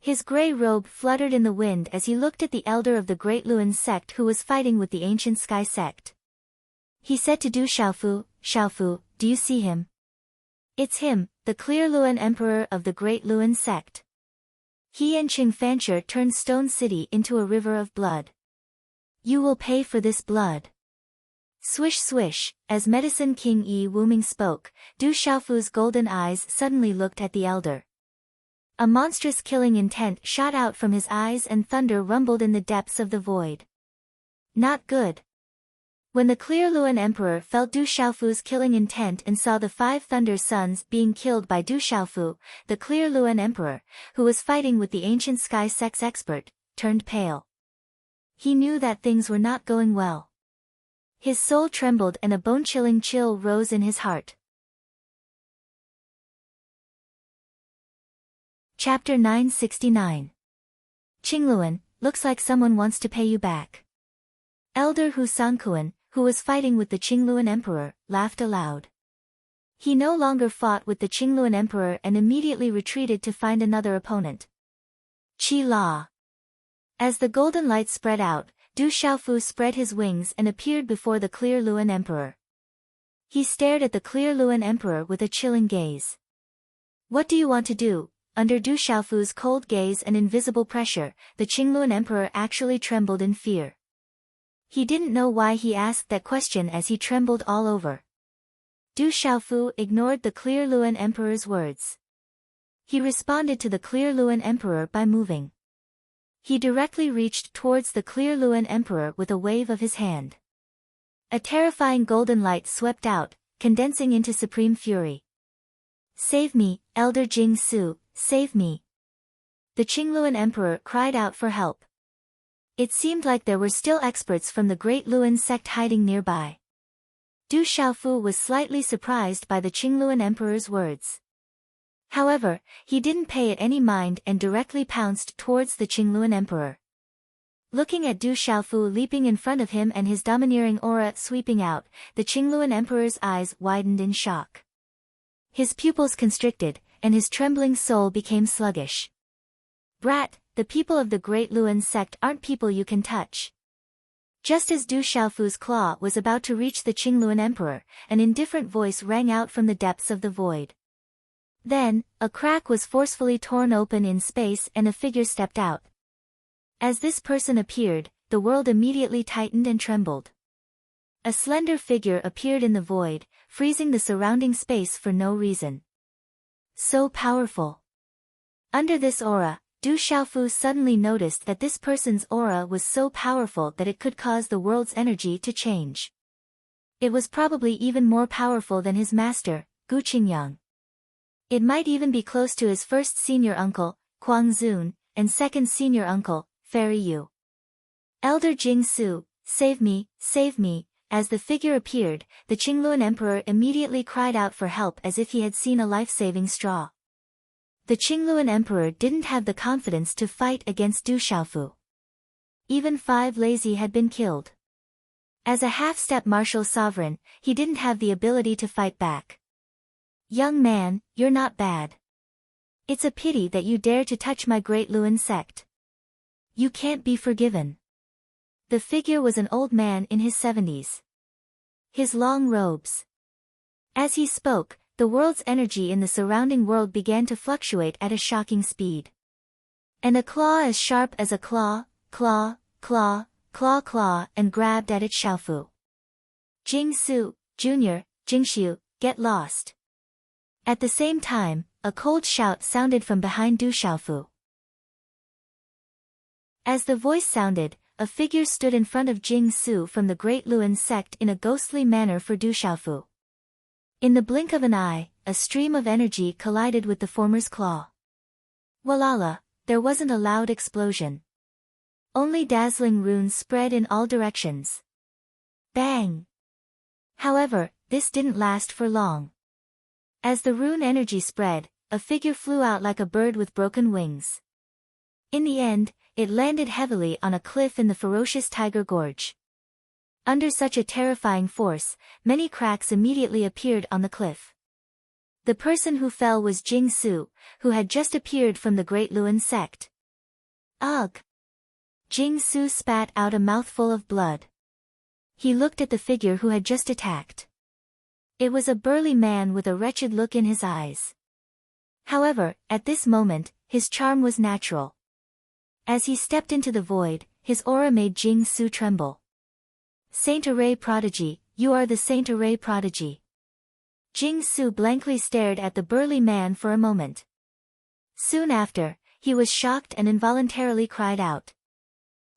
His gray robe fluttered in the wind as he looked at the elder of the Great Luan sect who was fighting with the ancient Sky sect. He said to Du Xiaofu, "Xiaofu, do you see him? It's him, the clear Luan Emperor of the Great Luan sect." He and Qing Fancher turned Stone City into a river of blood. You will pay for this blood. Swish swish, as Medicine King Yi Wuming spoke, Du Xiaofu's golden eyes suddenly looked at the elder. A monstrous killing intent shot out from his eyes and thunder rumbled in the depths of the void. Not good. When the clear Luan Emperor felt Du Xiaofu's killing intent and saw the 5 Thunder Sons being killed by Du Xiaofu, the clear Luan Emperor, who was fighting with the ancient Sky sect's expert, turned pale. He knew that things were not going well. His soul trembled and a bone-chilling chill rose in his heart. Chapter 969. Qingluan, looks like someone wants to pay you back. Elder Hu Sangkuan, who was fighting with the Qingluan Emperor, laughed aloud. He no longer fought with the Qingluan Emperor and immediately retreated to find another opponent. Qi La. As the golden light spread out, Du Xiaofu spread his wings and appeared before the clear Luan Emperor. He stared at the clear Luan Emperor with a chilling gaze. What do you want to do? Under Du Xiaofu's cold gaze and invisible pressure, the Qingluan Emperor actually trembled in fear. He didn't know why he asked that question as he trembled all over. Du Xiaofu ignored the clear Luan Emperor's words. He responded to the clear Luan Emperor by moving. He directly reached towards the clear Luan Emperor with a wave of his hand. A terrifying golden light swept out, condensing into supreme fury. Save me, Elder Jing Su, save me. The Qingluan Emperor cried out for help. It seemed like there were still experts from the Great Luan sect hiding nearby. Du Xiaofu was slightly surprised by the Qingluan Emperor's words. However, he didn't pay it any mind and directly pounced towards the Qingluan Emperor. Looking at Du Xiaofu leaping in front of him and his domineering aura sweeping out, the Qingluan Emperor's eyes widened in shock. His pupils constricted, and his trembling soul became sluggish. Brat, the people of the Great Luan sect aren't people you can touch. Just as Du Xiaofu's claw was about to reach the Qingluan Emperor, an indifferent voice rang out from the depths of the void. Then, a crack was forcefully torn open in space and a figure stepped out. As this person appeared, the world immediately tightened and trembled. A slender figure appeared in the void, freezing the surrounding space for no reason. So powerful. Under this aura, Du Xiaofu suddenly noticed that this person's aura was so powerful that it could cause the world's energy to change. It was probably even more powerful than his master, Gu Qingyang. It might even be close to his first senior uncle, Kuang Zun, and second senior uncle, Fairy Yu. Elder Jing Su, save me, save me. As the figure appeared, the Qingluan Emperor immediately cried out for help as if he had seen a life-saving straw. The Qingluan Emperor didn't have the confidence to fight against Du Xiaofu. Even 5 lazy had been killed. As a half-step martial sovereign, he didn't have the ability to fight back. Young man, you're not bad. It's a pity that you dare to touch my great Luan sect. You can't be forgiven. The figure was an old man in his 70s. His long robes. As he spoke, the world's energy in the surrounding world began to fluctuate at a shocking speed. And a claw as sharp as a claw, claw, claw, claw, claw, and grabbed at its Xiaofu. Jing Su, Jr., Jingxiu, get lost. At the same time, a cold shout sounded from behind Du Xiaofu. As the voice sounded, a figure stood in front of Jing Su from the Great Luan sect in a ghostly manner for Du Xiaofu. In the blink of an eye, a stream of energy collided with the former's claw. Walala, there wasn't a loud explosion. Only dazzling runes spread in all directions. Bang! However, this didn't last for long. As the rune energy spread, a figure flew out like a bird with broken wings. In the end, it landed heavily on a cliff in the ferocious Tiger Gorge. Under such a terrifying force, many cracks immediately appeared on the cliff. The person who fell was Jing Su, who had just appeared from the Great Luan sect. Ugh! Jing Su spat out a mouthful of blood. He looked at the figure who had just attacked. It was a burly man with a wretched look in his eyes. However, at this moment, his charm was natural. As he stepped into the void, his aura made Jing Su tremble. Saint Array Prodigy, you are the Saint Array Prodigy. Jing Su blankly stared at the burly man for a moment. Soon after, he was shocked and involuntarily cried out.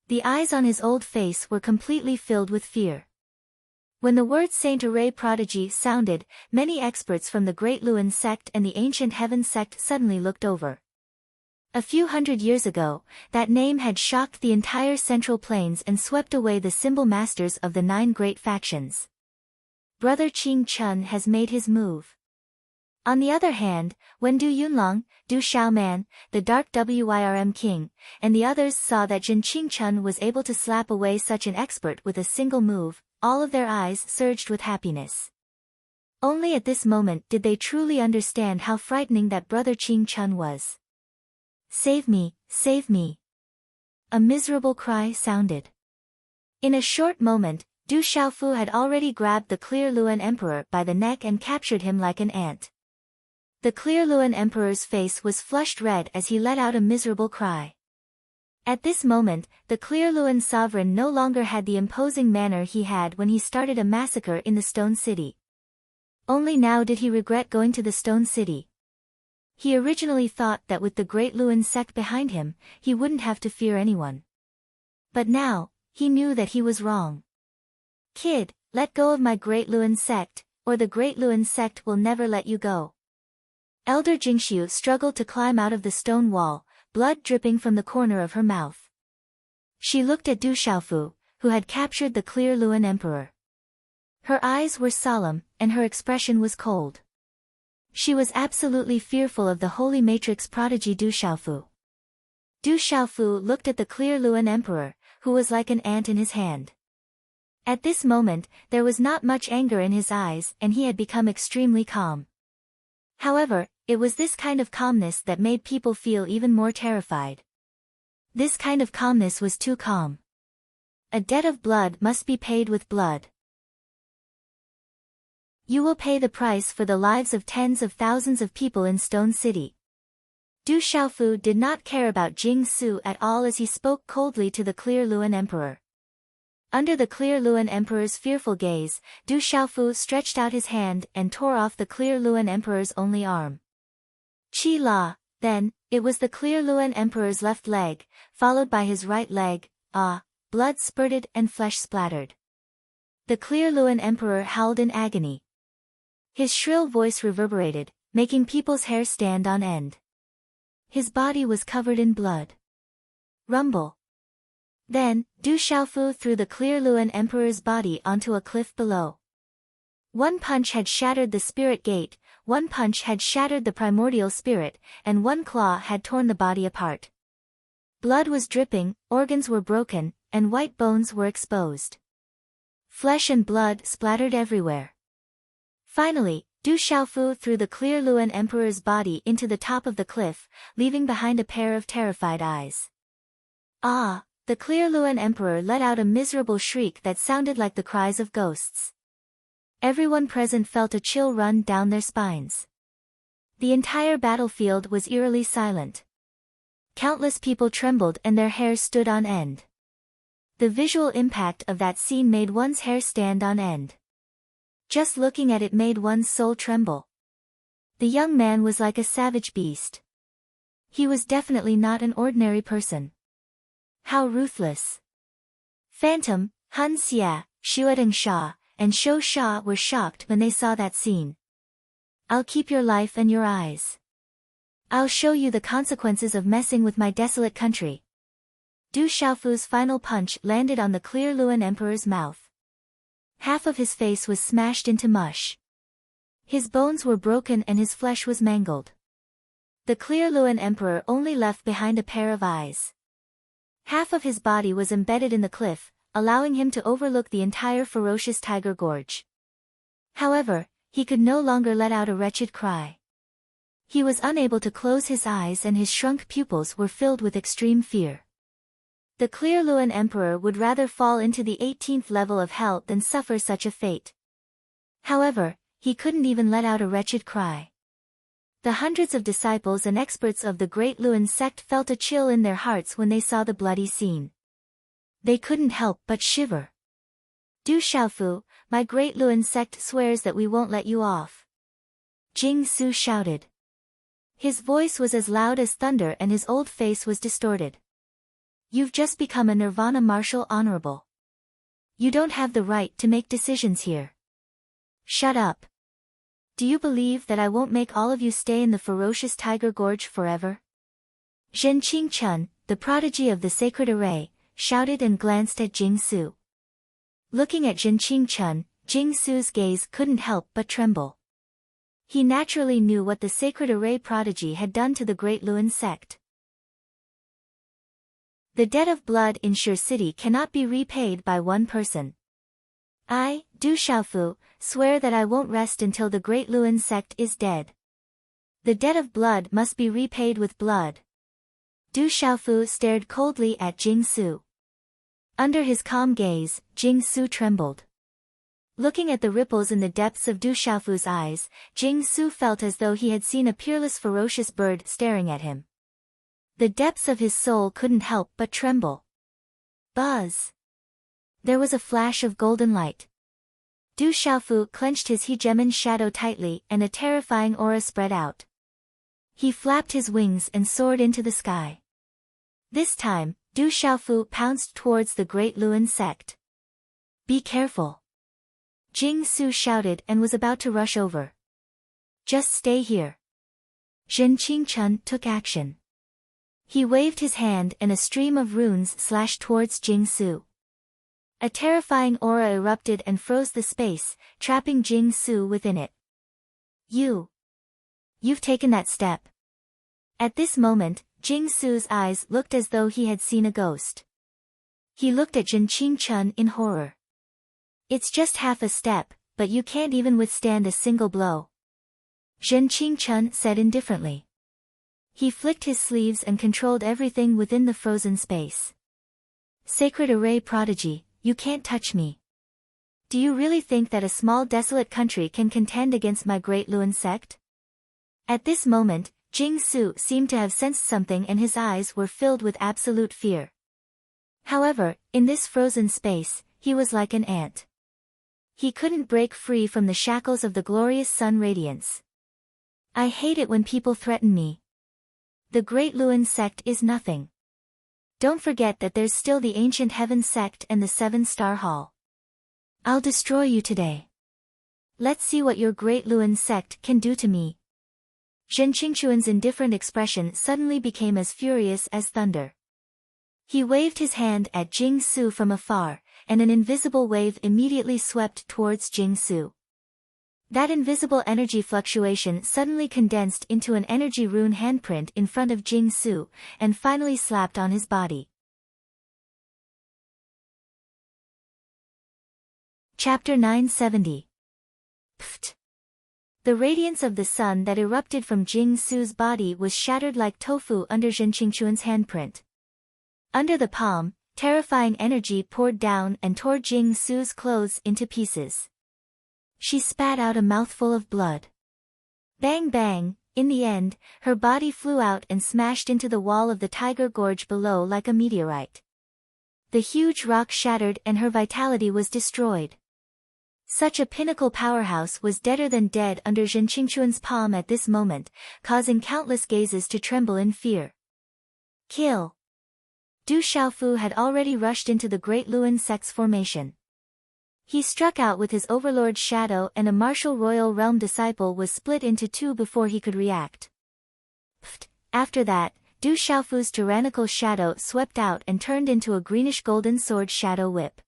The eyes on his old face were completely filled with fear. When the word Saint Array Prodigy sounded, many experts from the Great Luan sect and the Ancient Heaven sect suddenly looked over. A few hundred years ago, that name had shocked the entire Central Plains and swept away the symbol masters of the 9 great factions. Brother Qing Chun has made his move. On the other hand, when Du Yunlong, Du Xiaoman, the Dark Wyrm King, and the others saw that Jin Qing Chun was able to slap away such an expert with a single move, all of their eyes surged with happiness. Only at this moment did they truly understand how frightening that Brother Qing Chun was. Save me, save me. A miserable cry sounded. In a short moment, Du Xiaofu had already grabbed the Clear Luan Emperor by the neck and captured him like an ant. The Clear Luan Emperor's face was flushed red as he let out a miserable cry. At this moment, the Clear Luan sovereign no longer had the imposing manner he had when he started a massacre in the Stone City. Only now did he regret going to the Stone City. He originally thought that with the Great Luan sect behind him, he wouldn't have to fear anyone. But now, he knew that he was wrong. Kid, let go of my Great Luan sect, or the Great Luan sect will never let you go. Elder Jingxiu struggled to climb out of the stone wall, blood dripping from the corner of her mouth. She looked at Du Xiaofu, who had captured the Clear Luan Emperor. Her eyes were solemn, and her expression was cold. She was absolutely fearful of the Holy Matrix prodigy Du Xiaofu. Du Xiaofu looked at the Clear Luan Emperor, who was like an ant in his hand. At this moment, there was not much anger in his eyes and he had become extremely calm. However, it was this kind of calmness that made people feel even more terrified. This kind of calmness was too calm. A debt of blood must be paid with blood. You will pay the price for the lives of tens of thousands of people in Stone City. Du Xiaofu did not care about Jing Su at all as he spoke coldly to the Clear Luan Emperor. Under the Clear Luan Emperor's fearful gaze, Du Xiaofu stretched out his hand and tore off the Clear Luan Emperor's only arm. Qi La, then, it was the Clear Luan Emperor's left leg, followed by his right leg. Blood spurted and flesh splattered. The Clear Luan Emperor howled in agony. His shrill voice reverberated, making people's hair stand on end. His body was covered in blood. Rumble. Then, Du Xiaofu threw the Clear Luan Emperor's body onto a cliff below. One punch had shattered the spirit gate, one punch had shattered the primordial spirit, and one claw had torn the body apart. Blood was dripping, organs were broken, and white bones were exposed. Flesh and blood splattered everywhere. Finally, Du Xiaofu threw the Clear Luan Emperor's body into the top of the cliff, leaving behind a pair of terrified eyes. The Clear Luan Emperor let out a miserable shriek that sounded like the cries of ghosts. Everyone present felt a chill run down their spines. The entire battlefield was eerily silent. Countless people trembled and their hair stood on end. The visual impact of that scene made one's hair stand on end. Just looking at it made one's soul tremble. The young man was like a savage beast. He was definitely not an ordinary person. How ruthless. Phantom, Han Xia, Xuedeng Sha, and Shou Sha were shocked when they saw that scene. I'll keep your life and your eyes. I'll show you the consequences of messing with my desolate country. Du Xiaofu's final punch landed on the Clear Luan Emperor's mouth. Half of his face was smashed into mush. His bones were broken and his flesh was mangled. The Clear Luan Emperor only left behind a pair of eyes. Half of his body was embedded in the cliff, allowing him to overlook the entire ferocious tiger gorge. However, he could no longer let out a wretched cry. He was unable to close his eyes and his shrunk pupils were filled with extreme fear. The Clear Luan Emperor would rather fall into the 18th level of hell than suffer such a fate. However, he couldn't even let out a wretched cry. The hundreds of disciples and experts of the Great Luan sect felt a chill in their hearts when they saw the bloody scene. They couldn't help but shiver. Du Xiaofu, my Great Luan sect swears that we won't let you off. Jing Su shouted. His voice was as loud as thunder and his old face was distorted. You've just become a Nirvana Marshal Honorable. You don't have the right to make decisions here. Shut up. Do you believe that I won't make all of you stay in the ferocious Tiger Gorge forever? Zhen Qingchun, the prodigy of the Sacred Array, shouted and glanced at Jing Su. Looking at Zhen Qingchun, Jing Su's gaze couldn't help but tremble. He naturally knew what the Sacred Array prodigy had done to the Great Luan sect. The debt of blood in Shur City cannot be repaid by one person. I, Du Xiaofu, swear that I won't rest until the Great Luan sect is dead. The debt of blood must be repaid with blood. Du Xiaofu stared coldly at Jing Su. Under his calm gaze, Jing Su trembled. Looking at the ripples in the depths of Du Xiaofu's eyes, Jing Su felt as though he had seen a peerless ferocious bird staring at him. The depths of his soul couldn't help but tremble. Buzz! There was a flash of golden light. Du Xiaofu clenched his hegemon shadow tightly and a terrifying aura spread out. He flapped his wings and soared into the sky. This time, Du Xiaofu pounced towards the Great Luan sect. Be careful! Jing Su shouted and was about to rush over. Just stay here. Zhen Qingchun took action. He waved his hand and a stream of runes slashed towards Jing Su. A terrifying aura erupted and froze the space, trapping Jing Su within it. You've taken that step. At this moment, Jing Su's eyes looked as though he had seen a ghost. He looked at Zhen Qingchun in horror. It's just half a step, but you can't even withstand a single blow. Zhen Qingchun said indifferently. He flicked his sleeves and controlled everything within the frozen space. Sacred Array Prodigy, you can't touch me. Do you really think that a small desolate country can contend against my great Luan sect? At this moment, Jing Su seemed to have sensed something and his eyes were filled with absolute fear. However, in this frozen space, he was like an ant. He couldn't break free from the shackles of the glorious sun radiance. I hate it when people threaten me. The Great Luan sect is nothing. Don't forget that there's still the ancient heaven sect and the 7-star hall. I'll destroy you today. Let's see what your Great Luan sect can do to me. Zhen Qingquan's indifferent expression suddenly became as furious as thunder. He waved his hand at Jing Su from afar, and an invisible wave immediately swept towards Jing Su. That invisible energy fluctuation suddenly condensed into an energy rune handprint in front of Jing Su, and finally slapped on his body. Chapter 970. Pft! The radiance of the sun that erupted from Jing Su's body was shattered like tofu under Zhen Qingquan's handprint. Under the palm, terrifying energy poured down and tore Jing Su's clothes into pieces. She spat out a mouthful of blood. Bang bang, in the end, her body flew out and smashed into the wall of the Tiger Gorge below like a meteorite. The huge rock shattered and her vitality was destroyed. Such a pinnacle powerhouse was deader than dead under Zhen Qingquan's palm at this moment, causing countless gazes to tremble in fear. Kill! Du Xiaofu had already rushed into the Great Luan sect's formation. He struck out with his overlord's shadow and a martial royal realm disciple was split into two before he could react. Pft! After that, Du Xiaofu's tyrannical shadow swept out and turned into a greenish-golden sword shadow whip.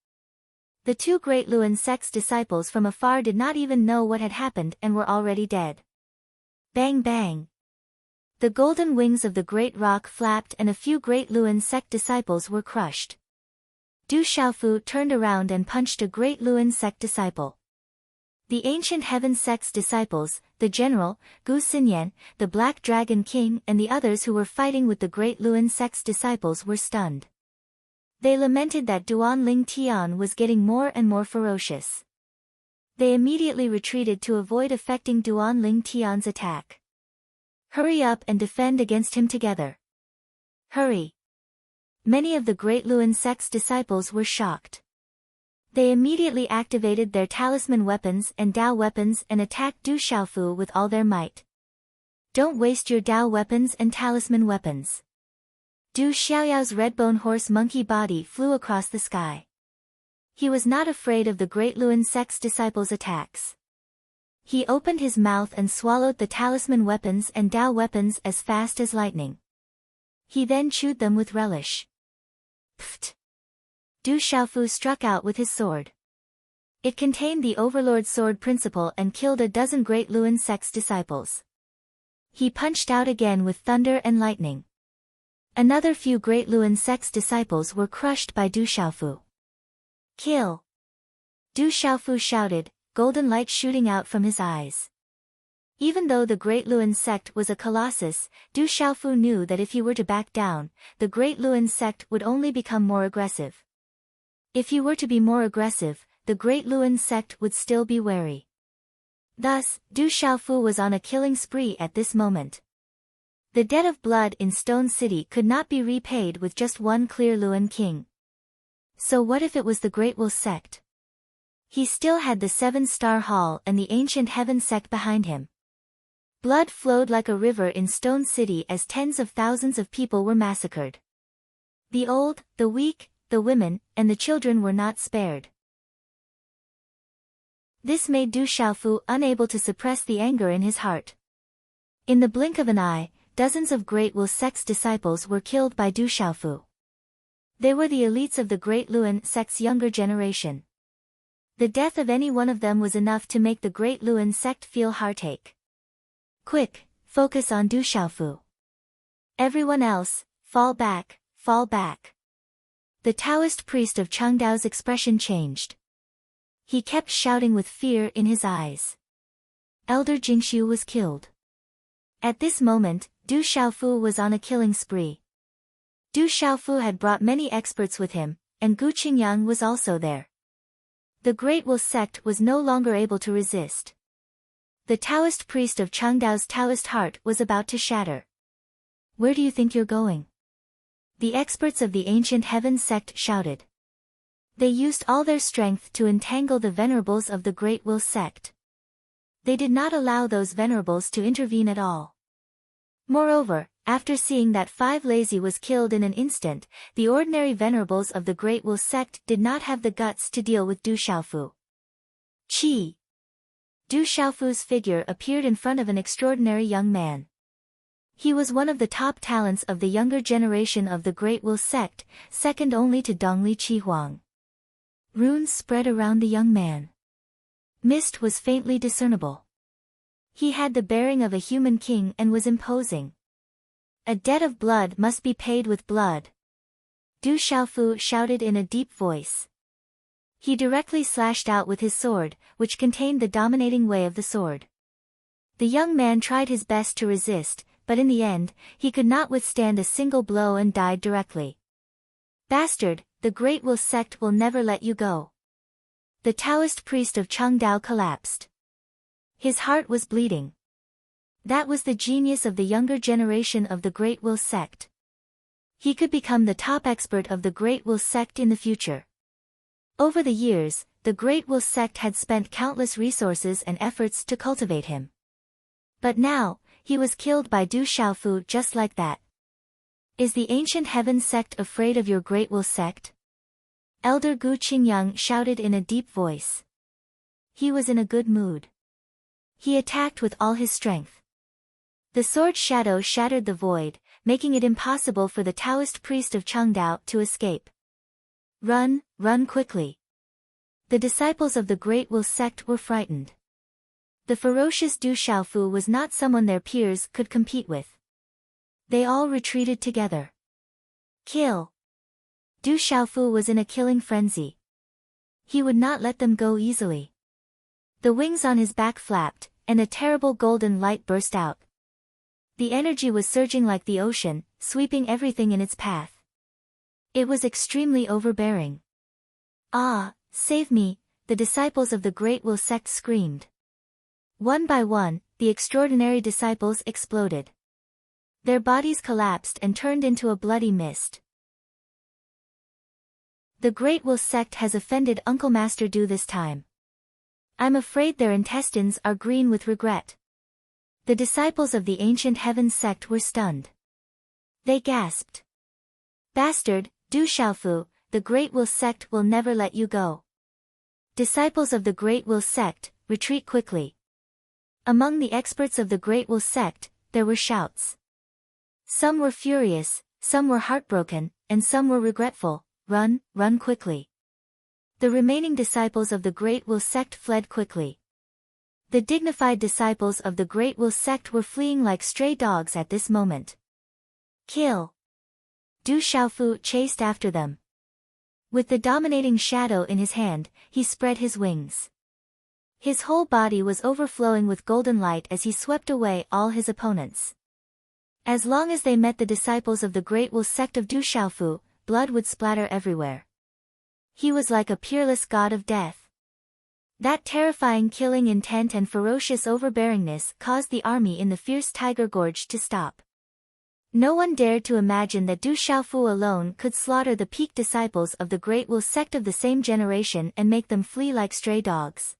The two Great Luan sect's disciples from afar did not even know what had happened and were already dead. Bang bang! The golden wings of the great rock flapped and a few Great Luan sect disciples were crushed. Du Xiaofu turned around and punched a Great Luan sect disciple. The ancient heaven sect's disciples, the general, Gu Xinyan, the Black Dragon King and the others who were fighting with the Great Luan sect's disciples were stunned. They lamented that Duan Ling Tian was getting more and more ferocious. They immediately retreated to avoid affecting Duan Ling Tian's attack. Hurry up and defend against him together. Hurry! Many of the Great Luan sect's disciples were shocked. They immediately activated their talisman weapons and Dao weapons and attacked Du Xiaofu with all their might. Don't waste your Dao weapons and talisman weapons. Du Xiaoyao's redbone horse monkey body flew across the sky. He was not afraid of the Great Luan sect's disciples' attacks. He opened his mouth and swallowed the talisman weapons and Dao weapons as fast as lightning. He then chewed them with relish. Pft! Du Xiaofu struck out with his sword. It contained the Overlord Sword Principle and killed a dozen Great Luan sect's disciples. He punched out again with thunder and lightning. Another few Great Luan sect's disciples were crushed by Du Xiaofu. Kill! Du Xiaofu shouted, golden light shooting out from his eyes. Even though the Great Luan sect was a colossus, Du Xiaofu knew that if he were to back down, the Great Luan sect would only become more aggressive. If he were to be more aggressive, the Great Luan sect would still be wary. Thus, Du Xiaofu was on a killing spree at this moment. The debt of blood in Stone City could not be repaid with just one clear Luan king. So what if it was the Great Will sect? He still had the 7-star hall and the ancient heaven sect behind him. Blood flowed like a river in Stone City as tens of thousands of people were massacred. The old, the weak, the women, and the children were not spared. This made Du Xiaofu unable to suppress the anger in his heart. In the blink of an eye, dozens of Great Will sect's disciples were killed by Du Xiaofu. They were the elites of the Great Luan sect's younger generation. The death of any one of them was enough to make the Great Luan sect feel heartache. Quick, focus on Du Xiaofu. Everyone else, fall back, fall back. The Taoist priest of Changdao's expression changed. He kept shouting with fear in his eyes. Elder Jingxiu was killed. At this moment, Du Xiaofu was on a killing spree. Du Xiaofu had brought many experts with him, and Gu Qingyang was also there. The Great Will sect was no longer able to resist. The Taoist priest of Changdao's Taoist heart was about to shatter. "Where do you think you're going?" the experts of the ancient heaven sect shouted. They used all their strength to entangle the venerables of the Great Will sect. They did not allow those venerables to intervene at all. Moreover, after seeing that 5 lazy was killed in an instant, the ordinary venerables of the Great Will sect did not have the guts to deal with Du Xiaofu. Qi. Du Xiaofu's figure appeared in front of an extraordinary young man. He was one of the top talents of the younger generation of the Great Will sect, second only to Dongli Qihuang. Runes spread around the young man. Mist was faintly discernible. He had the bearing of a human king and was imposing. A debt of blood must be paid with blood. Du Xiaofu shouted in a deep voice. He directly slashed out with his sword, which contained the dominating way of the sword. The young man tried his best to resist, but in the end, he could not withstand a single blow and died directly. "Bastard, the Great Will sect will never let you go." The Taoist priest of Changdao collapsed. His heart was bleeding. That was the genius of the younger generation of the Great Will sect. He could become the top expert of the Great Will sect in the future. Over the years, the Great Will sect had spent countless resources and efforts to cultivate him. But now, he was killed by Du Xiaofu just like that. "Is the ancient heaven sect afraid of your Great Will sect?" Elder Gu Qingyang shouted in a deep voice. He was in a good mood. He attacked with all his strength. The sword shadow shattered the void, making it impossible for the Taoist priest of Changdao to escape. "Run, run quickly." The disciples of the Great Will sect were frightened. The ferocious Du Xiaofu was not someone their peers could compete with. They all retreated together. "Kill!" Du Xiaofu was in a killing frenzy. He would not let them go easily. The wings on his back flapped, and a terrible golden light burst out. The energy was surging like the ocean, sweeping everything in its path. It was extremely overbearing. "Ah, save me!" the disciples of the Great Will sect screamed. One by one, the extraordinary disciples exploded. Their bodies collapsed and turned into a bloody mist. The Great Will sect has offended Uncle Master Du this time. I'm afraid their intestines are green with regret. The disciples of the ancient heaven sect were stunned. They gasped. "Bastard, Du Xiaofu, the Great Will sect will never let you go." Disciples of the Great Will sect, retreat quickly. Among the experts of the Great Will sect, there were shouts. Some were furious, some were heartbroken, and some were regretful. "Run, run quickly." The remaining disciples of the Great Will sect fled quickly. The dignified disciples of the Great Will sect were fleeing like stray dogs at this moment. "Kill!" Du Xiaofu chased after them. With the dominating shadow in his hand, he spread his wings. His whole body was overflowing with golden light as he swept away all his opponents. As long as they met the disciples of the Great Will sect of Du Xiaofu, blood would splatter everywhere. He was like a peerless god of death. That terrifying killing intent and ferocious overbearingness caused the army in the fierce Tiger Gorge to stop. No one dared to imagine that Du Xiaofu alone could slaughter the peak disciples of the Great Will sect of the same generation and make them flee like stray dogs.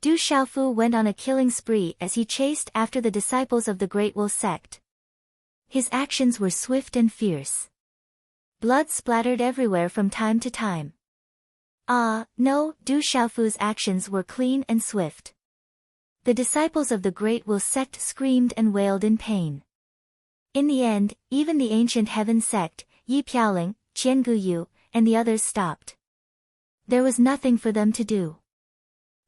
Du Xiaofu went on a killing spree as he chased after the disciples of the Great Will sect. His actions were swift and fierce. Blood splattered everywhere from time to time. Ah, no, Du Xiaofu's actions were clean and swift. The disciples of the Great Will sect screamed and wailed in pain. In the end, even the ancient heaven sect, Yi Piaoling, Qian Guyu, and the others stopped. There was nothing for them to do.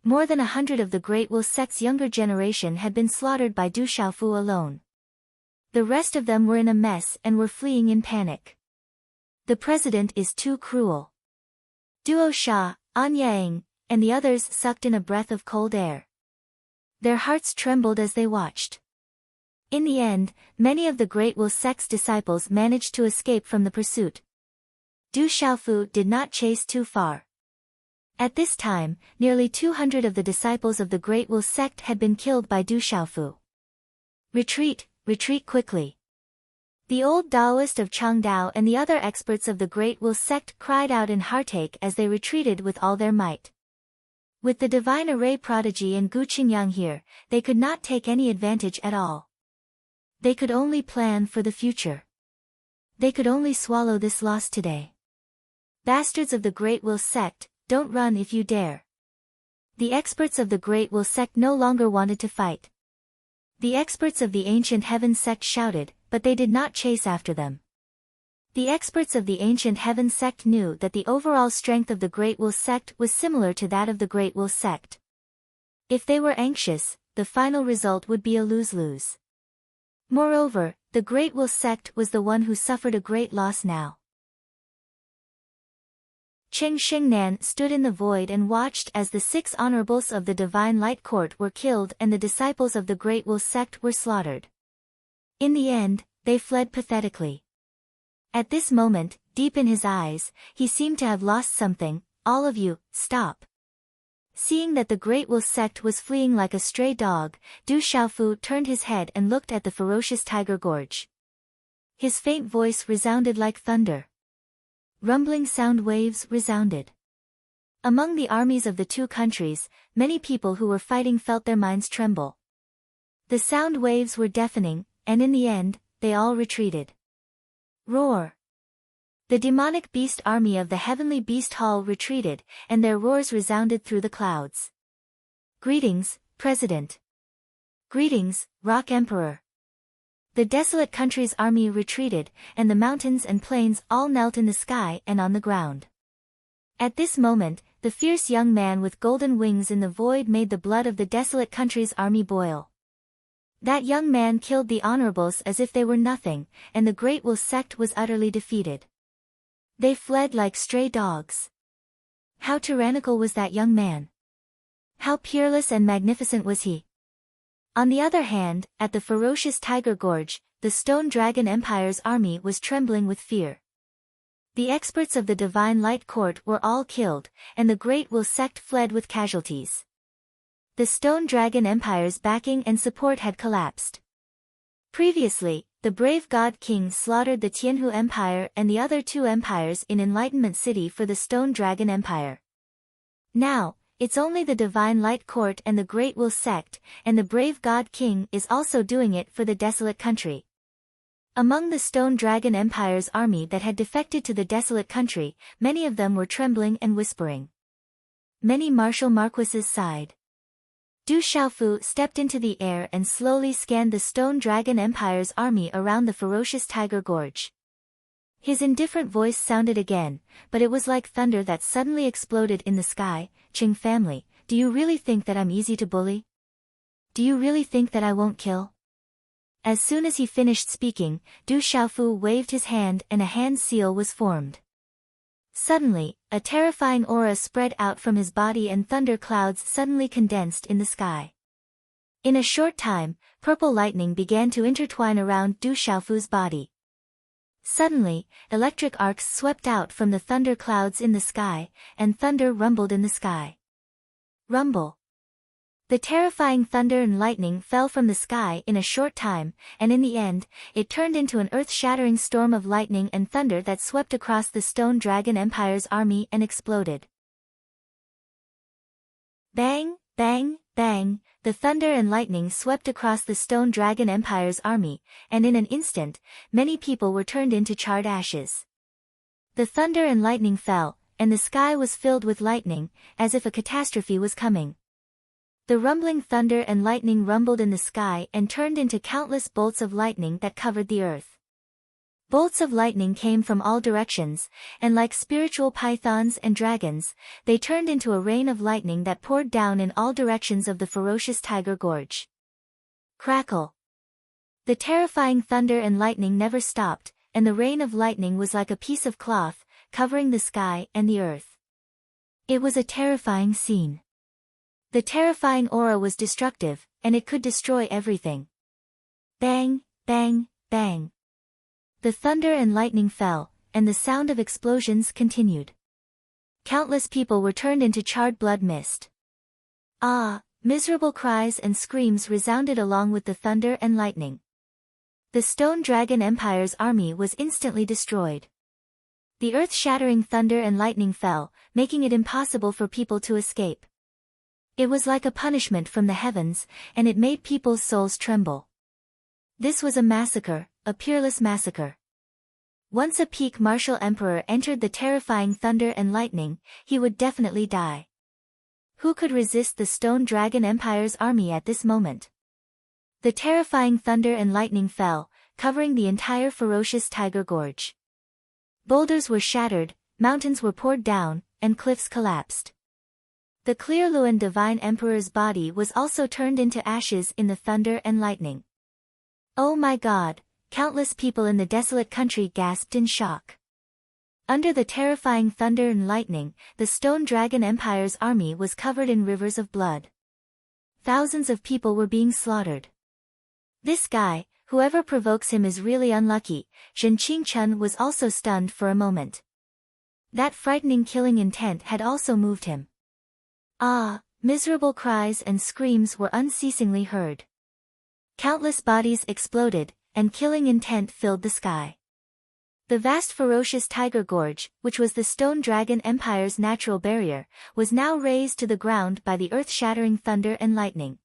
More than 100 of the Great Will sect's younger generation had been slaughtered by Du Xiaofu alone. The rest of them were in a mess and were fleeing in panic. The president is too cruel. Duo Sha, An Yang, and the others sucked in a breath of cold air. Their hearts trembled as they watched. In the end, many of the Great Will sect's disciples managed to escape from the pursuit. Du Xiaofu did not chase too far. At this time, nearly 200 of the disciples of the Great Will sect had been killed by Du Xiaofu. Retreat, retreat quickly. The old Taoist of Changdao and the other experts of the Great Will sect cried out in heartache as they retreated with all their might. With the divine array prodigy and Gu Qingyang here, they could not take any advantage at all. They could only plan for the future. They could only swallow this loss today. Bastards of the Great Will sect, don't run if you dare. The experts of the Great Will sect no longer wanted to fight. The experts of the Ancient Heaven sect shouted, but they did not chase after them. The experts of the Ancient Heaven sect knew that the overall strength of the Great Will sect was similar to that of the Great Will sect. If they were anxious, the final result would be a lose-lose. Moreover, the Great Will sect was the one who suffered a great loss now. Cheng Xingnan stood in the void and watched as the 6 honorables of the Divine Light Court were killed and the disciples of the Great Will sect were slaughtered. In the end, they fled pathetically. At this moment, deep in his eyes, he seemed to have lost something. All of you, stop. Seeing that the Great Will sect was fleeing like a stray dog, Du Xiaofu turned his head and looked at the ferocious tiger gorge. His faint voice resounded like thunder. Rumbling sound waves resounded. Among the armies of the 2 countries, many people who were fighting felt their minds tremble. The sound waves were deafening, and in the end, they all retreated. Roar! The demonic beast army of the heavenly beast hall retreated, and their roars resounded through the clouds. Greetings, President. Greetings, Rock Emperor. The desolate country's army retreated, and the mountains and plains all knelt in the sky and on the ground. At this moment, the fierce young man with golden wings in the void made the blood of the desolate country's army boil. That young man killed the honorables as if they were nothing, and the Great Will sect was utterly defeated. They fled like stray dogs. How tyrannical was that young man? How peerless and magnificent was he? On the other hand, at the ferocious Tiger Gorge, the Stone Dragon Empire's army was trembling with fear. The experts of the Divine Light Court were all killed, and the Great Will sect fled with casualties. The Stone Dragon Empire's backing and support had collapsed. Previously, the brave God King slaughtered the Tianhu Empire and the other 2 empires in Enlightenment City for the Stone Dragon Empire. Now, it's only the Divine Light Court and the Great Will sect, and the brave God King is also doing it for the desolate country. Among the Stone Dragon Empire's army that had defected to the desolate country, many of them were trembling and whispering. Many martial marquises sighed. Du Xiaofu stepped into the air and slowly scanned the Stone Dragon Empire's army around the ferocious Tiger Gorge. His indifferent voice sounded again, but it was like thunder that suddenly exploded in the sky. Qing family, do you really think that I'm easy to bully? Do you really think that I won't kill? As soon as he finished speaking, Du Xiaofu waved his hand and a hand seal was formed. Suddenly, a terrifying aura spread out from his body and thunder clouds suddenly condensed in the sky. In a short time, purple lightning began to intertwine around Du Xiaofu's body. Suddenly, electric arcs swept out from the thunder clouds in the sky, and thunder rumbled in the sky. Rumble. The terrifying thunder and lightning fell from the sky in a short time, and in the end, it turned into an earth-shattering storm of lightning and thunder that swept across the Stone Dragon Empire's army and exploded. Bang, bang, bang, the thunder and lightning swept across the Stone Dragon Empire's army, and in an instant, many people were turned into charred ashes. The thunder and lightning fell, and the sky was filled with lightning, as if a catastrophe was coming. The rumbling thunder and lightning rumbled in the sky and turned into countless bolts of lightning that covered the earth. Bolts of lightning came from all directions, and like spiritual pythons and dragons, they turned into a rain of lightning that poured down in all directions of the ferocious Tiger Gorge. Crackle! The terrifying thunder and lightning never stopped, and the rain of lightning was like a piece of cloth, covering the sky and the earth. It was a terrifying scene. The terrifying aura was destructive, and it could destroy everything. Bang, bang, bang. The thunder and lightning fell, and the sound of explosions continued. Countless people were turned into charred blood mist. Ah! Miserable cries and screams resounded along with the thunder and lightning. The Stone Dragon Empire's army was instantly destroyed. The earth-shattering thunder and lightning fell, making it impossible for people to escape. It was like a punishment from the heavens, and it made people's souls tremble. This was a massacre, a peerless massacre. Once a peak martial emperor entered the terrifying thunder and lightning, he would definitely die. Who could resist the Stone Dragon Empire's army at this moment? The terrifying thunder and lightning fell, covering the entire ferocious Tiger Gorge. Boulders were shattered, mountains were poured down, and cliffs collapsed. The Clear Luan Divine Emperor's body was also turned into ashes in the thunder and lightning. Oh my God! Countless people in the desolate country gasped in shock. Under the terrifying thunder and lightning, the Stone Dragon Empire's army was covered in rivers of blood. Thousands of people were being slaughtered. This guy, whoever provokes him is really unlucky. Zhen Qingchun was also stunned for a moment. That frightening killing intent had also moved him. Ah! Miserable cries and screams were unceasingly heard. Countless bodies exploded, and killing intent filled the sky. The vast ferocious Tiger Gorge, which was the Stone Dragon Empire's natural barrier, was now razed to the ground by the earth-shattering thunder and lightning.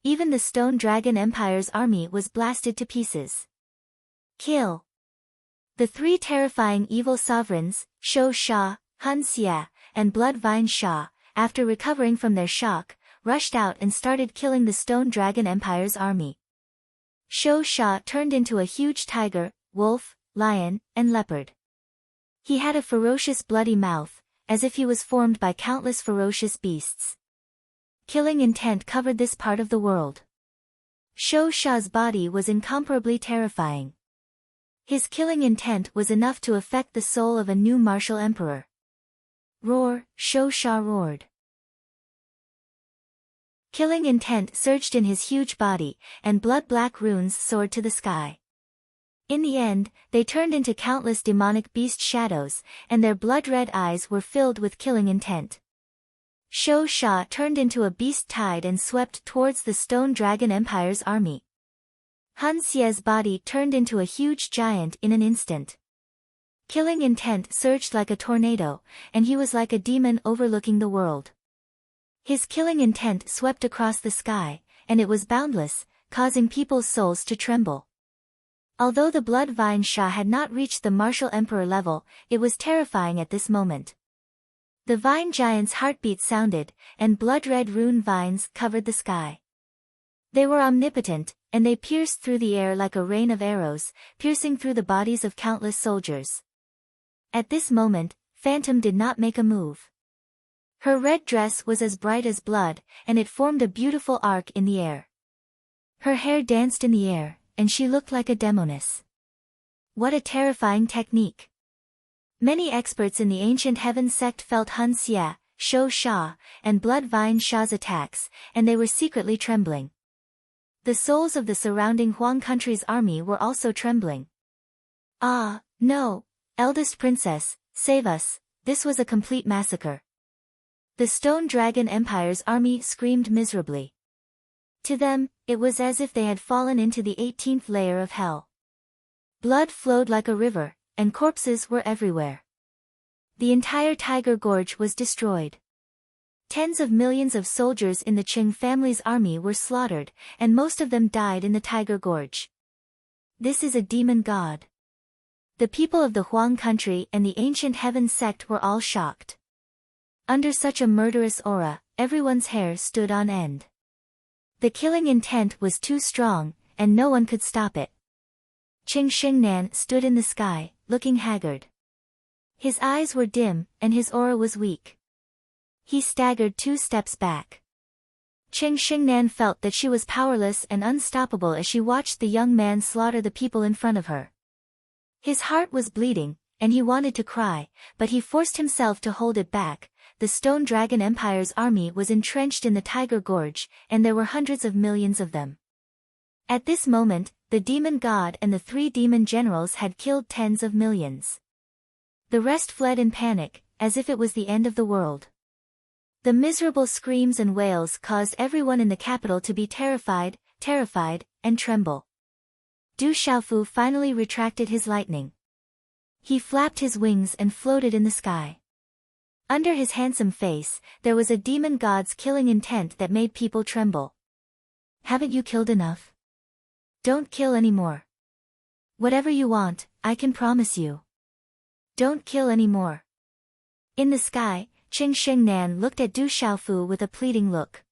Even the Stone Dragon Empire's army was blasted to pieces. Kill! The three terrifying evil sovereigns, Shou Sha, Hun Xia, and Blood Vine Sha, after recovering from their shock, rushed out and started killing the Stone Dragon Empire's army. Shou Sha turned into a huge tiger, wolf, lion, and leopard. He had a ferocious bloody mouth, as if he was formed by countless ferocious beasts. Killing intent covered this part of the world. Shou Sha's body was incomparably terrifying. His killing intent was enough to affect the soul of a new martial emperor. Roar! Shou Sha roared. Killing intent surged in his huge body, and blood-black runes soared to the sky. In the end, they turned into countless demonic beast shadows, and their blood-red eyes were filled with killing intent. Shou Sha turned into a beast tide and swept towards the Stone Dragon Empire's army. Hun Xia's body turned into a huge giant in an instant. Killing intent surged like a tornado, and he was like a demon overlooking the world. His killing intent swept across the sky, and it was boundless, causing people's souls to tremble. Although the Blood Vine Sha had not reached the martial emperor level, it was terrifying at this moment. The vine giant's heartbeat sounded, and blood-red rune vines covered the sky. They were omnipotent, and they pierced through the air like a rain of arrows, piercing through the bodies of countless soldiers. At this moment, Phantom did not make a move. Her red dress was as bright as blood, and it formed a beautiful arc in the air. Her hair danced in the air, and she looked like a demoness. What a terrifying technique! Many experts in the ancient heaven sect felt Hun Xia, Shou Sha, and Blood Vine Sha's attacks, and they were secretly trembling. The souls of the surrounding Huang country's army were also trembling. Ah, no! Eldest princess, save us, this was a complete massacre. The Stone Dragon Empire's army screamed miserably. To them, it was as if they had fallen into the 18th layer of hell. Blood flowed like a river, and corpses were everywhere. The entire Tiger Gorge was destroyed. Tens of millions of soldiers in the Qing family's army were slaughtered, and most of them died in the Tiger Gorge. This is a demon god. The people of the Huang country and the ancient heaven sect were all shocked. Under such a murderous aura, everyone's hair stood on end. The killing intent was too strong, and no one could stop it. Qing Xingnan stood in the sky, looking haggard. His eyes were dim, and his aura was weak. He staggered 2 steps back. Qing Xingnan felt that she was powerless and unstoppable as she watched the young man slaughter the people in front of her. His heart was bleeding, and he wanted to cry, but he forced himself to hold it back. The Stone Dragon Empire's army was entrenched in the Tiger Gorge, and there were hundreds of millions of them. At this moment, the demon god and the 3 demon generals had killed tens of millions. The rest fled in panic, as if it was the end of the world. The miserable screams and wails caused everyone in the capital to be terrified, and tremble. Du Xiaofu finally retracted his lightning. He flapped his wings and floated in the sky. Under his handsome face, there was a demon god's killing intent that made people tremble. Haven't you killed enough? Don't kill anymore. Whatever you want, I can promise you. Don't kill anymore. In the sky, Qing Shengnan looked at Du Xiaofu with a pleading look.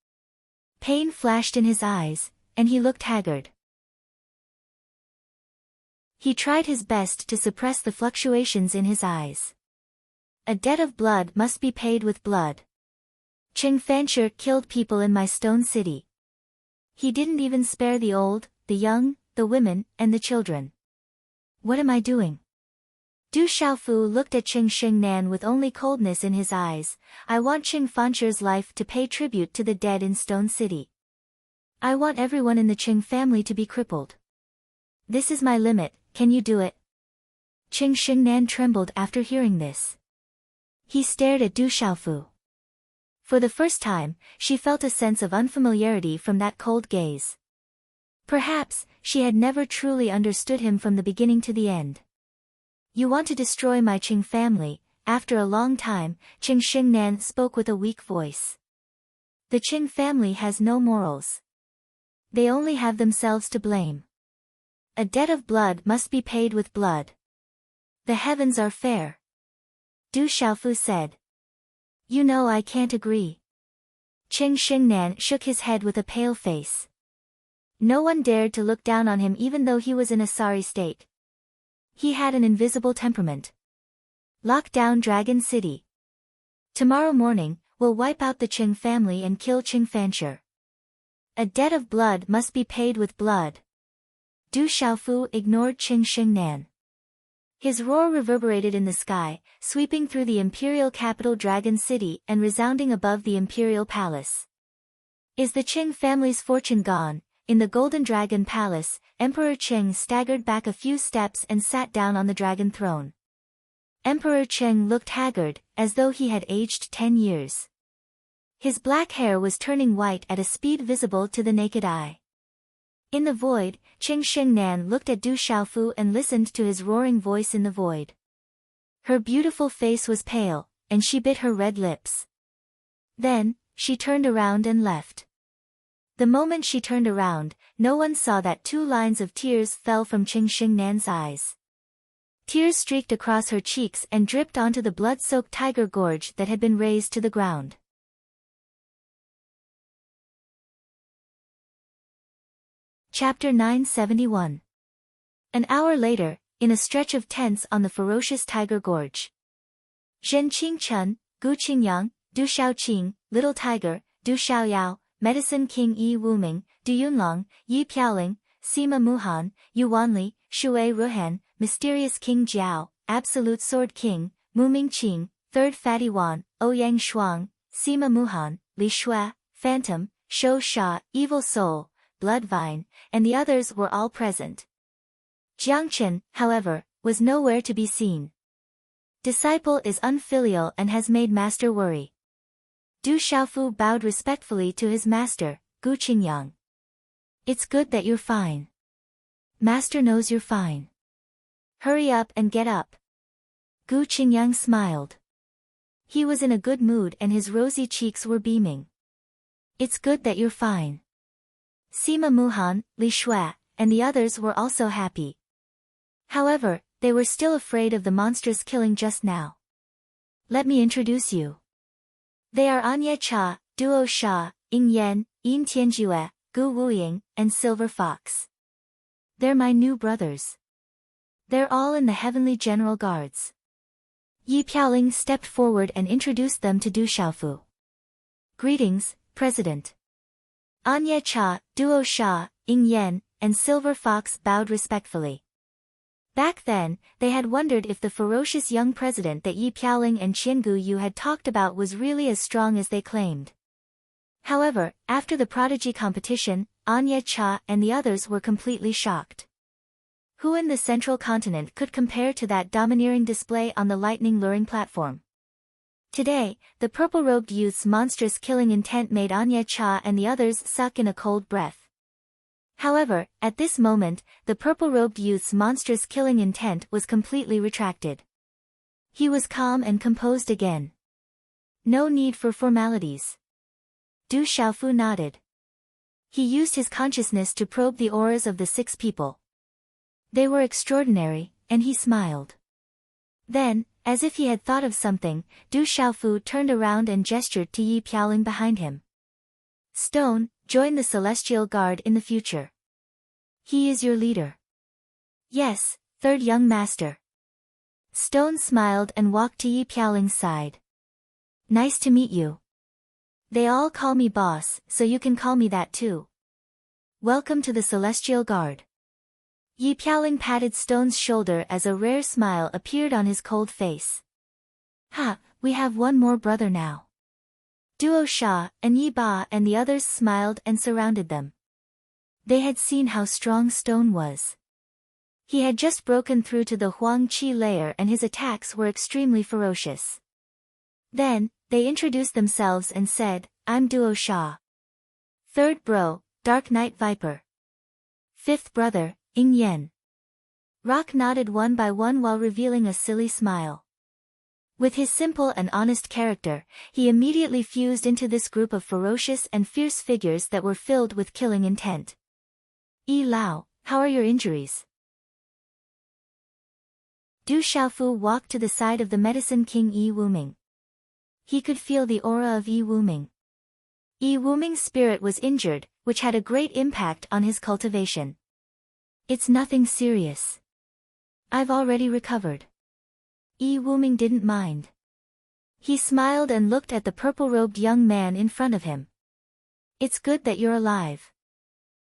Pain flashed in his eyes, and he looked haggard. He tried his best to suppress the fluctuations in his eyes. A debt of blood must be paid with blood. Qing Fanshi killed people in my stone city. He didn't even spare the old, the young, the women, and the children. What am I doing? Du Xiaofu looked at Qing Shengnan with only coldness in his eyes. I want Qing Fanshi's life to pay tribute to the dead in Stone City. I want everyone in the Qing family to be crippled. This is my limit, can you do it? Qing Shengnan trembled after hearing this. He stared at Du Xiaofu. For the first time, she felt a sense of unfamiliarity from that cold gaze. Perhaps, she had never truly understood him from the beginning to the end. You want to destroy my Qing family. After a long time, Qing Shengnan spoke with a weak voice. The Qing family has no morals. They only have themselves to blame. A debt of blood must be paid with blood. The heavens are fair. Du Xiaofu said. You know I can't agree. Qing Shengnan shook his head with a pale face. No one dared to look down on him even though he was in a sorry state. He had an invisible temperament. Lock down Dragon City. Tomorrow morning, we'll wipe out the Qing family and kill Qing Fanshi. A debt of blood must be paid with blood. Du Xiaofu ignored Qing Shengnan. His roar reverberated in the sky, sweeping through the imperial capital Dragon City and resounding above the imperial palace. Is the Qing family's fortune gone? In the Golden Dragon Palace, Emperor Qing staggered back a few steps and sat down on the dragon throne. Emperor Qing looked haggard, as though he had aged 10 years. His black hair was turning white at a speed visible to the naked eye. In the void, Qing Shengnan looked at Du Xiaofu and listened to his roaring voice in the void. Her beautiful face was pale, and she bit her red lips. Then, she turned around and left. The moment she turned around, no one saw that 2 lines of tears fell from Qing Shengnan's eyes. Tears streaked across her cheeks and dripped onto the blood-soaked tiger gorge that had been razed to the ground. Chapter 971. An hour later, in a stretch of tents on the ferocious tiger gorge. Zhen Qingchen, Gu Qingyang, Du Xiaoqing, Little Tiger, Du Xiaoyao, Medicine King Yi Wuming, Du Yunlong, Yi Piaoling, Sima Muhan, Yu Wanli, Shui Ruhan, Mysterious King Jiao, Absolute Sword King, Mu Mingqing, Third Fatty Wan, Ouyang Shuang, Sima Muhan, Li Shui, Phantom, Shou Sha, Evil Soul, Bloodvine, and the others were all present. Jiangchen, however, was nowhere to be seen. Disciple is unfilial and has made master worry. Du Xiaofu bowed respectfully to his master, Gu Qingyang. It's good that you're fine. Master knows you're fine. Hurry up and get up. Gu Qingyang smiled. He was in a good mood and his rosy cheeks were beaming. It's good that you're fine. Sima Muhan, Li Shui, and the others were also happy. However, they were still afraid of the monstrous killing just now. Let me introduce you. They are Anya Cha, Duo Sha, Ying Yan, Yin Tianjue, Gu Wuying, and Silver Fox. They're my new brothers. They're all in the Heavenly General Guards. Yi Piaoling stepped forward and introduced them to Du Xiaofu. Greetings, President. Anya Cha, Duo Sha, Ying Yan, and Silver Fox bowed respectfully. Back then, they had wondered if the ferocious young president that Yi Piaoling and Qiangu Yu had talked about was really as strong as they claimed. However, after the prodigy competition, Anya Cha and the others were completely shocked. Who in the central continent could compare to that domineering display on the lightning-luring platform? Today, the purple-robed youth's monstrous killing intent made Anya Cha and the others suck in a cold breath. However, at this moment, the purple-robed youth's monstrous killing intent was completely retracted. He was calm and composed again. No need for formalities. Du Xiaofu nodded. He used his consciousness to probe the auras of the 6 people. They were extraordinary, and he smiled. Then, as if he had thought of something, Du Xiaofu turned around and gestured to Yi Piaoling behind him. Stone, join the Celestial Guard in the future. He is your leader. Yes, third young master. Stone smiled and walked to Yi Piaoling's side. Nice to meet you. They all call me boss, so you can call me that too. Welcome to the Celestial Guard. Yi Piaoling patted Stone's shoulder as a rare smile appeared on his cold face. Ha, we have one more brother now. Duo Sha and Yi Ba and the others smiled and surrounded them. They had seen how strong Stone was. He had just broken through to the Huang Qi layer and his attacks were extremely ferocious. Then, they introduced themselves and said, I'm Duo Sha. Third bro, Dark Knight Viper. Fifth brother, Ing Yen. Rock nodded one by one while revealing a silly smile. With his simple and honest character, he immediately fused into this group of ferocious and fierce figures that were filled with killing intent. Yi Lao, how are your injuries? Du Xiaofu walked to the side of the Medicine King Yi Wuming. He could feel the aura of Yi Wuming. Yi Wuming's spirit was injured, which had a great impact on his cultivation. It's nothing serious. I've already recovered. Yi Wuming didn't mind. He smiled and looked at the purple-robed young man in front of him. It's good that you're alive.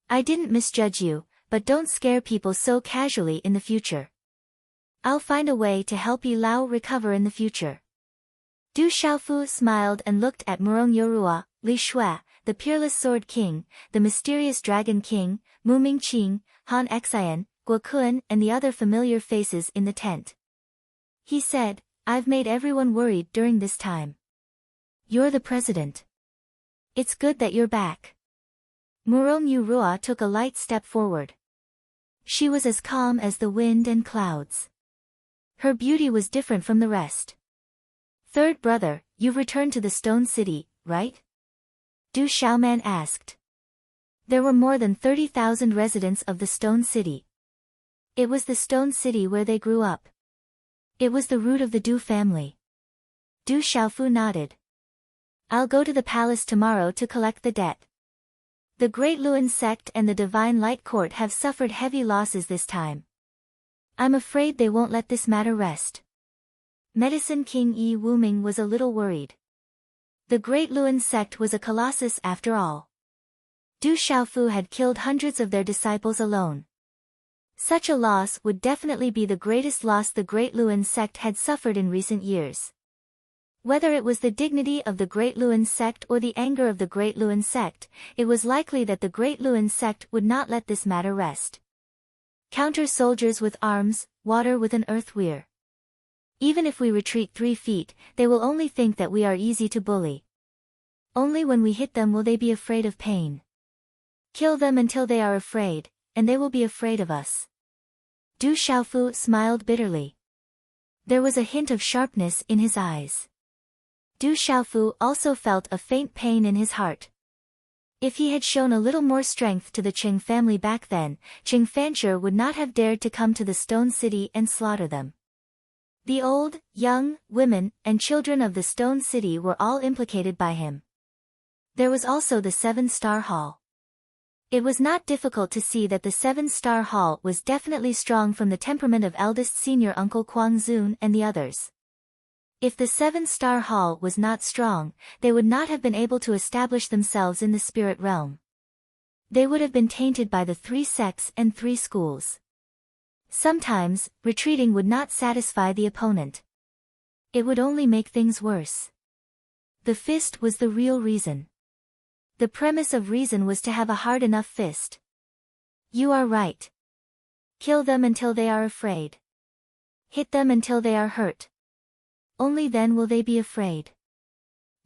I didn't misjudge you, but don't scare people so casually in the future. I'll find a way to help Yi Lao recover in the future. Du Xiaofu smiled and looked at Murong Yorua, Li Shui, the Peerless Sword King, the Mysterious Dragon King, Mu Mingqing, Han Xian, Guo Kun and the other familiar faces in the tent. He said, I've made everyone worried during this time. You're the president. It's good that you're back. Murong Yorua took a light step forward. She was as calm as the wind and clouds. Her beauty was different from the rest. Third brother, you've returned to the Stone City, right? Du Xiaoman asked. There were more than 30,000 residents of the Stone City. It was the Stone City where they grew up. It was the root of the Du family. Du Xiaofu nodded. I'll go to the palace tomorrow to collect the debt. The Great Luan sect and the Divine Light Court have suffered heavy losses this time. I'm afraid they won't let this matter rest. Medicine King Yi Wuming was a little worried. The Great Luan sect was a colossus after all. Du Xiaofu had killed hundreds of their disciples alone. Such a loss would definitely be the greatest loss the Great Luan sect had suffered in recent years. Whether it was the dignity of the Great Luan sect or the anger of the Great Luan sect, it was likely that the Great Luan sect would not let this matter rest. Counter soldiers with arms, water with an earth weir. Even if we retreat 3 feet, they will only think that we are easy to bully. Only when we hit them will they be afraid of pain. Kill them until they are afraid, and they will be afraid of us. Du Xiaofu smiled bitterly. There was a hint of sharpness in his eyes. Du Xiaofu also felt a faint pain in his heart. If he had shown a little more strength to the Qing family back then, Qing Fancher would not have dared to come to the Stone City and slaughter them. The old, young, women, and children of the Stone City were all implicated by him. There was also the 7-star hall. It was not difficult to see that the 7-star hall was definitely strong from the temperament of eldest senior uncle Kwang Zun and the others. If the 7-star hall was not strong, they would not have been able to establish themselves in the spirit realm. They would have been tainted by the 3 sects and 3 schools. Sometimes, retreating would not satisfy the opponent. It would only make things worse. The fist was the real reason. The premise of reason was to have a hard enough fist. You are right. Kill them until they are afraid. Hit them until they are hurt. Only then will they be afraid.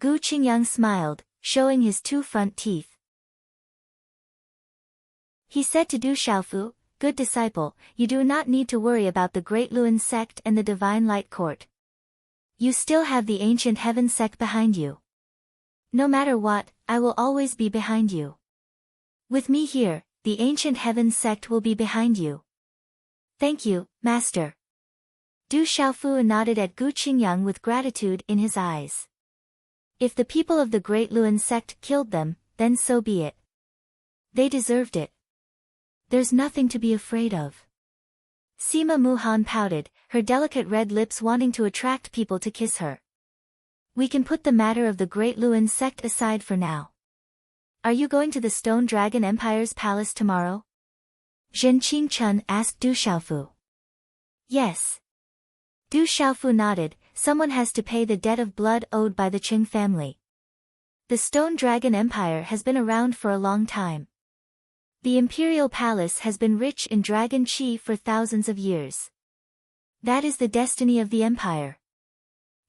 Gu Qingyang smiled, showing his 2 front teeth. He said to Du Xiaofu, "Good disciple, you do not need to worry about the Great Luan sect and the Divine Light Court. You still have the Ancient Heaven sect behind you. No matter what, I will always be behind you. With me here, the Ancient Heaven sect will be behind you." "Thank you, Master." Du Xiaofu nodded at Gu Qingyang with gratitude in his eyes. If the people of the Great Luan sect killed them, then so be it. They deserved it. There's nothing to be afraid of. Sima Muhan pouted, her delicate red lips wanting to attract people to kiss her. "We can put the matter of the Great Luan sect aside for now. Are you going to the Stone Dragon Empire's palace tomorrow?" Zhen Qingchun asked Du Xiaofu. "Yes." Du Xiaofu nodded. Someone has to pay the debt of blood owed by the Qing family. The Stone Dragon Empire has been around for a long time. The Imperial Palace has been rich in dragon qi for thousands of years. That is the destiny of the Empire.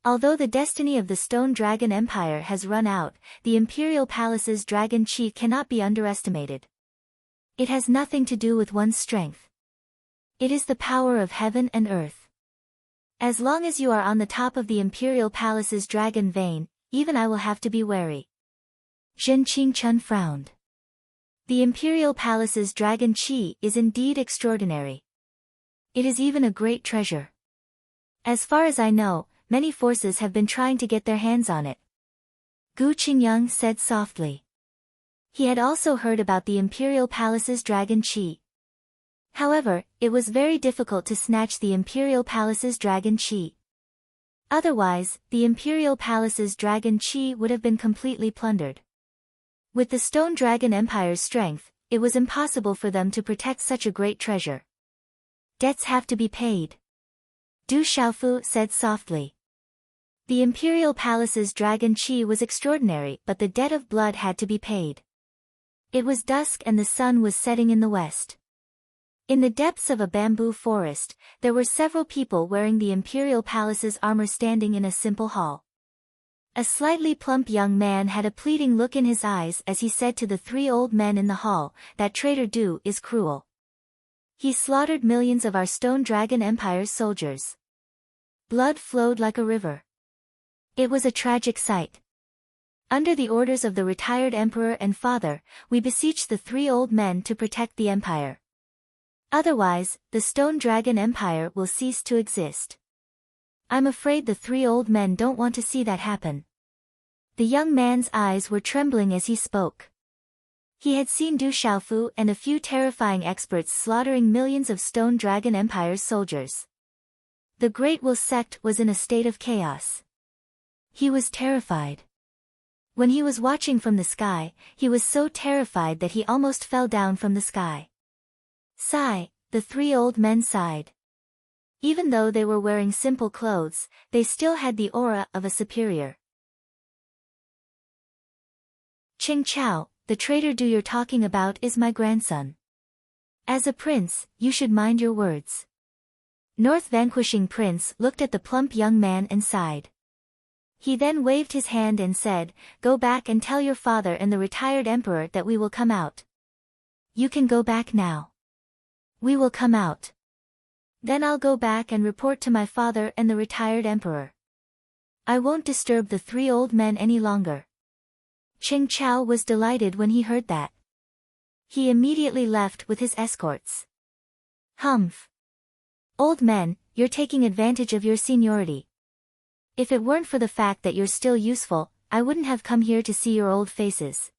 Although the destiny of the Stone Dragon Empire has run out, the Imperial Palace's dragon qi cannot be underestimated. It has nothing to do with one's strength. It is the power of heaven and earth. As long as you are on the top of the Imperial Palace's dragon vein, even I will have to be wary. Zhen Qingchun frowned. The Imperial Palace's dragon qi is indeed extraordinary. It is even a great treasure. As far as I know, many forces have been trying to get their hands on it. Gu Qingyang said softly. He had also heard about the Imperial Palace's dragon qi. However, it was very difficult to snatch the Imperial Palace's dragon qi. Otherwise, the Imperial Palace's dragon qi would have been completely plundered. With the Stone Dragon Empire's strength, it was impossible for them to protect such a great treasure. Debts have to be paid. Du Xiaofu said softly. The Imperial Palace's dragon qi was extraordinary, but the debt of blood had to be paid. It was dusk and the sun was setting in the west. In the depths of a bamboo forest, there were several people wearing the Imperial Palace's armor standing in a simple hall. A slightly plump young man had a pleading look in his eyes as he said to the 3 old men in the hall, "That traitor Du is cruel. He slaughtered millions of our Stone Dragon Empire's soldiers. Blood flowed like a river. It was a tragic sight. Under the orders of the retired emperor and father, we beseech the 3 old men to protect the empire. Otherwise, the Stone Dragon Empire will cease to exist. I'm afraid the 3 old men don't want to see that happen." The young man's eyes were trembling as he spoke. He had seen Du Xiaofu and a few terrifying experts slaughtering millions of Stone Dragon Empire's soldiers. The Great Will sect was in a state of chaos. He was terrified. When he was watching from the sky, he was so terrified that he almost fell down from the sky. Sigh, the 3 old men sighed. Even though they were wearing simple clothes, they still had the aura of a superior. "Qing Chao, the traitor Du you're talking about is my grandson. As a prince, you should mind your words." North Vanquishing Prince looked at the plump young man and sighed. He then waved his hand and said, "Go back and tell your father and the retired emperor that we will come out. You can go back now. We will come out. Then I'll go back and report to my father and the retired emperor. I won't disturb the 3 old men any longer." Qing Chao was delighted when he heard that. He immediately left with his escorts. "Humph. Old men, you're taking advantage of your seniority. If it weren't for the fact that you're still useful, I wouldn't have come here to see your old faces.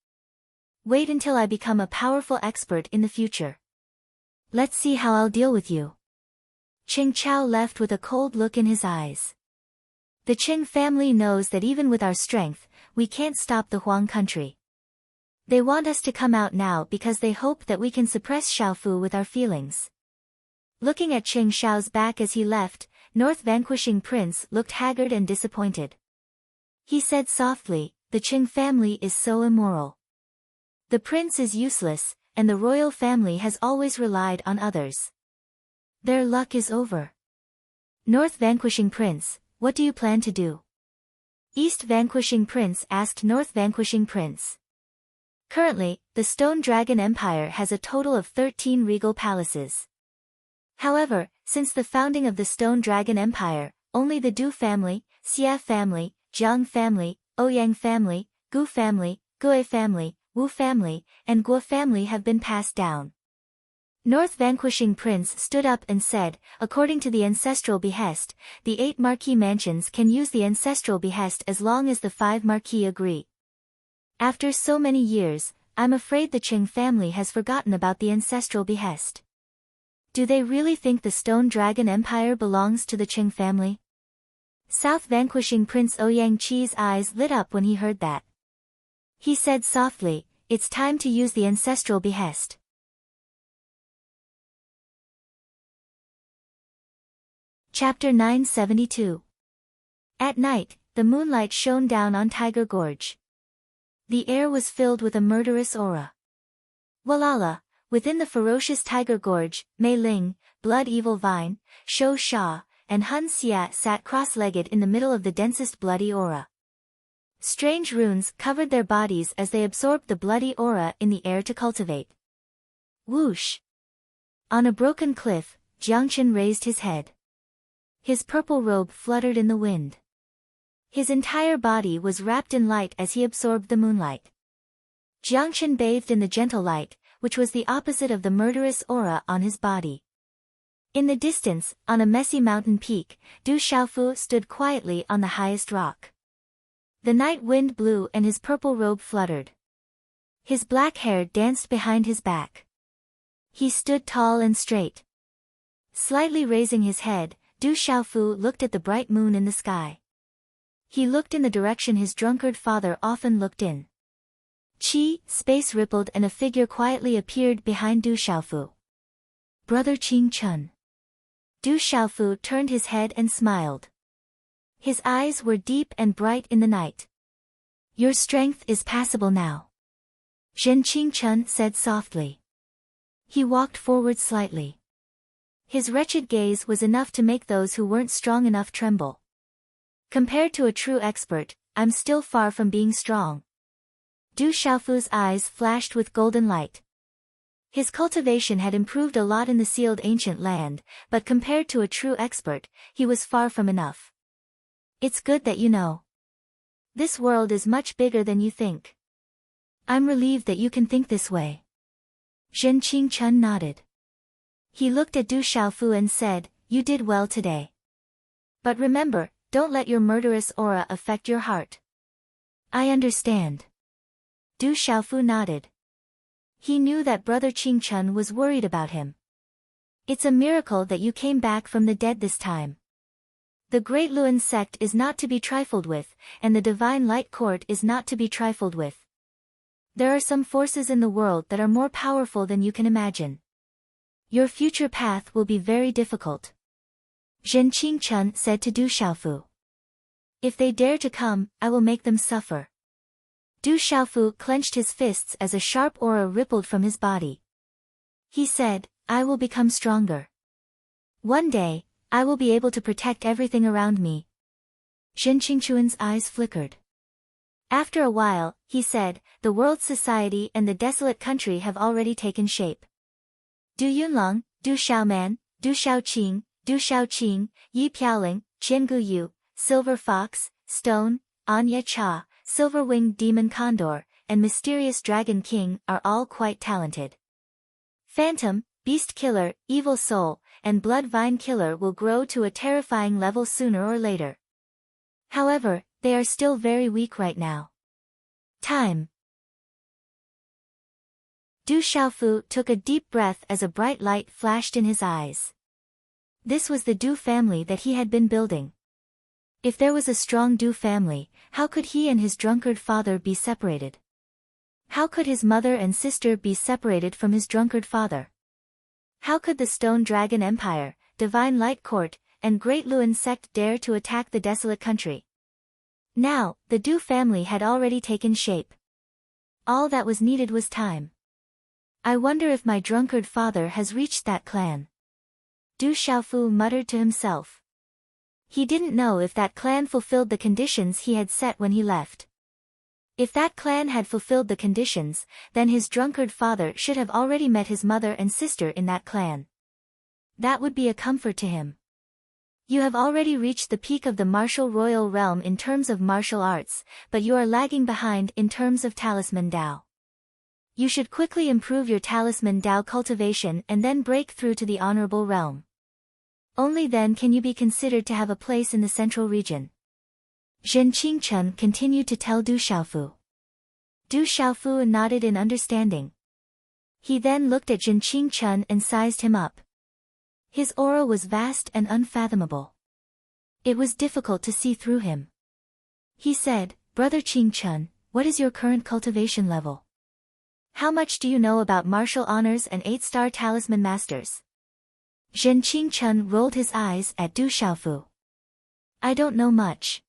Wait until I become a powerful expert in the future. Let's see how I'll deal with you." Qing Chao left with a cold look in his eyes. The Qing family knows that even with our strength, we can't stop the Huang country. They want us to come out now because they hope that we can suppress Xiaofu with our feelings. Looking at Qing Shao's back as he left, North Vanquishing Prince looked haggard and disappointed. He said softly, "The Qing family is so immoral. The prince is useless, and the royal family has always relied on others. Their luck is over. North Vanquishing Prince, what do you plan to do? East Vanquishing Prince asked North Vanquishing Prince. Currently, the Stone Dragon Empire has a total of 13 regal palaces. However, since the founding of the Stone Dragon Empire, only the Du family, Xia family, Jiang family, Ouyang family, Gu family, Gui family, Wu family, and Guo family have been passed down. North Vanquishing Prince stood up and said, according to the ancestral behest, the 8 marquis mansions can use the ancestral behest as long as the 5 marquis agree. After so many years, I'm afraid the Qing family has forgotten about the ancestral behest. Do they really think the Stone Dragon Empire belongs to the Qing family? South Vanquishing Prince Ouyang Qi's eyes lit up when he heard that. He said softly, it's time to use the ancestral behest. Chapter 972. At night, the moonlight shone down on Tiger Gorge. The air was filled with a murderous aura. Walala, within the ferocious Tiger Gorge, Mei Ling, Blood Evil Vine, Shou Sha, and Hun Xia sat cross-legged in the middle of the densest bloody aura. Strange runes covered their bodies as they absorbed the bloody aura in the air to cultivate. Whoosh! On a broken cliff, Jiangchen raised his head. His purple robe fluttered in the wind. His entire body was wrapped in light as he absorbed the moonlight. Jiangchen bathed in the gentle light, which was the opposite of the murderous aura on his body. In the distance, on a messy mountain peak, Du Xiaofu stood quietly on the highest rock. The night wind blew and his purple robe fluttered. His black hair danced behind his back. He stood tall and straight. Slightly raising his head, Du Xiaofu looked at the bright moon in the sky. He looked in the direction his drunkard father often looked in. Space rippled and a figure quietly appeared behind Du Xiaofu. Brother Qing Chun. Du Xiaofu turned his head and smiled. His eyes were deep and bright in the night. Your strength is passable now. Zhen Qing Chun said softly. He walked forward slightly. His wretched gaze was enough to make those who weren't strong enough tremble. Compared to a true expert, I'm still far from being strong. Du Xiaofu's eyes flashed with golden light. His cultivation had improved a lot in the sealed ancient land, but compared to a true expert, he was far from enough. It's good that you know. This world is much bigger than you think. I'm relieved that you can think this way. Zhen Qing Chun nodded. He looked at Du Xiaofu and said, you did well today. But remember, don't let your murderous aura affect your heart. I understand. Du Xiaofu nodded. He knew that Brother Qing Chun was worried about him. It's a miracle that you came back from the dead this time. The Great Luan sect is not to be trifled with, and the Divine Light Court is not to be trifled with. There are some forces in the world that are more powerful than you can imagine. Your future path will be very difficult. Zhen Qing Chun said to Du Xiaofu. If they dare to come, I will make them suffer. Du Xiaofu clenched his fists as a sharp aura rippled from his body. He said, I will become stronger. One day, I will be able to protect everything around me. Zhen Qingchuan's eyes flickered. After a while, he said, the world society and the desolate country have already taken shape. Du Yunlong, Du Xiaoman, Du Xiaoqing, Du Xiaoqing, Yi Piaoling, Qian Guyu, Silver Fox, Stone, Anya Cha, Silver-Winged Demon Condor, and Mysterious Dragon King are all quite talented. Phantom, Beast Killer, Evil Soul, and Blood Vine Killer will grow to a terrifying level sooner or later. However, they are still very weak right now. Time. Du Xiaofu took a deep breath as a bright light flashed in his eyes. This was the Du family that he had been building. If there was a strong Du family, how could he and his drunkard father be separated? How could his mother and sister be separated from his drunkard father? How could the Stone Dragon Empire, Divine Light Court, and Great Luan sect dare to attack the desolate country? Now, the Du family had already taken shape. All that was needed was time. I wonder if my drunkard father has reached that clan. Du Xiaofu muttered to himself. He didn't know if that clan fulfilled the conditions he had set when he left. If that clan had fulfilled the conditions, then his drunkard father should have already met his mother and sister in that clan. That would be a comfort to him. You have already reached the peak of the martial royal realm in terms of martial arts, but you are lagging behind in terms of talisman Dao. You should quickly improve your talisman Dao cultivation and then break through to the honorable realm. Only then can you be considered to have a place in the central region. Zhen Qingchen continued to tell Du Xiaofu. Du Xiaofu nodded in understanding. He then looked at Zhen Qingchen and sized him up. His aura was vast and unfathomable. It was difficult to see through him. He said, Brother Qingchen, what is your current cultivation level? How much do you know about martial honors and 8-star talisman masters? Zhen Qingchen rolled his eyes at Du Xiaofu. I don't know much.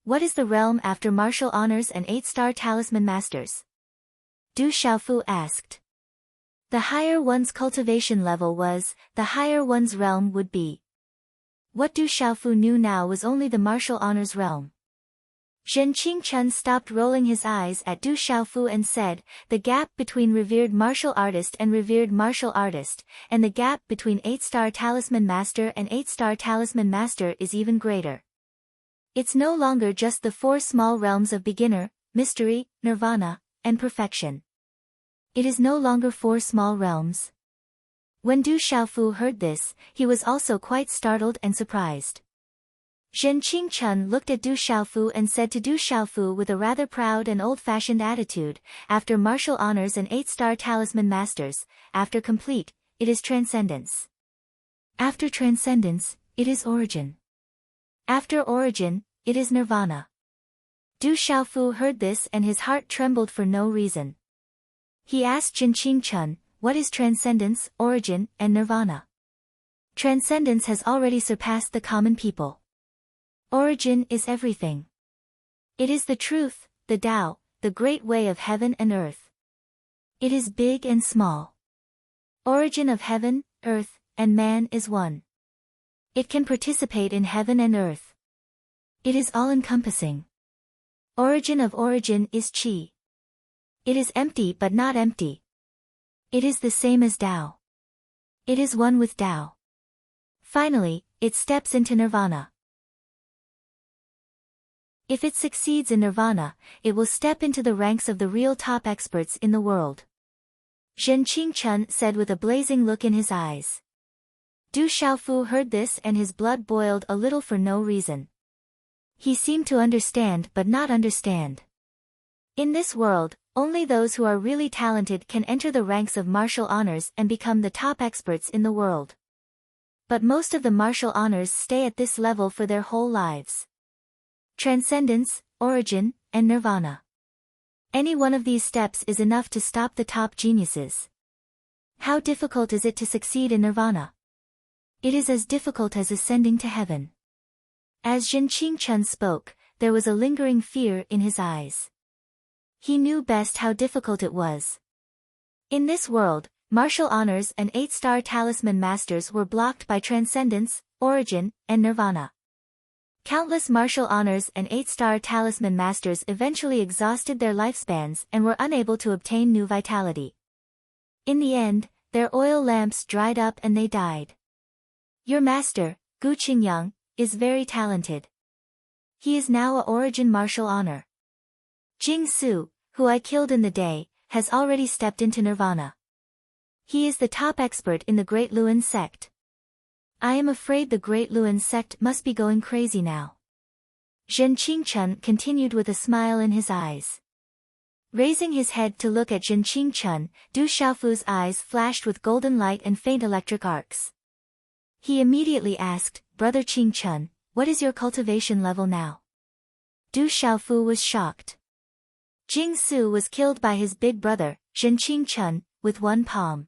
What is the realm after martial honors and 8-star talisman masters? Du Xiaofu asked. The higher one's cultivation level was, the higher one's realm would be. What Du Xiaofu knew now was only the martial honors realm. Zhen Qingchen stopped rolling his eyes at Du Xiaofu and said, the gap between revered martial artist and revered martial artist, and the gap between 8-star talisman master and 8-star talisman master is even greater. It's no longer just the 4 small realms of beginner, mystery, nirvana, and perfection. It is no longer 4 small realms. When Du Xiaofu heard this, he was also quite startled and surprised. Zhen Qingchen looked at Du Xiaofu and said to Du Xiaofu with a rather proud and old-fashioned attitude, after martial honors and 8-star talisman masters, after complete, it is transcendence. After transcendence, it is origin. After origin, it is nirvana. Du Xiaofu heard this and his heart trembled for no reason. He asked Zhen Qingchen, what is transcendence, origin, and nirvana? Transcendence has already surpassed the common people. Origin is everything. It is the truth, the Tao, the great way of heaven and earth. It is big and small. Origin of heaven, earth, and man is one. It can participate in heaven and earth. It is all-encompassing. Origin of origin is Qi. It is empty but not empty. It is the same as Tao. It is one with Tao. Finally, it steps into nirvana. If it succeeds in nirvana, it will step into the ranks of the real top experts in the world. Zhen Qingchen said with a blazing look in his eyes. Du Xiaofu heard this and his blood boiled a little for no reason. He seemed to understand but not understand. In this world, only those who are really talented can enter the ranks of martial honors and become the top experts in the world. But most of the martial honors stay at this level for their whole lives. Transcendence, origin, and nirvana. Any one of these steps is enough to stop the top geniuses. How difficult is it to succeed in nirvana? It is as difficult as ascending to heaven. As Zhen Qingchen spoke, there was a lingering fear in his eyes. He knew best how difficult it was. In this world, martial honors and 8-star talisman masters were blocked by transcendence, origin, and nirvana. Countless martial honors and 8-star talisman masters eventually exhausted their lifespans and were unable to obtain new vitality. In the end, their oil lamps dried up and they died. Your master, Gu Qingyang, is very talented. He is now a origin martial honor. Jing Su, who I killed in the day, has already stepped into nirvana. He is the top expert in the Great Luan sect. I am afraid the Great Luan sect must be going crazy now. Zhen Qingchen continued with a smile in his eyes. Raising his head to look at Zhen Qingchen, Du Xiaofu's eyes flashed with golden light and faint electric arcs. He immediately asked, Brother Qingchen, what is your cultivation level now? Du Xiaofu was shocked. Jing Su was killed by his big brother, Zhen Qingchen, with one palm.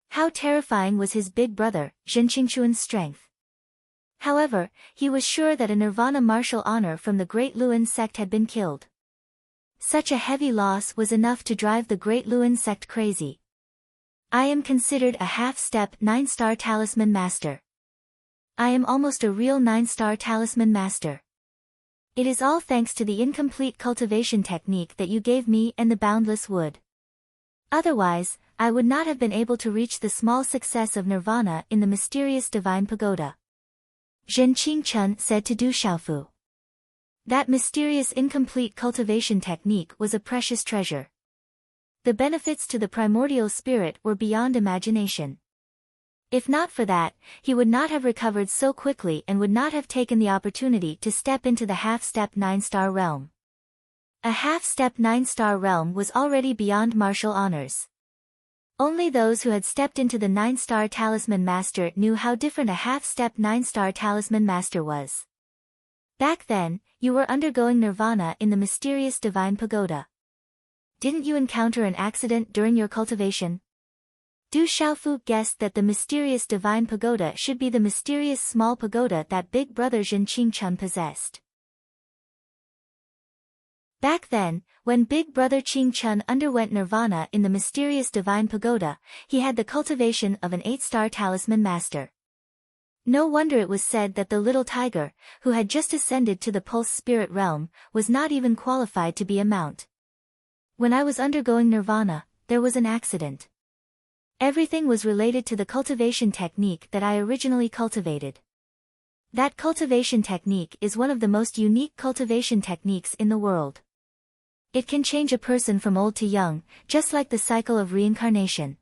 How terrifying was his big brother, Zhen Qingchuan's strength. However, he was sure that a nirvana martial honor from the Great Luan sect had been killed. Such a heavy loss was enough to drive the Great Luan sect crazy. I am considered a half-step 9-star talisman master. I am almost a real 9-star talisman master. It is all thanks to the incomplete cultivation technique that you gave me and the boundless wood. Otherwise, I would not have been able to reach the small success of nirvana in the mysterious divine pagoda. Zhen Qingchen said to Du Xiaofu. That mysterious incomplete cultivation technique was a precious treasure. The benefits to the primordial spirit were beyond imagination. If not for that, he would not have recovered so quickly and would not have taken the opportunity to step into the half-step 9-star realm. A half-step 9-star realm was already beyond martial honors. Only those who had stepped into the 9-star talisman master knew how different a half-step 9-star talisman master was. Back then, you were undergoing nirvana in the mysterious divine pagoda. Didn't you encounter an accident during your cultivation? Du Xiaofu guessed that the mysterious divine pagoda should be the mysterious small pagoda that big brother Zhen Qingchen possessed. Back then, when big brother Qingchen underwent nirvana in the mysterious divine pagoda, he had the cultivation of an 8-star talisman master. No wonder it was said that the little tiger, who had just ascended to the pulse spirit realm, was not even qualified to be a mount. When I was undergoing nirvana, there was an accident. Everything was related to the cultivation technique that I originally cultivated. That cultivation technique is one of the most unique cultivation techniques in the world. It can change a person from old to young, just like the cycle of reincarnation.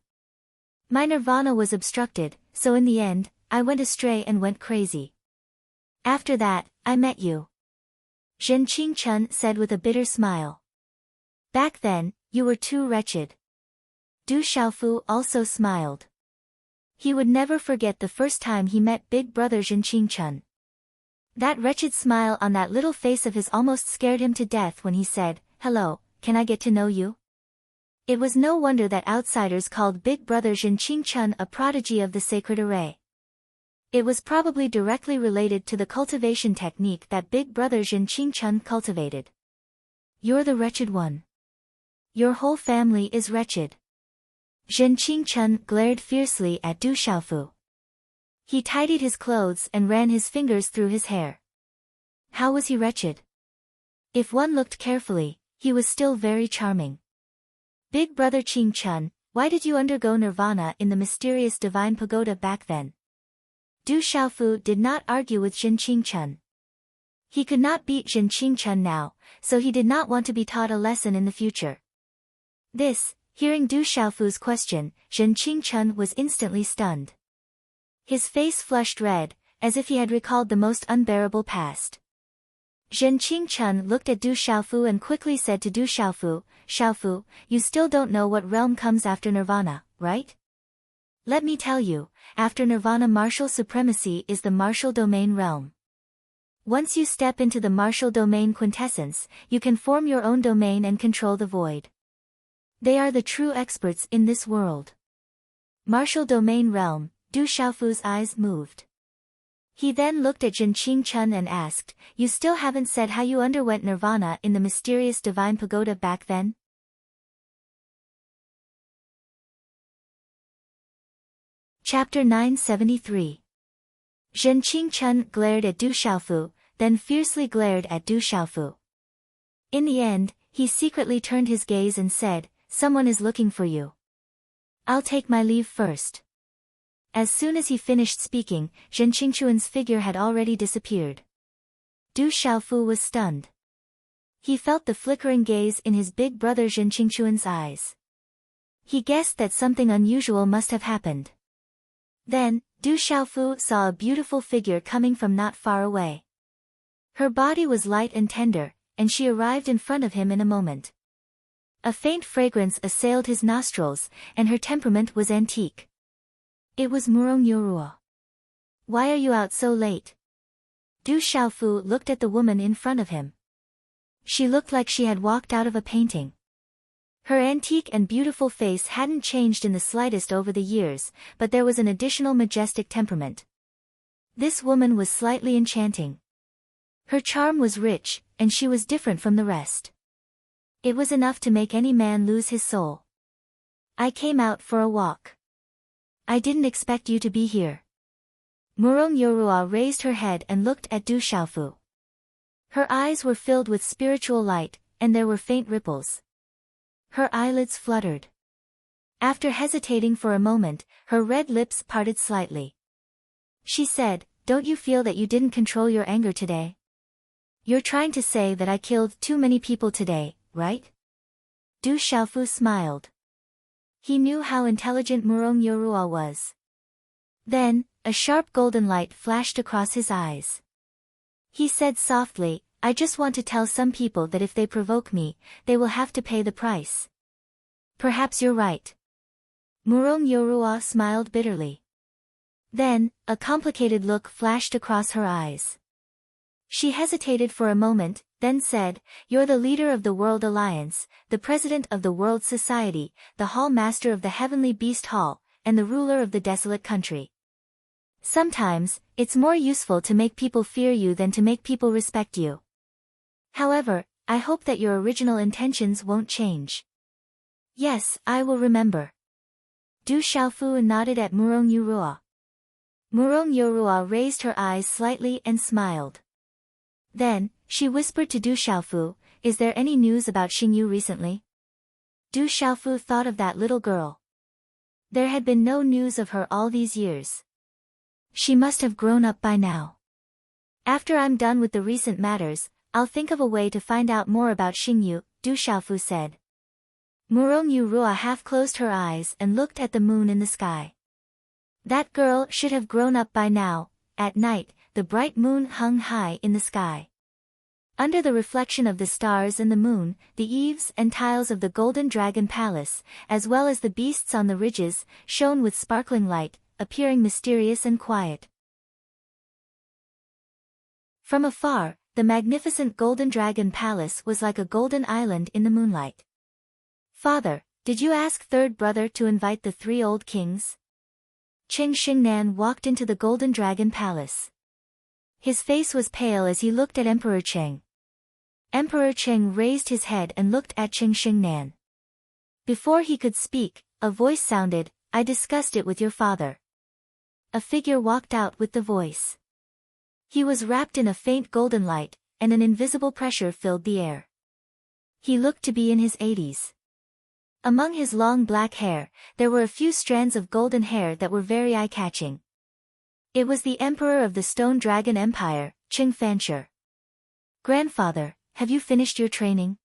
My nirvana was obstructed, so in the end, I went astray and went crazy. After that, I met you. Zhen Qingchen said with a bitter smile. Back then, you were too wretched. Du Xiaofu also smiled. He would never forget the first time he met big brother Zhen Qingchen. That wretched smile on that little face of his almost scared him to death when he said, "Hello, can I get to know you?" It was no wonder that outsiders called big brother Zhen Qingchen a prodigy of the sacred array. It was probably directly related to the cultivation technique that big brother Zhen Qingchen cultivated. You're the wretched one. Your whole family is wretched. Zhen Qingchen glared fiercely at Du Xiaofu. He tidied his clothes and ran his fingers through his hair. How was he wretched? If one looked carefully, he was still very charming. Big brother Qingchen, why did you undergo nirvana in the mysterious divine pagoda back then? Du Xiaofu did not argue with Zhen Qingchen. He could not beat Zhen Qingchen now, so he did not want to be taught a lesson in the future. Hearing Du Xiaofu's question, Zhen Qingchen was instantly stunned. His face flushed red, as if he had recalled the most unbearable past. Zhen Qingchen looked at Du Xiaofu and quickly said to Du Xiaofu, "Xiaofu, you still don't know what realm comes after nirvana, right? Let me tell you, after nirvana martial supremacy is the martial domain realm. Once you step into the martial domain quintessence, you can form your own domain and control the void. They are the true experts in this world." Martial domain realm, Du Xiaofu's eyes moved. He then looked at Zhen Qingchen and asked, "You still haven't said how you underwent nirvana in the mysterious divine pagoda back then?" Chapter 973. Zhen Qingchen glared at Du Xiaofu, then fiercely glared at Du Xiaofu. In the end, he secretly turned his gaze and said, "Someone is looking for you. I'll take my leave first." As soon as he finished speaking, Zhen Qingchuan's figure had already disappeared. Du Xiaofu was stunned. He felt the flickering gaze in his big brother Zhen Qingchuan's eyes. He guessed that something unusual must have happened. Then, Du Xiaofu saw a beautiful figure coming from not far away. Her body was light and tender, and she arrived in front of him in a moment. A faint fragrance assailed his nostrils, and her temperament was antique. It was Murong Yuruo. "Why are you out so late?" Du Xiaofu looked at the woman in front of him. She looked like she had walked out of a painting. Her antique and beautiful face hadn't changed in the slightest over the years, but there was an additional majestic temperament. This woman was slightly enchanting. Her charm was rich, and she was different from the rest. It was enough to make any man lose his soul. "I came out for a walk." I didn't expect you to be here. Murong Yorua raised her head and looked at Du Xiaofu. Her eyes were filled with spiritual light, and there were faint ripples. Her eyelids fluttered. After hesitating for a moment, her red lips parted slightly. She said, "Don't you feel that you didn't control your anger today? You're trying to say that I killed too many people today, right?" Du Xiaofu smiled. He knew how intelligent Murong Yorua was. Then, a sharp golden light flashed across his eyes. He said softly, "I just want to tell some people that if they provoke me, they will have to pay the price." "Perhaps you're right." Murong Yorua smiled bitterly. Then, a complicated look flashed across her eyes. She hesitated for a moment, then said, "You're the leader of the World Alliance, the president of the World Society, the Hall Master of the Heavenly Beast Hall, and the ruler of the desolate country. Sometimes, it's more useful to make people fear you than to make people respect you. However, I hope that your original intentions won't change." "Yes, I will remember." Du Xiaofu nodded at Murong Yorua. Murong Yorua raised her eyes slightly and smiled. Then, she whispered to Du Xiaofu, "Is there any news about Xingyu recently?" Du Xiaofu thought of that little girl. There had been no news of her all these years. She must have grown up by now. "After I'm done with the recent matters, I'll think of a way to find out more about Xingyu," Du Xiaofu said. Murong Yorua half closed her eyes and looked at the moon in the sky. That girl should have grown up by now. At night, the bright moon hung high in the sky. Under the reflection of the stars and the moon, the eaves and tiles of the Golden Dragon Palace, as well as the beasts on the ridges, shone with sparkling light, appearing mysterious and quiet. From afar, the magnificent Golden Dragon Palace was like a golden island in the moonlight. "Father, did you ask third brother to invite the 3 old kings?" Qing Xingnan walked into the Golden Dragon Palace. His face was pale as he looked at Emperor Cheng. Emperor Cheng raised his head and looked at Qing Xingnan. Before he could speak, a voice sounded, "I discussed it with your father." A figure walked out with the voice. He was wrapped in a faint golden light, and an invisible pressure filled the air. He looked to be in his 80s. Among his long black hair, there were a few strands of golden hair that were very eye-catching. It was the Emperor of the Stone Dragon Empire, Qing Fancher. "Grandfather, have you finished your training?"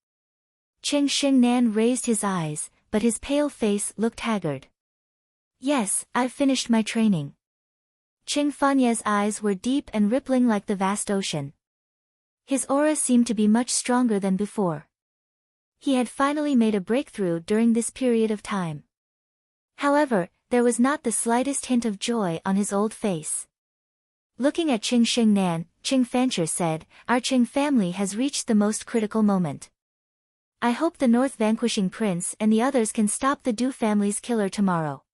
Qing Xingnan raised his eyes, but his pale face looked haggard. "Yes, I've finished my training." Qing Fanye's eyes were deep and rippling like the vast ocean. His aura seemed to be much stronger than before. He had finally made a breakthrough during this period of time. However, there was not the slightest hint of joy on his old face. Looking at Qing Xingnan, Qing Fancher said, "Our Qing family has reached the most critical moment. I hope the North Vanquishing Prince and the others can stop the Du family's killer tomorrow."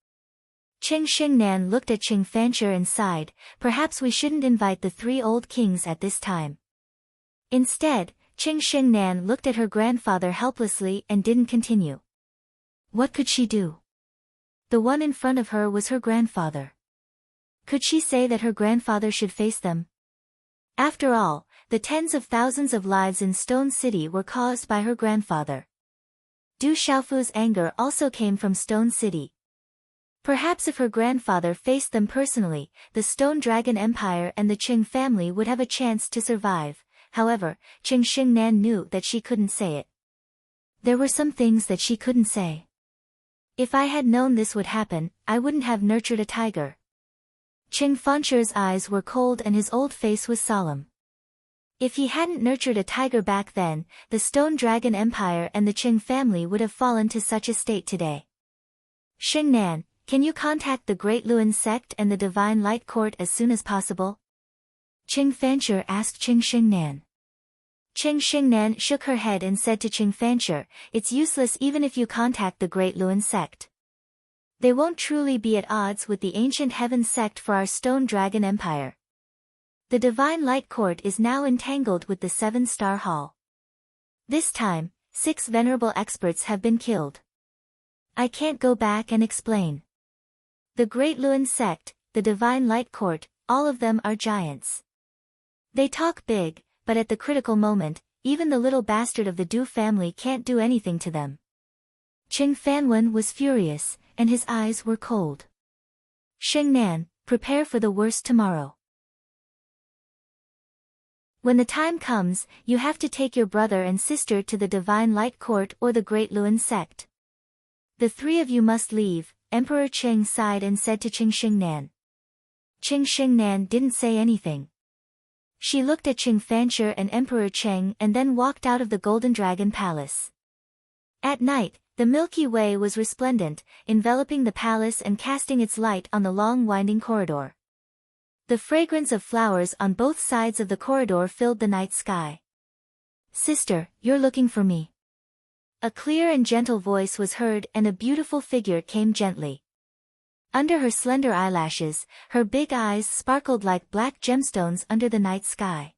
Qing Xingnan looked at Qing Fancher and sighed, "Perhaps we shouldn't invite the 3 old kings at this time." Instead, Qing Xingnan looked at her grandfather helplessly and didn't continue. What could she do? The one in front of her was her grandfather. Could she say that her grandfather should face them? After all, the tens of thousands of lives in Stone City were caused by her grandfather. Du Xiaofu's anger also came from Stone City. Perhaps if her grandfather faced them personally, the Stone Dragon Empire and the Qing family would have a chance to survive. However, Qing Xingnan knew that she couldn't say it. There were some things that she couldn't say. "If I had known this would happen, I wouldn't have nurtured a tiger." Qing Fancher's eyes were cold and his old face was solemn. If he hadn't nurtured a tiger back then, the Stone Dragon Empire and the Qing family would have fallen to such a state today. "Xingnan, can you contact the Great Luan sect and the Divine Light Court as soon as possible?" Qing Fancher asked Qing Xingnan. Qing Xingnan shook her head and said to Qing Fancher, "It's useless even if you contact the Great Luan sect. They won't truly be at odds with the Ancient Heaven sect for our Stone Dragon Empire. The Divine Light Court is now entangled with the 7-Star Hall. This time, 6 venerable experts have been killed. I can't go back and explain. The Great Luan sect, the Divine Light Court, all of them are giants. They talk big, but at the critical moment, even the little bastard of the Du family can't do anything to them. Qing Fanwen was furious, and his eyes were cold. Xingnan, prepare for the worst tomorrow. When the time comes, you have to take your brother and sister to the Divine Light Court or the Great Luan sect. The three of you must leave. Emperor Qing sighed and said to Qing Xingnan. Qing Xingnan didn't say anything. She looked at Qing Fanshi and Emperor Cheng and then walked out of the Golden Dragon Palace. At night, the Milky Way was resplendent, enveloping the palace and casting its light on the long winding corridor. The fragrance of flowers on both sides of the corridor filled the night sky. Sister, you're looking for me. A clear and gentle voice was heard and a beautiful figure came gently. Under her slender eyelashes, her big eyes sparkled like black gemstones under the night sky.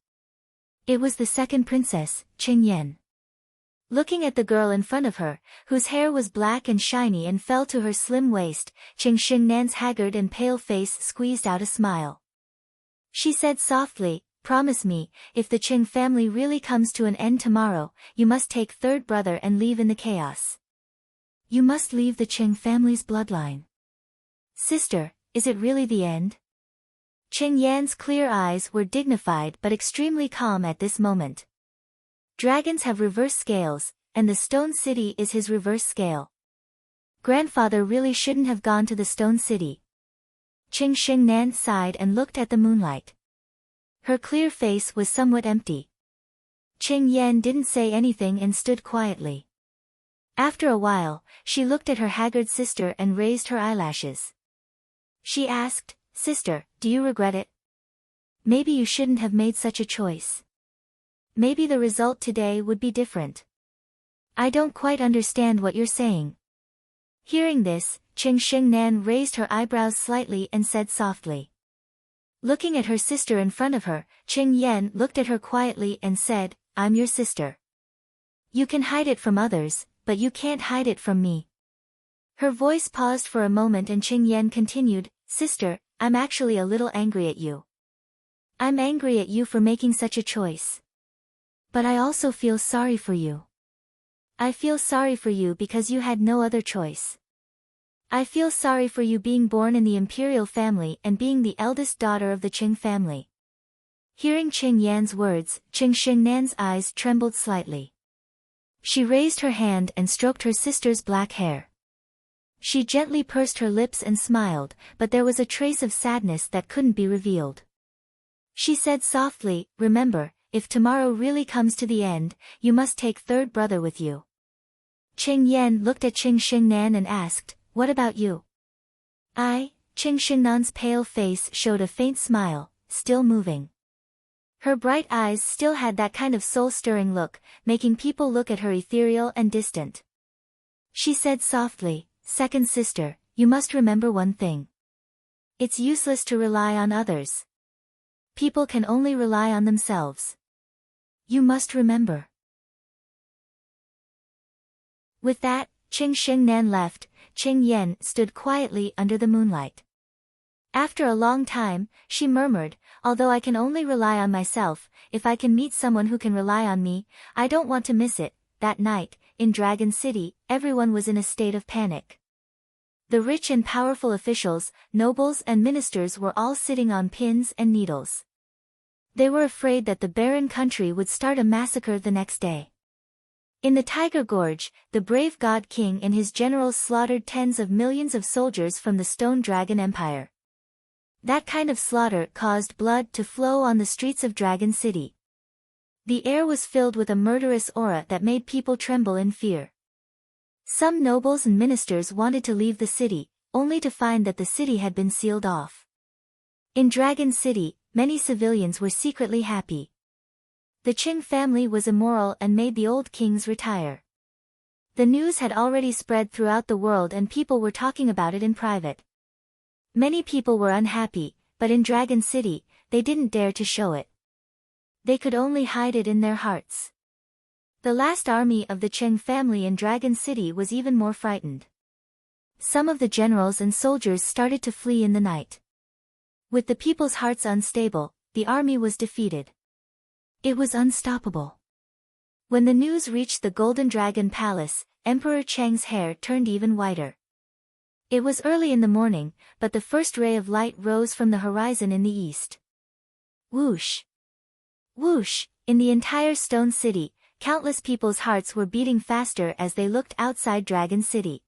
It was the second princess, Qing Yan. Looking at the girl in front of her, whose hair was black and shiny and fell to her slim waist, Qing Xingnan's haggard and pale face squeezed out a smile. She said softly, promise me, if the Qing family really comes to an end tomorrow, you must take third brother and leave in the chaos. You must leave the Qing family's bloodline. Sister, is it really the end? Qing Yan's clear eyes were dignified but extremely calm at this moment. Dragons have reverse scales, and the Stone City is his reverse scale. Grandfather really shouldn't have gone to the Stone City. Qing Xingnan sighed and looked at the moonlight. Her clear face was somewhat empty. Qing Yan didn't say anything and stood quietly. After a while, she looked at her haggard sister and raised her eyelashes. She asked, Sister, do you regret it? Maybe you shouldn't have made such a choice. Maybe the result today would be different. I don't quite understand what you're saying. Hearing this, Qing Xingnan raised her eyebrows slightly and said softly. Looking at her sister in front of her, Qing Yan looked at her quietly and said, I'm your sister. You can hide it from others, but you can't hide it from me. Her voice paused for a moment and Qing Yan continued, Sister, I'm actually a little angry at you. I'm angry at you for making such a choice. But I also feel sorry for you. I feel sorry for you because you had no other choice. I feel sorry for you being born in the imperial family and being the eldest daughter of the Qing family. Hearing Qing Yan's words, Qing Xingnan's eyes trembled slightly. She raised her hand and stroked her sister's black hair. She gently pursed her lips and smiled, but there was a trace of sadness that couldn't be revealed. She said softly, Remember, if tomorrow really comes to the end, you must take third brother with you. Qing Yan looked at Qing Xingnan and asked, What about you? Qing Xingnan's pale face showed a faint smile, still moving. Her bright eyes still had that kind of soul-stirring look, making people look at her ethereal and distant. She said softly, Second sister, you must remember one thing. It's useless to rely on others. People can only rely on themselves. You must remember. With that, Qing Xingnan left. Qing Yan stood quietly under the moonlight. After a long time, she murmured, Although I can only rely on myself, if I can meet someone who can rely on me, I don't want to miss it. That night, in Dragon City, everyone was in a state of panic. The rich and powerful officials, nobles and ministers were all sitting on pins and needles. They were afraid that the barren country would start a massacre the next day. In the Tiger Gorge, the brave God King and his generals slaughtered tens of millions of soldiers from the Stone Dragon Empire. That kind of slaughter caused blood to flow on the streets of Dragon City. The air was filled with a murderous aura that made people tremble in fear. Some nobles and ministers wanted to leave the city, only to find that the city had been sealed off. In Dragon City, many civilians were secretly happy. The Qing family was immoral and made the old kings retire. The news had already spread throughout the world and people were talking about it in private. Many people were unhappy, but in Dragon City, they didn't dare to show it. They could only hide it in their hearts. The last army of the Qing family in Dragon City was even more frightened. Some of the generals and soldiers started to flee in the night. With the people's hearts unstable, the army was defeated. It was unstoppable. When the news reached the Golden Dragon Palace, Emperor Cheng's hair turned even whiter. It was early in the morning, but the first ray of light rose from the horizon in the east. Whoosh! Whoosh! In the entire stone city, countless people's hearts were beating faster as they looked outside Dragon City.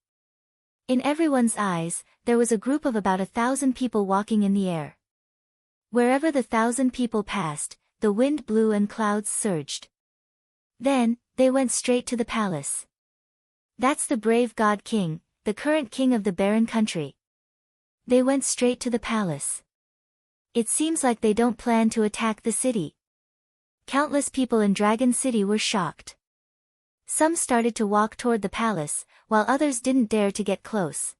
In everyone's eyes, there was a group of about 1,000 people walking in the air. Wherever the 1,000 people passed, the wind blew and clouds surged. Then, they went straight to the palace. That's the brave God King, the current king of the barren country. They went straight to the palace. It seems like they don't plan to attack the city. Countless people in Dragon City were shocked. Some started to walk toward the palace, while others didn't dare to get close.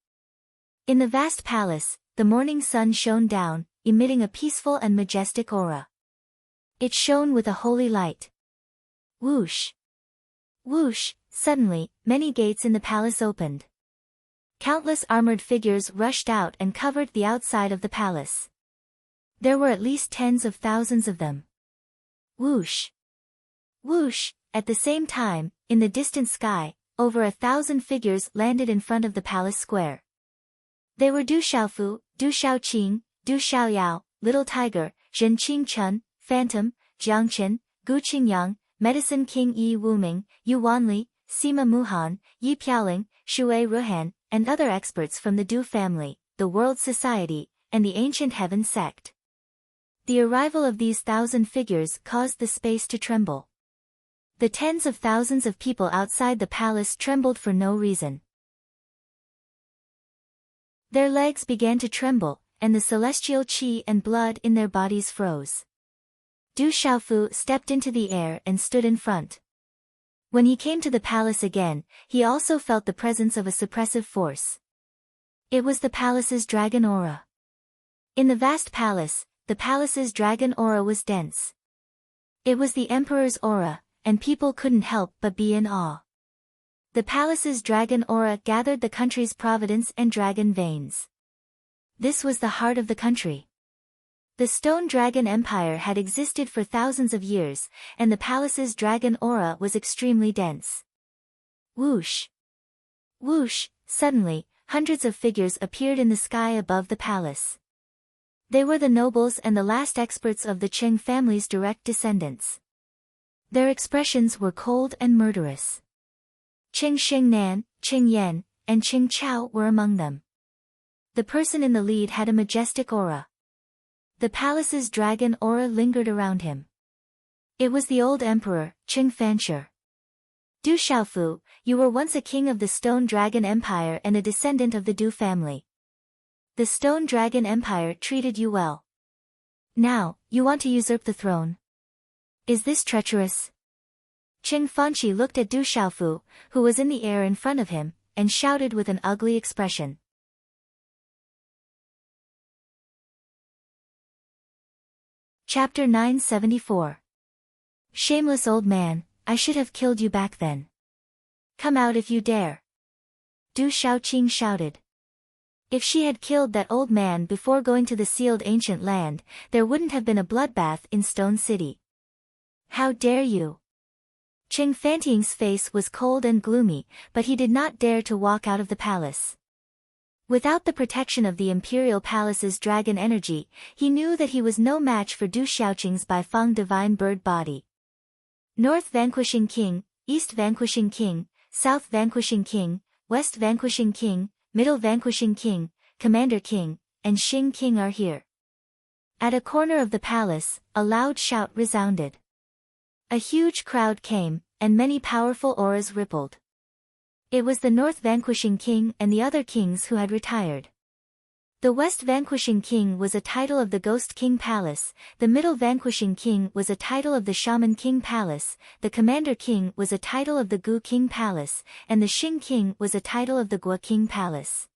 In the vast palace, the morning sun shone down, emitting a peaceful and majestic aura. It shone with a holy light. Whoosh! Whoosh! Suddenly, many gates in the palace opened. Countless armored figures rushed out and covered the outside of the palace. There were at least tens of thousands of them. Whoosh! Whoosh! At the same time, in the distant sky, over 1,000 figures landed in front of the palace square. They were Du Xiaofu, Du Xiaoqing, Du Xiaoyao, Little Tiger, Zhen Qingchen, Phantom, Jiang Chen, Gu Qingyang, Medicine King Yi Wuming, Yu Wanli, Sima Muhan, Yi Piaoling, Shui Ruhan, and other experts from the Du family, the World Society, and the Ancient Heaven sect. The arrival of these 1,000 figures caused the space to tremble. The tens of thousands of people outside the palace trembled for no reason. Their legs began to tremble, and the celestial qi and blood in their bodies froze. Du Xiaofu stepped into the air and stood in front. When he came to the palace again, he also felt the presence of a suppressive force. It was the palace's dragon aura. In the vast palace, the palace's dragon aura was dense. It was the emperor's aura, and people couldn't help but be in awe. The palace's dragon aura gathered the country's providence and dragon veins. This was the heart of the country. The Stone Dragon Empire had existed for thousands of years, and the palace's dragon aura was extremely dense. Whoosh! Whoosh! Suddenly, hundreds of figures appeared in the sky above the palace. They were the nobles and the last experts of the Qing family's direct descendants. Their expressions were cold and murderous. Qing Xingnan, Qing Yan, and Qing Chao were among them. The person in the lead had a majestic aura. The palace's dragon aura lingered around him. It was the old emperor, Qing Fanshi. Du Xiaofu, you were once a king of the Stone Dragon Empire and a descendant of the Du family. The Stone Dragon Empire treated you well. Now, you want to usurp the throne. Is this treacherous? Qing Fanshi looked at Du Xiaofu, who was in the air in front of him, and shouted with an ugly expression. Chapter 974. Shameless old man, I should have killed you back then. Come out if you dare. Du Xiaoqing shouted. If she had killed that old man before going to the sealed ancient land, there wouldn't have been a bloodbath in Stone City. How dare you? Qing Fanting's face was cold and gloomy, but he did not dare to walk out of the palace. Without the protection of the imperial palace's dragon energy, he knew that he was no match for Du Xiaoqing's Baifeng divine bird body. North Vanquishing King, East Vanquishing King, South Vanquishing King, West Vanquishing King, Middle Vanquishing King, Commander King, and Xing King are here. At a corner of the palace, a loud shout resounded. A huge crowd came, and many powerful auras rippled. It was the North Vanquishing King and the other kings who had retired. The West Vanquishing King was a title of the Ghost King Palace, the Middle Vanquishing King was a title of the Shaman King Palace, the Commander King was a title of the Gu King Palace, and the Xing King was a title of the Gua King Palace.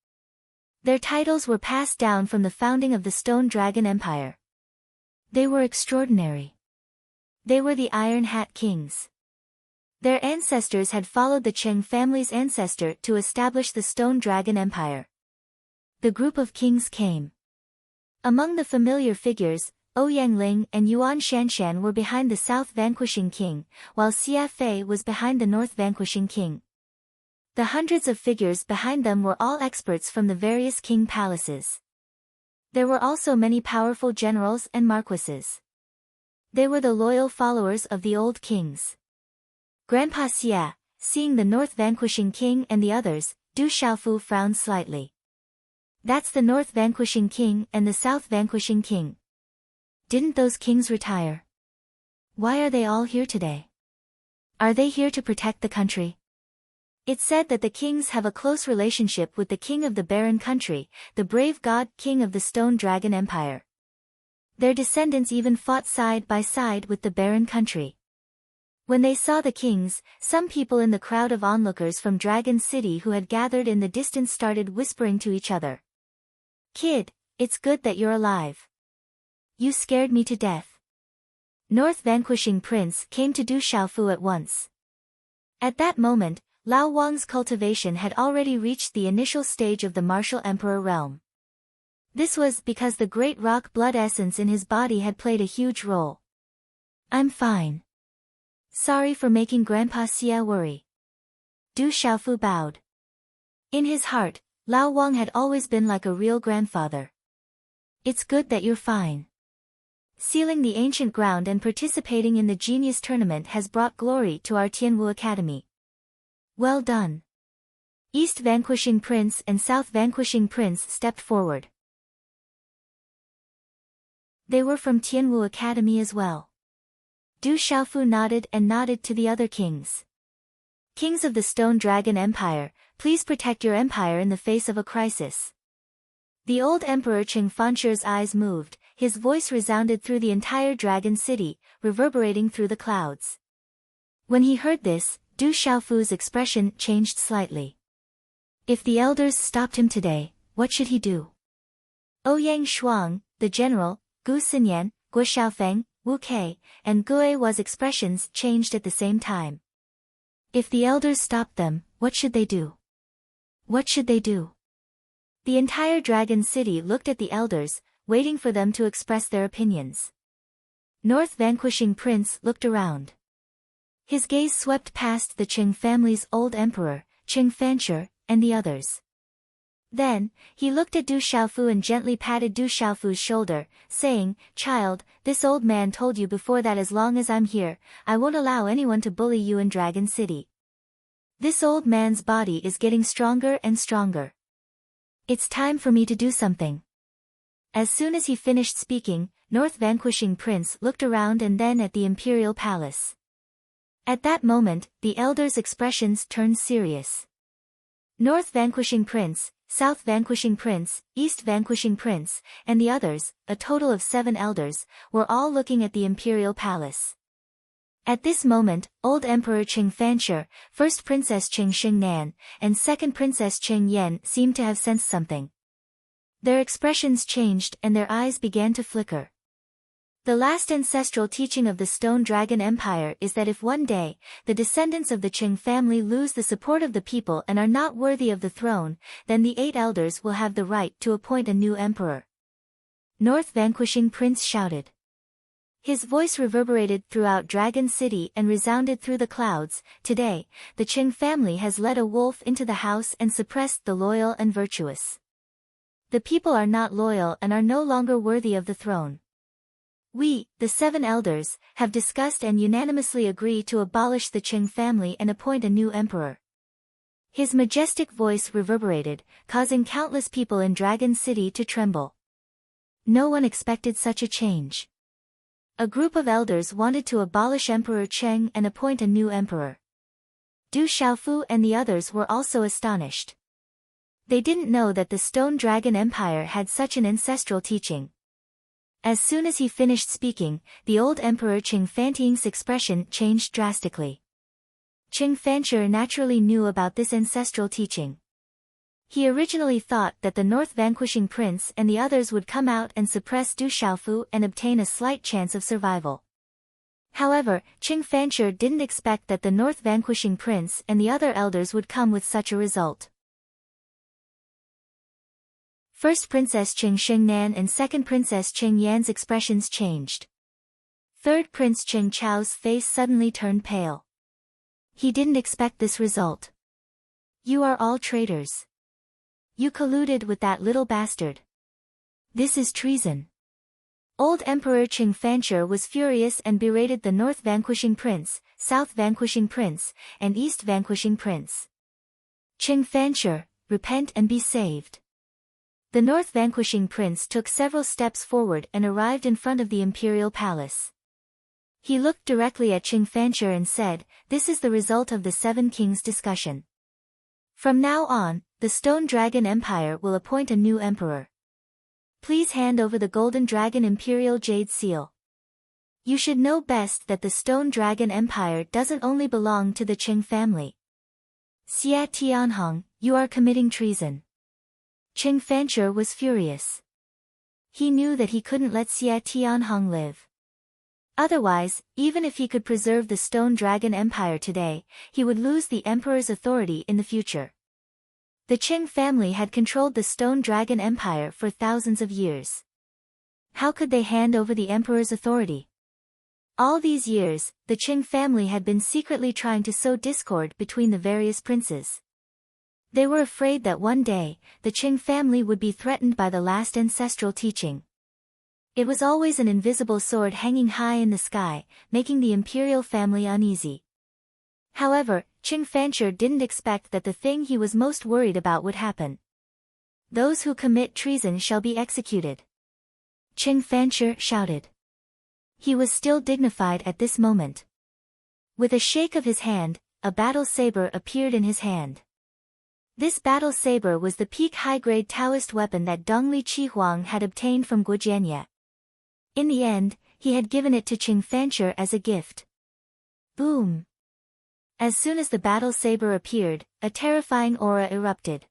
Their titles were passed down from the founding of the Stone Dragon Empire. They were extraordinary. They were the Iron Hat Kings. Their ancestors had followed the Qing family's ancestor to establish the Stone Dragon Empire. The group of kings came. Among the familiar figures, Ouyang Ling and Yuan Shanshan were behind the south vanquishing king, while Xia Fei was behind the north vanquishing king. The hundreds of figures behind them were all experts from the various king palaces. There were also many powerful generals and marquises. They were the loyal followers of the old kings. Grandpa Xia, seeing the north vanquishing king and the others, Du Xiaofu frowned slightly. That's the north vanquishing king and the south vanquishing king. Didn't those kings retire? Why are they all here today? Are they here to protect the country? It's said that the kings have a close relationship with the king of the barren country, the brave god king of the Stone Dragon Empire. Their descendants even fought side by side with the barren country. When they saw the kings, some people in the crowd of onlookers from Dragon City who had gathered in the distance started whispering to each other. "Kid, it's good that you're alive. You scared me to death." North Vanquishing Prince came to Du Xiaofu at once. At that moment, Lao Wang's cultivation had already reached the initial stage of the martial emperor realm. This was because the great rock blood essence in his body had played a huge role. "I'm fine. Sorry for making Grandpa Xia worry." Du Xiaofu bowed. In his heart, Lao Wang had always been like a real grandfather. "It's good that you're fine. Sealing the ancient ground and participating in the Genius Tournament has brought glory to our Tianwu Academy. Well done." East Vanquishing Prince and South Vanquishing Prince stepped forward. They were from Tianwu Academy as well. Du Xiaofu nodded and nodded to the other kings. "Kings of the Stone Dragon Empire, please protect your empire in the face of a crisis." The old Emperor Qing Fanshi's eyes moved, his voice resounded through the entire Dragon City, reverberating through the clouds. When he heard this, Du Xiaofu's expression changed slightly. If the elders stopped him today, what should he do? Ouyang Shuang, the general, Gu Xinyan, Guo Xiaofeng, Wu Kei, and Gue Wa's expressions changed at the same time. If the elders stopped them, what should they do? What should they do? The entire Dragon City looked at the elders, waiting for them to express their opinions. North Vanquishing Prince looked around. His gaze swept past the Qing family's old emperor, Qing Fanshi, and the others. Then, he looked at Du Xiaofu and gently patted Du Xiaofu's shoulder, saying, "Child, this old man told you before that as long as I'm here, I won't allow anyone to bully you in Dragon City. This old man's body is getting stronger and stronger. It's time for me to do something." As soon as he finished speaking, North Vanquishing Prince looked around and then at the Imperial Palace. At that moment, the elders' expressions turned serious. North Vanquishing Prince, South Vanquishing Prince, East Vanquishing Prince, and the others, a total of 7 elders, were all looking at the Imperial Palace. At this moment, old Emperor Qing Fanshi, First Princess Qing Xingnan, and Second Princess Qing Yan seemed to have sensed something. Their expressions changed and their eyes began to flicker. The last ancestral teaching of the Stone Dragon Empire is that if one day, the descendants of the Qing family lose the support of the people and are not worthy of the throne, then the 8 elders will have the right to appoint a new emperor. North Vanquishing Prince shouted. His voice reverberated throughout Dragon City and resounded through the clouds. "Today, the Qing family has led a wolf into the house and suppressed the loyal and virtuous. The people are not loyal and are no longer worthy of the throne. We, the 7 elders, have discussed and unanimously agree to abolish the Qing family and appoint a new emperor." His majestic voice reverberated, causing countless people in Dragon City to tremble. No one expected such a change. A group of elders wanted to abolish Emperor Cheng and appoint a new emperor. Du Xiaofu and the others were also astonished. They didn't know that the Stone Dragon Empire had such an ancestral teaching. As soon as he finished speaking, the old Emperor Qing Fanting's expression changed drastically. Qing Fanshi naturally knew about this ancestral teaching. He originally thought that the North Vanquishing Prince and the others would come out and suppress Du Xiaofu and obtain a slight chance of survival. However, Qing Fancher didn't expect that the North Vanquishing Prince and the other elders would come with such a result. First Princess Qing Shengnan and Second Princess Qing Yan's expressions changed. Third Prince Qing Chao's face suddenly turned pale. He didn't expect this result. You are all traitors. You colluded with that little bastard. This is treason. Old Emperor Qing Fancher was furious and berated the North Vanquishing Prince, South Vanquishing Prince, and East Vanquishing Prince. Qing Fancher, repent and be saved. The North Vanquishing Prince took several steps forward and arrived in front of the imperial palace. He looked directly at Qing Fancher and said, "This is the result of the Seven Kings discussion. From now on, the Stone Dragon Empire will appoint a new emperor. Please hand over the Golden Dragon Imperial Jade Seal. You should know best that the Stone Dragon Empire doesn't only belong to the Qing family. Xia Tianhong, you are committing treason." Qing Fancher was furious. He knew that he couldn't let Xia Tianhong live. Otherwise, even if he could preserve the Stone Dragon Empire today, he would lose the emperor's authority in the future. The Qing family had controlled the Stone Dragon Empire for thousands of years. How could they hand over the emperor's authority? All these years, the Qing family had been secretly trying to sow discord between the various princes. They were afraid that one day, the Qing family would be threatened by the last ancestral teaching. It was always an invisible sword hanging high in the sky, making the imperial family uneasy. However, Qing Fancher didn't expect that the thing he was most worried about would happen. Those who commit treason shall be executed. Qing Fancher shouted. He was still dignified at this moment. With a shake of his hand, a battle saber appeared in his hand. This battle saber was the peak high-grade Taoist weapon that Dongli Chihuang had obtained from Guojianye. In the end, he had given it to Qing Fancher as a gift. Boom! As soon as the battle saber appeared, a terrifying aura erupted.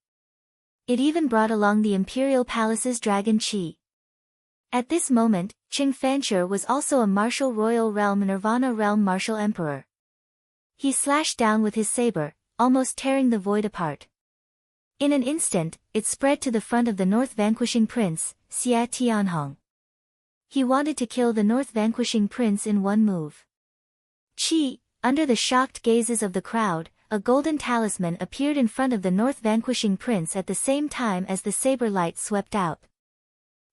It even brought along the imperial palace's dragon Qi. At this moment, Qing Fancher was also a martial royal realm Nirvana realm martial emperor. He slashed down with his saber, almost tearing the void apart. In an instant, it spread to the front of the North Vanquishing Prince, Xia Tianhong. He wanted to kill the North Vanquishing Prince in one move. Qi, under the shocked gazes of the crowd, a golden talisman appeared in front of the North Vanquishing Prince at the same time as the saber light swept out.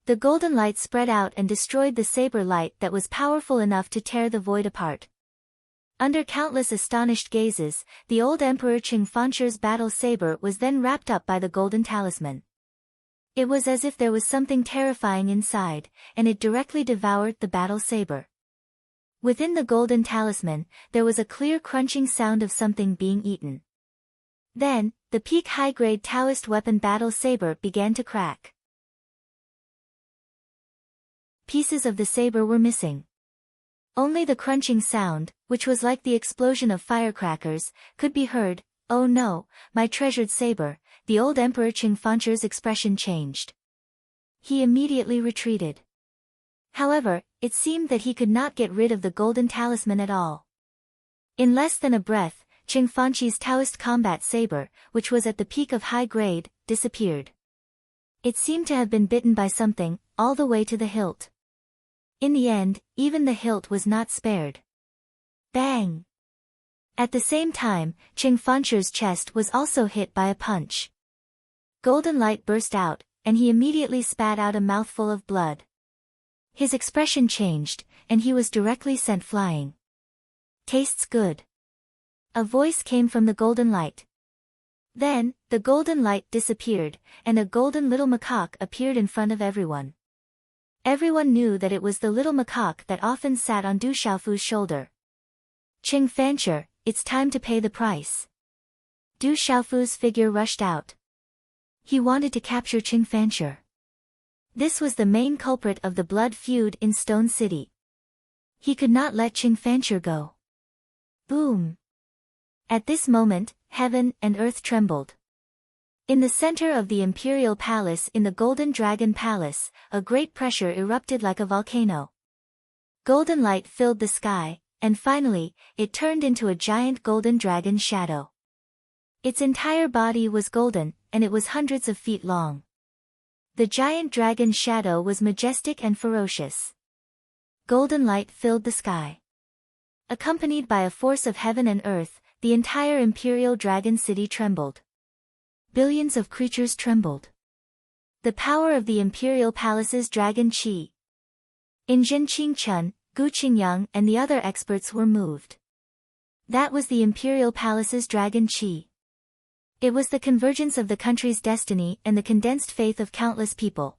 The golden light spread out and destroyed the saber light that was powerful enough to tear the void apart. Under countless astonished gazes, the old Emperor Qing Fancher's battle saber was then wrapped up by the golden talisman. It was as if there was something terrifying inside, and it directly devoured the battle saber. Within the golden talisman, there was a clear crunching sound of something being eaten. Then, the peak high-grade Taoist weapon battle saber began to crack. Pieces of the saber were missing. Only the crunching sound, which was like the explosion of firecrackers, could be heard. "Oh no, my treasured saber," the old Emperor Qing Fancher's expression changed. He immediately retreated. However, it seemed that he could not get rid of the golden talisman at all. In less than a breath, Qing Fanchi's Taoist combat saber, which was at the peak of high grade, disappeared. It seemed to have been bitten by something, all the way to the hilt. In the end, even the hilt was not spared. Bang! At the same time, Qing Fancher's chest was also hit by a punch. Golden light burst out, and he immediately spat out a mouthful of blood. His expression changed, and he was directly sent flying. "Tastes good." A voice came from the golden light. Then, the golden light disappeared, and a golden little macaque appeared in front of everyone. Everyone knew that it was the little macaque that often sat on Du Xiaofu's shoulder. "Qing Fancher, it's time to pay the price." Du Xiaofu's figure rushed out. He wanted to capture Qing Fancher. This was the main culprit of the blood feud in Stone City. He could not let Qing Fancher go. Boom! At this moment, heaven and earth trembled. In the center of the imperial palace in the Golden Dragon Palace, a great pressure erupted like a volcano. Golden light filled the sky, and finally, it turned into a giant golden dragon shadow. Its entire body was golden, and it was hundreds of feet long. The giant dragon's shadow was majestic and ferocious. Golden light filled the sky. Accompanied by a force of heaven and earth, the entire imperial dragon city trembled. Billions of creatures trembled. The power of the imperial palace's dragon chi. Injin Qingchun, Gu Qingyang and the other experts were moved. That was the imperial palace's dragon chi. It was the convergence of the country's destiny and the condensed faith of countless people.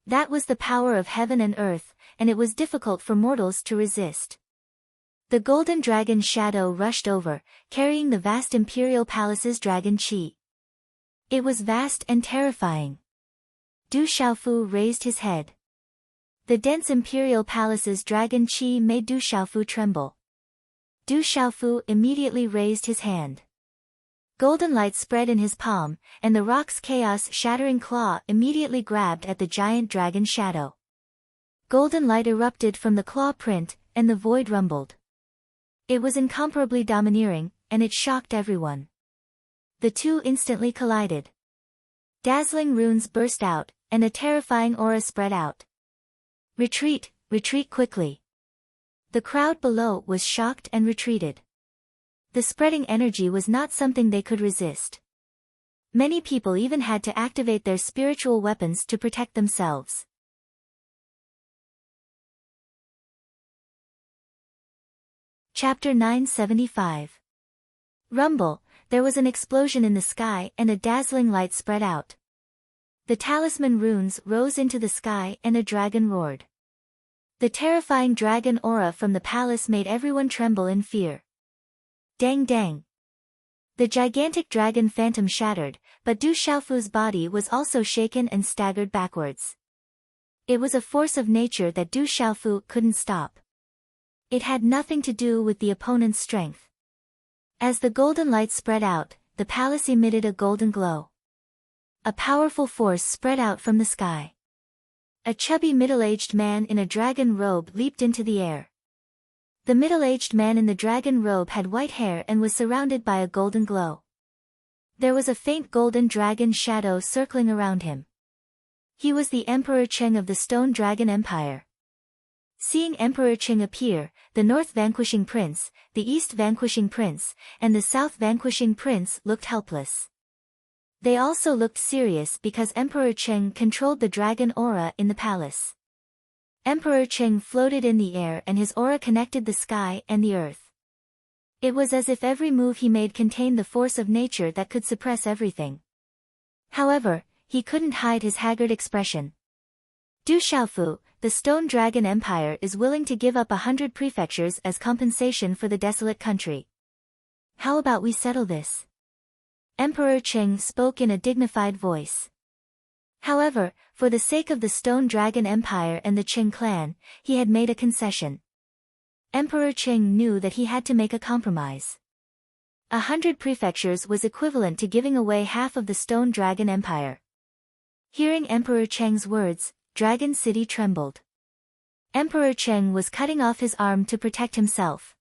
That was the power of heaven and earth, and it was difficult for mortals to resist. The golden dragon's shadow rushed over, carrying the vast imperial palace's dragon chi. It was vast and terrifying. Du Xiaofu raised his head. The dense imperial palace's dragon chi made Du Xiaofu tremble. Du Xiaofu immediately raised his hand. Golden light spread in his palm, and the rock's chaos-shattering claw immediately grabbed at the giant dragon shadow. Golden light erupted from the claw print, and the void rumbled. It was incomparably domineering, and it shocked everyone. The two instantly collided. Dazzling runes burst out, and a terrifying aura spread out. Retreat, retreat quickly. The crowd below was shocked and retreated. The spreading energy was not something they could resist. Many people even had to activate their spiritual weapons to protect themselves. Chapter 975. Rumble, there was an explosion in the sky and a dazzling light spread out. The talisman runes rose into the sky and a dragon roared. The terrifying dragon aura from the palace made everyone tremble in fear. Dang dang. The gigantic dragon phantom shattered, but Du Xiaofu's body was also shaken and staggered backwards. It was a force of nature that Du Xiaofu couldn't stop. It had nothing to do with the opponent's strength. As the golden light spread out, the palace emitted a golden glow. A powerful force spread out from the sky. A chubby middle-aged man in a dragon robe leaped into the air. The middle-aged man in the dragon robe had white hair and was surrounded by a golden glow. There was a faint golden dragon shadow circling around him. He was the Emperor Cheng of the Stone Dragon Empire. Seeing Emperor Cheng appear, the North Vanquishing Prince, the East Vanquishing Prince, and the South Vanquishing Prince looked helpless. They also looked serious because Emperor Cheng controlled the dragon aura in the palace. Emperor Cheng floated in the air and his aura connected the sky and the earth. It was as if every move he made contained the force of nature that could suppress everything. However, he couldn't hide his haggard expression. Du Xiaofu, the Stone Dragon Empire is willing to give up 100 prefectures as compensation for the desolate country. How about we settle this? Emperor Cheng spoke in a dignified voice. However, for the sake of the Stone Dragon Empire and the Cheng clan, he had made a concession. Emperor Cheng knew that he had to make a compromise. 100 prefectures was equivalent to giving away half of the Stone Dragon Empire. Hearing Emperor Cheng's words, Dragon City trembled. Emperor Cheng was cutting off his arm to protect himself.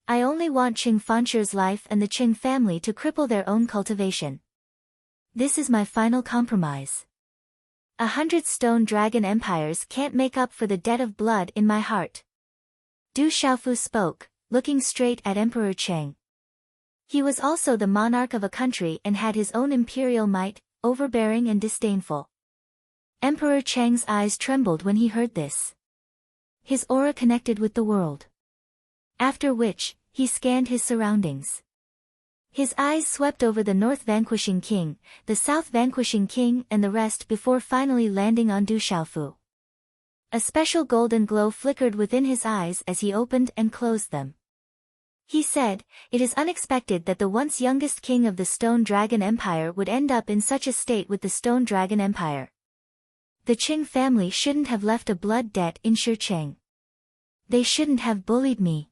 I only want Qing Fancher's life and the Qing family to cripple their own cultivation. This is my final compromise. 100 Stone Dragon Empires can't make up for the debt of blood in my heart. Du Xiaofu spoke, looking straight at Emperor Cheng. He was also the monarch of a country and had his own imperial might, overbearing and disdainful. Emperor Cheng's eyes trembled when he heard this. His aura connected with the world. After which, he scanned his surroundings. His eyes swept over the North Vanquishing King, the South Vanquishing King and the rest before finally landing on Du Xiaofu. A special golden glow flickered within his eyes as he opened and closed them. He said, "It is unexpected that the once youngest king of the Stone Dragon Empire would end up in such a state with the Stone Dragon Empire. The Qing family shouldn't have left a blood debt in Shicheng. They shouldn't have bullied me."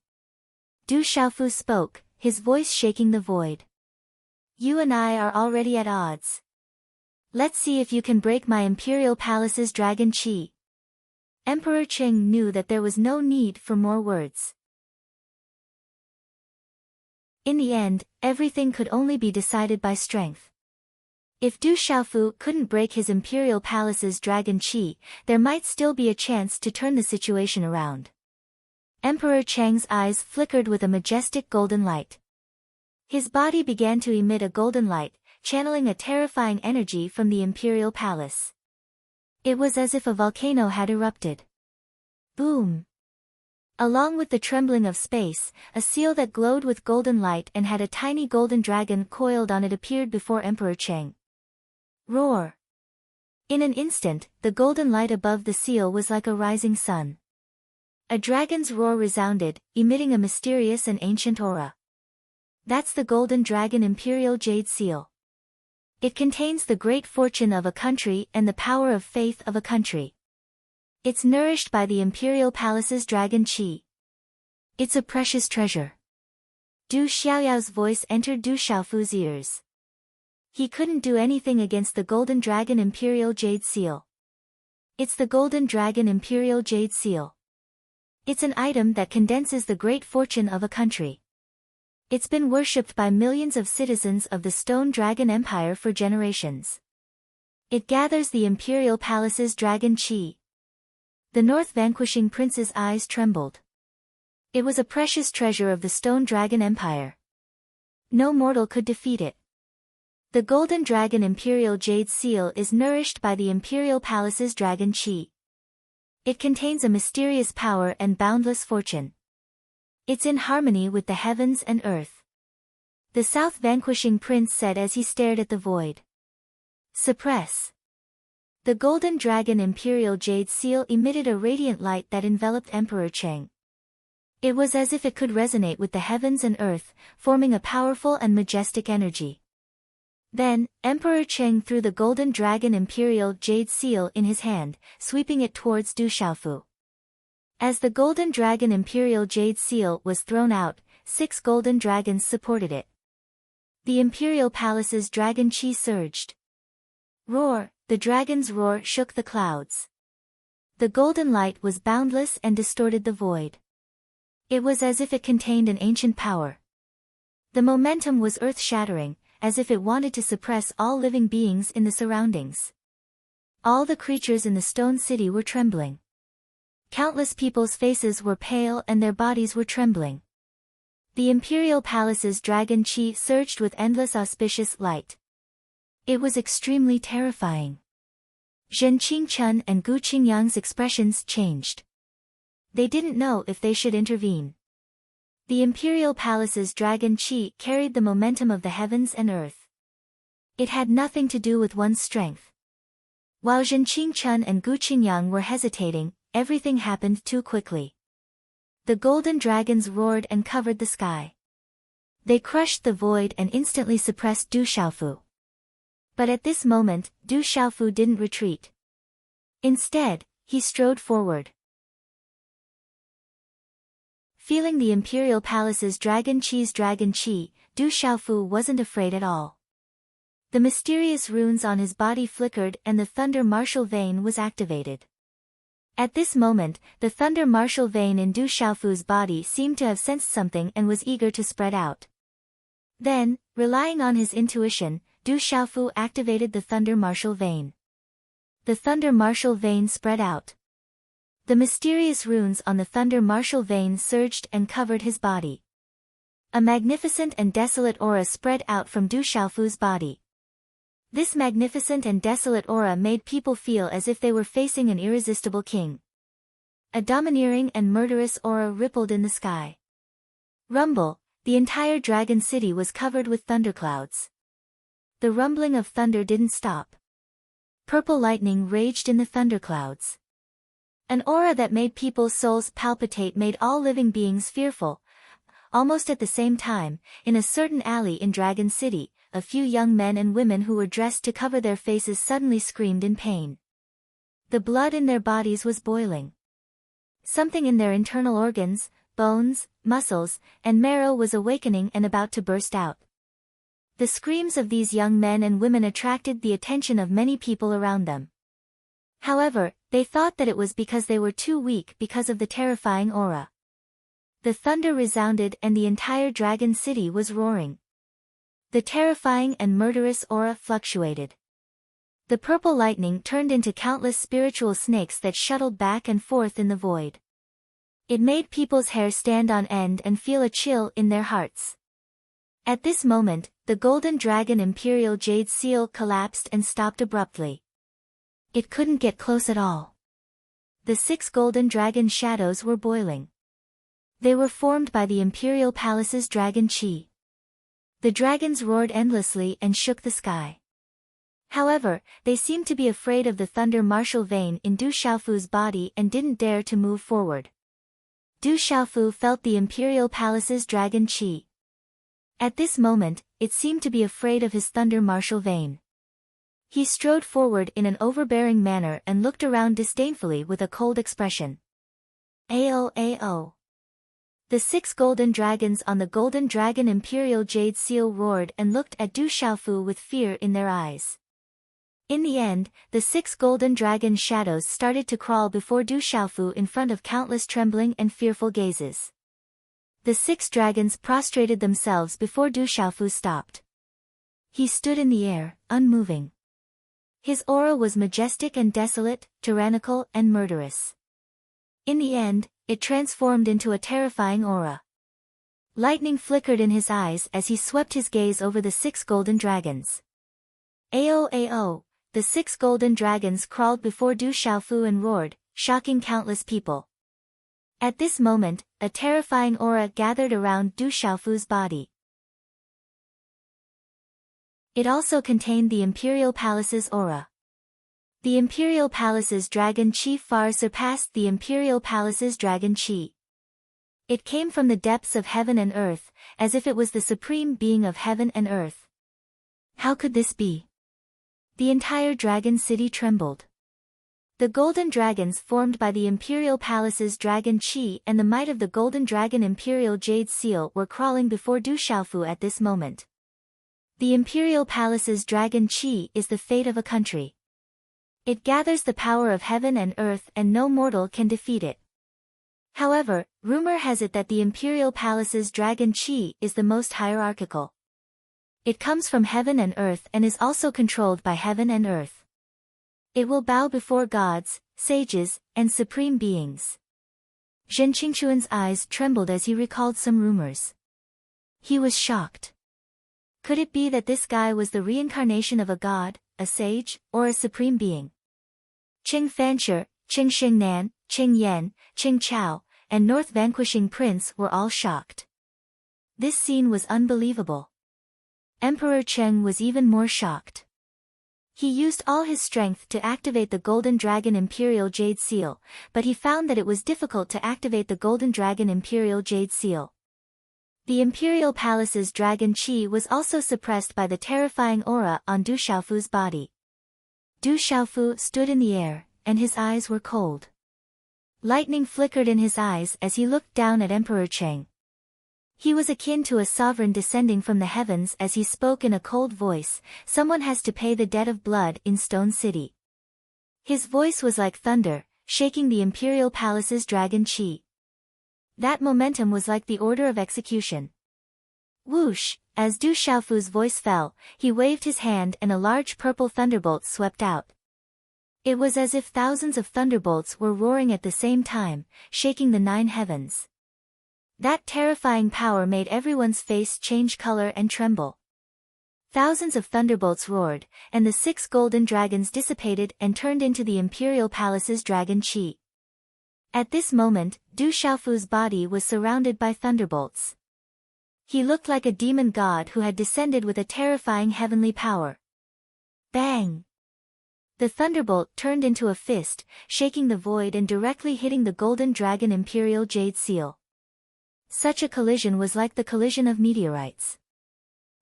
Du Xiaofu spoke, his voice shaking the void. "You and I are already at odds. Let's see if you can break my imperial palace's dragon chi." Emperor Qing knew that there was no need for more words. In the end, everything could only be decided by strength. If Du Xiaofu couldn't break his imperial palace's dragon qi, there might still be a chance to turn the situation around. Emperor Chang's eyes flickered with a majestic golden light. His body began to emit a golden light, channeling a terrifying energy from the imperial palace. It was as if a volcano had erupted. Boom! Along with the trembling of space, a seal that glowed with golden light and had a tiny golden dragon coiled on it appeared before Emperor Chang. Roar! In an instant, the golden light above the seal was like a rising sun. A dragon's roar resounded, emitting a mysterious and ancient aura. That's the Golden Dragon Imperial Jade Seal. It contains the great fortune of a country and the power of faith of a country. It's nourished by the Imperial Palace's dragon qi. It's a precious treasure. Du Xiaoyao's voice entered Du Xiaofu's ears. He couldn't do anything against the Golden Dragon Imperial Jade Seal. It's the Golden Dragon Imperial Jade Seal. It's an item that condenses the great fortune of a country. It's been worshipped by millions of citizens of the Stone Dragon Empire for generations. It gathers the Imperial Palace's dragon qi. The North Vanquishing Prince's eyes trembled. It was a precious treasure of the Stone Dragon Empire. No mortal could defeat it. The Golden Dragon Imperial Jade Seal is nourished by the Imperial Palace's dragon qi. It contains a mysterious power and boundless fortune. It's in harmony with the heavens and earth. The South Vanquishing Prince said as he stared at the void. Suppress. The Golden Dragon Imperial Jade Seal emitted a radiant light that enveloped Emperor Chang. It was as if it could resonate with the heavens and earth, forming a powerful and majestic energy. Then, Emperor Cheng threw the Golden Dragon Imperial Jade Seal in his hand, sweeping it towards Du Xiaofu. As the Golden Dragon Imperial Jade Seal was thrown out, 6 golden dragons supported it. The Imperial Palace's dragon qi surged. Roar! The dragon's roar shook the clouds. The golden light was boundless and distorted the void. It was as if it contained an ancient power. The momentum was earth-shattering, as if it wanted to suppress all living beings in the surroundings. All the creatures in the stone city were trembling. Countless people's faces were pale and their bodies were trembling. The Imperial Palace's dragon qi surged with endless auspicious light. It was extremely terrifying. Zhen Qingchun and Gu Qingyang's expressions changed. They didn't know if they should intervene. The Imperial Palace's dragon qi carried the momentum of the heavens and earth. It had nothing to do with one's strength. While Zhen Qingchun and Gu Qingyang were hesitating, everything happened too quickly. The golden dragons roared and covered the sky. They crushed the void and instantly suppressed Du Xiaofu. But at this moment, Du Xiaofu didn't retreat. Instead, he strode forward. Feeling the Imperial Palace's dragon qi, Du Xiaofu wasn't afraid at all. The mysterious runes on his body flickered and the Thunder Martial Vein was activated. At this moment, the Thunder Martial Vein in Du Xiaofu's body seemed to have sensed something and was eager to spread out. Then, relying on his intuition, Du Xiaofu activated the Thunder Martial Vein. The Thunder Martial Vein spread out. The mysterious runes on the Thunder Martial Vein surged and covered his body. A magnificent and desolate aura spread out from Du Xiaofu's body. This magnificent and desolate aura made people feel as if they were facing an irresistible king. A domineering and murderous aura rippled in the sky. Rumble! The entire dragon city was covered with thunderclouds. The rumbling of thunder didn't stop. Purple lightning raged in the thunderclouds. An aura that made people's souls palpitate made all living beings fearful. Almost at the same time, in a certain alley in Dragon City, a few young men and women who were dressed to cover their faces suddenly screamed in pain. The blood in their bodies was boiling. Something in their internal organs, bones, muscles, and marrow was awakening and about to burst out. The screams of these young men and women attracted the attention of many people around them. However, they thought that it was because they were too weak because of the terrifying aura. The thunder resounded and the entire dragon city was roaring. The terrifying and murderous aura fluctuated. The purple lightning turned into countless spiritual snakes that shuttled back and forth in the void. It made people's hair stand on end and feel a chill in their hearts. At this moment, the golden dragon imperial jade seal collapsed and stopped abruptly. It couldn't get close at all. The 6 golden dragon shadows were boiling. They were formed by the imperial palace's dragon chi. The dragons roared endlessly and shook the sky. However, they seemed to be afraid of the thunder martial vein in Du Xiaofu's body and didn't dare to move forward. Du Xiaofu felt the imperial palace's dragon chi. At this moment, it seemed to be afraid of his thunder martial vein. He strode forward in an overbearing manner and looked around disdainfully with a cold expression. Ao. The 6 golden dragons on the golden dragon imperial jade seal roared and looked at Du Xiaofu with fear in their eyes. In the end, the 6 golden dragon shadows started to crawl before Du Xiaofu in front of countless trembling and fearful gazes. The 6 dragons prostrated themselves before Du Xiaofu stopped. He stood in the air, unmoving. His aura was majestic and desolate, tyrannical and murderous. In the end, it transformed into a terrifying aura. Lightning flickered in his eyes as he swept his gaze over the 6 golden dragons. Ao. The 6 golden dragons crawled before Du Xiaofu and roared, shocking countless people. At this moment, a terrifying aura gathered around Du Xiaofu's body. It also contained the Imperial Palace's aura. The Imperial Palace's dragon chi far surpassed the Imperial Palace's dragon chi. It came from the depths of heaven and earth, as if it was the supreme being of heaven and earth. How could this be? The entire dragon city trembled. The golden dragons formed by the Imperial Palace's dragon chi and the might of the golden dragon imperial jade seal were crawling before Du Xiaofu at this moment. The Imperial Palace's dragon chi is the fate of a country. It gathers the power of heaven and earth and no mortal can defeat it. However, rumor has it that the Imperial Palace's dragon chi is the most hierarchical. It comes from heaven and earth and is also controlled by heaven and earth. It will bow before gods, sages, and supreme beings. Zhen Qingchuan's eyes trembled as he recalled some rumors. He was shocked. Could it be that this guy was the reincarnation of a god, a sage, or a supreme being? Qing Fanshi, Qing Xingnan, Qing Yan, Qing Chao, and North Vanquishing Prince were all shocked. This scene was unbelievable. Emperor Cheng was even more shocked. He used all his strength to activate the Golden Dragon Imperial Jade Seal, but he found that it was difficult to activate the Golden Dragon Imperial Jade Seal. The Imperial Palace's dragon chi was also suppressed by the terrifying aura on Du Xiaofu's body. Du Xiaofu stood in the air, and his eyes were cold. Lightning flickered in his eyes as he looked down at Emperor Cheng. He was akin to a sovereign descending from the heavens as he spoke in a cold voice, "Someone has to pay the debt of blood in Stone City." His voice was like thunder, shaking the Imperial Palace's dragon chi. That momentum was like the order of execution. Whoosh! As Du Xiaofu's voice fell, he waved his hand and a large purple thunderbolt swept out. It was as if thousands of thunderbolts were roaring at the same time, shaking the 9 heavens. That terrifying power made everyone's face change color and tremble. Thousands of thunderbolts roared, and the 6 golden dragons dissipated and turned into the Imperial Palace's dragon chi. At this moment, Du Xiaofu's body was surrounded by thunderbolts. He looked like a demon god who had descended with a terrifying heavenly power. Bang! The thunderbolt turned into a fist, shaking the void and directly hitting the Golden Dragon Imperial Jade Seal. Such a collision was like the collision of meteorites.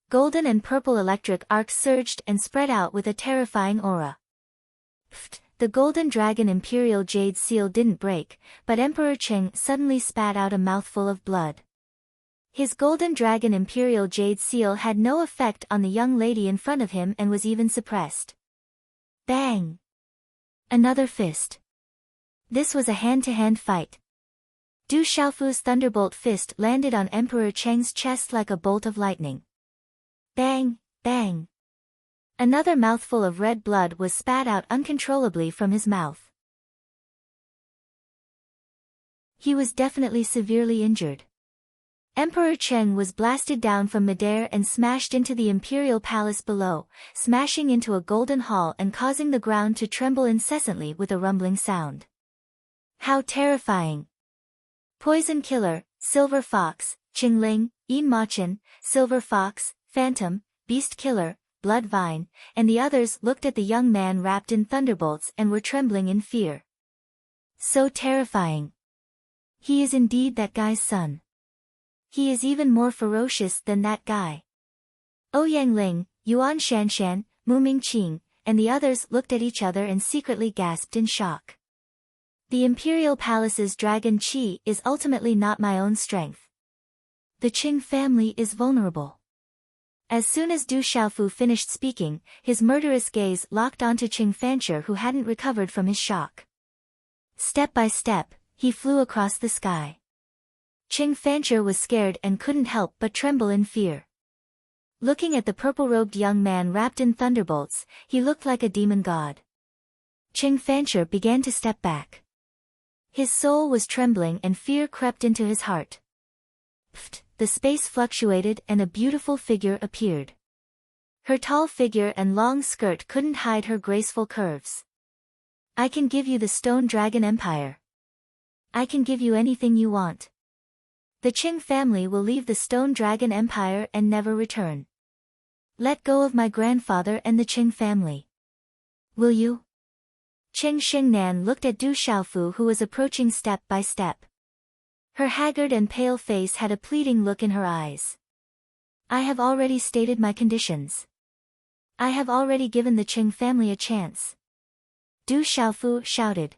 Golden and purple electric arcs surged and spread out with a terrifying aura. Pfft! The Golden Dragon Imperial Jade Seal didn't break, but Emperor Cheng suddenly spat out a mouthful of blood. His Golden Dragon Imperial Jade Seal had no effect on the young lady in front of him and was even suppressed. Bang! Another fist. This was a hand-to-hand fight. Du Xiaofu's thunderbolt fist landed on Emperor Cheng's chest like a bolt of lightning. Bang, bang. Another mouthful of red blood was spat out uncontrollably from his mouth. He was definitely severely injured. Emperor Cheng was blasted down from midair and smashed into the imperial palace below, smashing into a golden hall and causing the ground to tremble incessantly with a rumbling sound. How terrifying! Poison Killer, Silver Fox, Qingling, Yin Machin, Silver Fox, Phantom, Beast Killer, Blood Vine, and the others looked at the young man wrapped in thunderbolts and were trembling in fear. So terrifying! He is indeed that guy's son. He is even more ferocious than that guy. Ouyang Ling, Yuan Shanshan, Mu Mingqing, and the others looked at each other and secretly gasped in shock. The Imperial Palace's dragon Qi is ultimately not my own strength. The Qing family is vulnerable. As soon as Du Xiaofu finished speaking, his murderous gaze locked onto Qing Fancher, who hadn't recovered from his shock. Step by step, he flew across the sky. Qing Fancher was scared and couldn't help but tremble in fear. Looking at the purple-robed young man wrapped in thunderbolts, he looked like a demon god. Qing Fancher began to step back. His soul was trembling and fear crept into his heart. Pfft, the space fluctuated and a beautiful figure appeared. Her tall figure and long skirt couldn't hide her graceful curves. I can give you the Stone Dragon Empire. I can give you anything you want. The Qing family will leave the Stone Dragon Empire and never return. Let go of my grandfather and the Qing family. Will you? Qing Xingnan looked at Du Xiaofu, who was approaching step by step. Her haggard and pale face had a pleading look in her eyes. I have already stated my conditions. I have already given the Qing family a chance. Du Xiaofu shouted.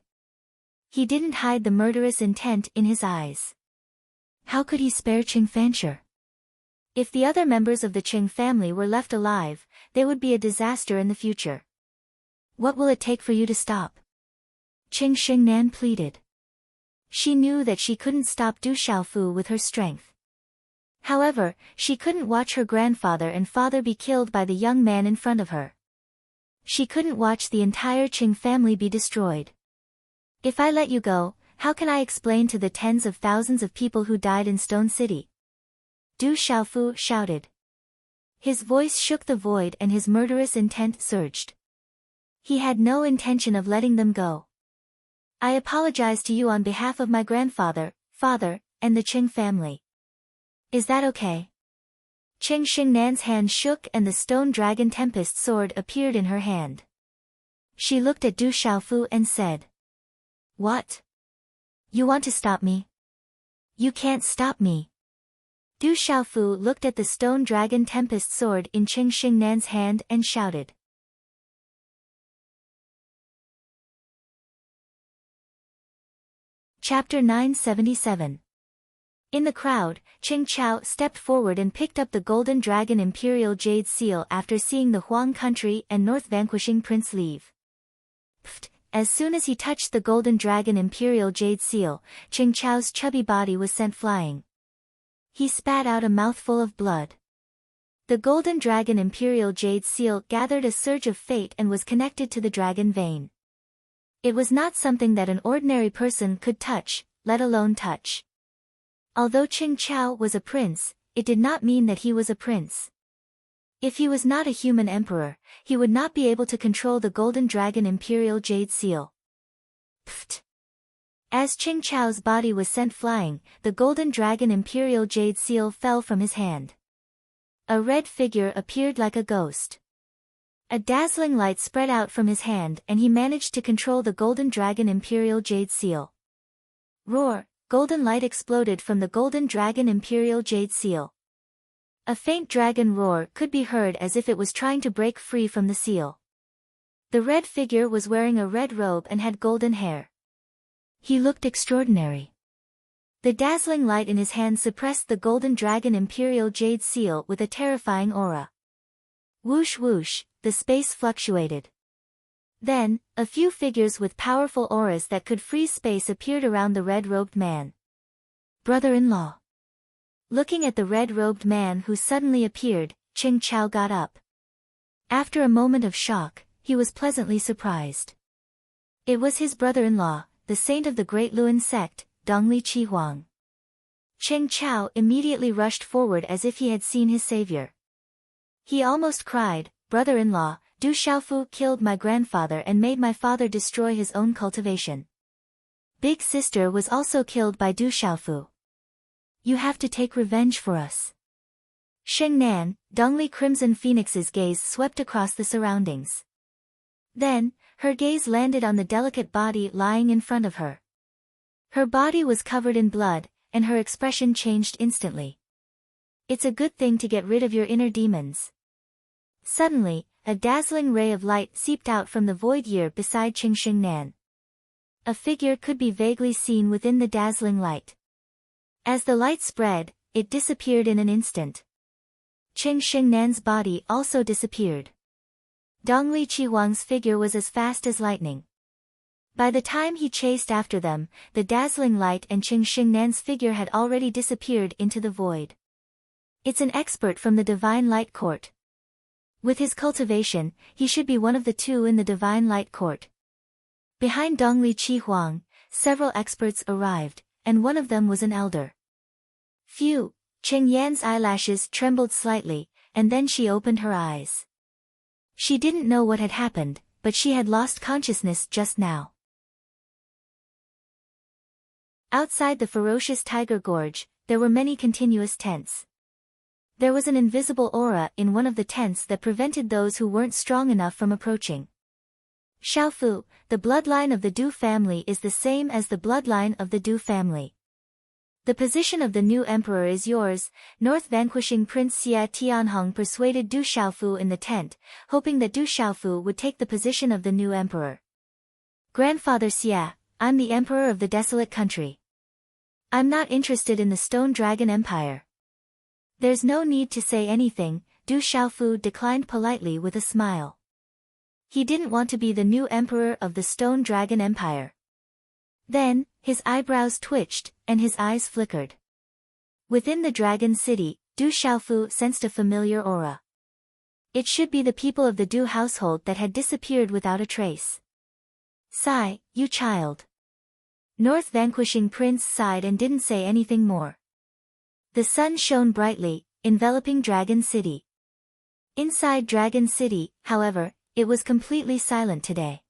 He didn't hide the murderous intent in his eyes. How could he spare Qing Fancher? If the other members of the Qing family were left alive, they would be a disaster in the future. What will it take for you to stop? Qing Xingnan pleaded. She knew that she couldn't stop Du Xiaofu with her strength. However, she couldn't watch her grandfather and father be killed by the young man in front of her. She couldn't watch the entire Qing family be destroyed. If I let you go, how can I explain to the tens of thousands of people who died in Stone City? Du Xiaofu shouted. His voice shook the void and his murderous intent surged. He had no intention of letting them go. I apologize to you on behalf of my grandfather, father, and the Qing family. Is that okay? Qing Xingnan's hand shook and the Stone Dragon Tempest sword appeared in her hand. She looked at Du Xiaofu and said. What? You want to stop me? You can't stop me. Du Xiaofu looked at the Stone Dragon Tempest sword in Qing Xingnan's hand and shouted. Chapter 977. In the crowd, Qing Chao stepped forward and picked up the Golden Dragon Imperial Jade Seal after seeing the Huang country and North vanquishing Prince leave. Pfft. As soon as he touched the Golden Dragon Imperial Jade Seal, Qing Chao's chubby body was sent flying. He spat out a mouthful of blood. The Golden Dragon Imperial Jade Seal gathered a surge of fate and was connected to the dragon vein. It was not something that an ordinary person could touch, let alone touch. Although Qing Chao was a prince, it did not mean that he was a prince. If he was not a human emperor, he would not be able to control the Golden Dragon Imperial Jade Seal. Pfft. As Qing Chao's body was sent flying, the Golden Dragon Imperial Jade Seal fell from his hand. A red figure appeared like a ghost. A dazzling light spread out from his hand and he managed to control the Golden Dragon Imperial Jade Seal. Roar! Golden light exploded from the Golden Dragon Imperial Jade Seal. A faint dragon roar could be heard as if it was trying to break free from the seal. The red figure was wearing a red robe and had golden hair. He looked extraordinary. The dazzling light in his hand suppressed the Golden Dragon Imperial Jade Seal with a terrifying aura. Whoosh whoosh, the space fluctuated. Then, a few figures with powerful auras that could freeze space appeared around the red-robed man. brother-in-law. Looking at the red-robed man who suddenly appeared, Ching Chao got up. After a moment of shock, he was pleasantly surprised. It was his brother-in-law, the saint of the Great Luan sect, Dongli Chi Huang. Ching Chao immediately rushed forward as if he had seen his savior. He almost cried, "Brother-in-law, Du Xiaofu killed my grandfather and made my father destroy his own cultivation. Big sister was also killed by Du Xiaofu. You have to take revenge for us." Sheng Nan, Dongli Crimson Phoenix's gaze swept across the surroundings. Then, her gaze landed on the delicate body lying in front of her. Her body was covered in blood, and her expression changed instantly. It's a good thing to get rid of your inner demons. Suddenly, a dazzling ray of light seeped out from the void year beside Sheng Nan. A figure could be vaguely seen within the dazzling light. As the light spread, it disappeared in an instant. Sheng Nan's body also disappeared. Dongli Chi Huang's figure was as fast as lightning. By the time he chased after them, the dazzling light and Sheng Nan's figure had already disappeared into the void. It's an expert from the Divine Light Court. With his cultivation, he should be one of the two in the Divine Light Court. Behind Dongli Chi Huang, several experts arrived, and one of them was an elder. Phew! Cheng Yan's eyelashes trembled slightly, and then she opened her eyes. She didn't know what had happened, but she had lost consciousness just now. Outside the ferocious Tiger Gorge, there were many continuous tents. There was an invisible aura in one of the tents that prevented those who weren't strong enough from approaching. Xiaofu, the bloodline of the Du family is the same as the bloodline of the Du family. The position of the new emperor is yours. North vanquishing Prince Xia Tianhong persuaded Du Xiaofu in the tent, hoping that Du Xiaofu would take the position of the new emperor. Grandfather Xia, I'm the emperor of the desolate country. I'm not interested in the Stone Dragon Empire. There's no need to say anything, Du Xiaofu declined politely with a smile. He didn't want to be the new emperor of the Stone Dragon Empire. Then, his eyebrows twitched, and his eyes flickered. Within the Dragon City, Du Xiaofu sensed a familiar aura. It should be the people of the Du household that had disappeared without a trace. Sigh, you child. North vanquishing prince sighed and didn't say anything more. The sun shone brightly, enveloping Dragon City. Inside Dragon City, however, it was completely silent today.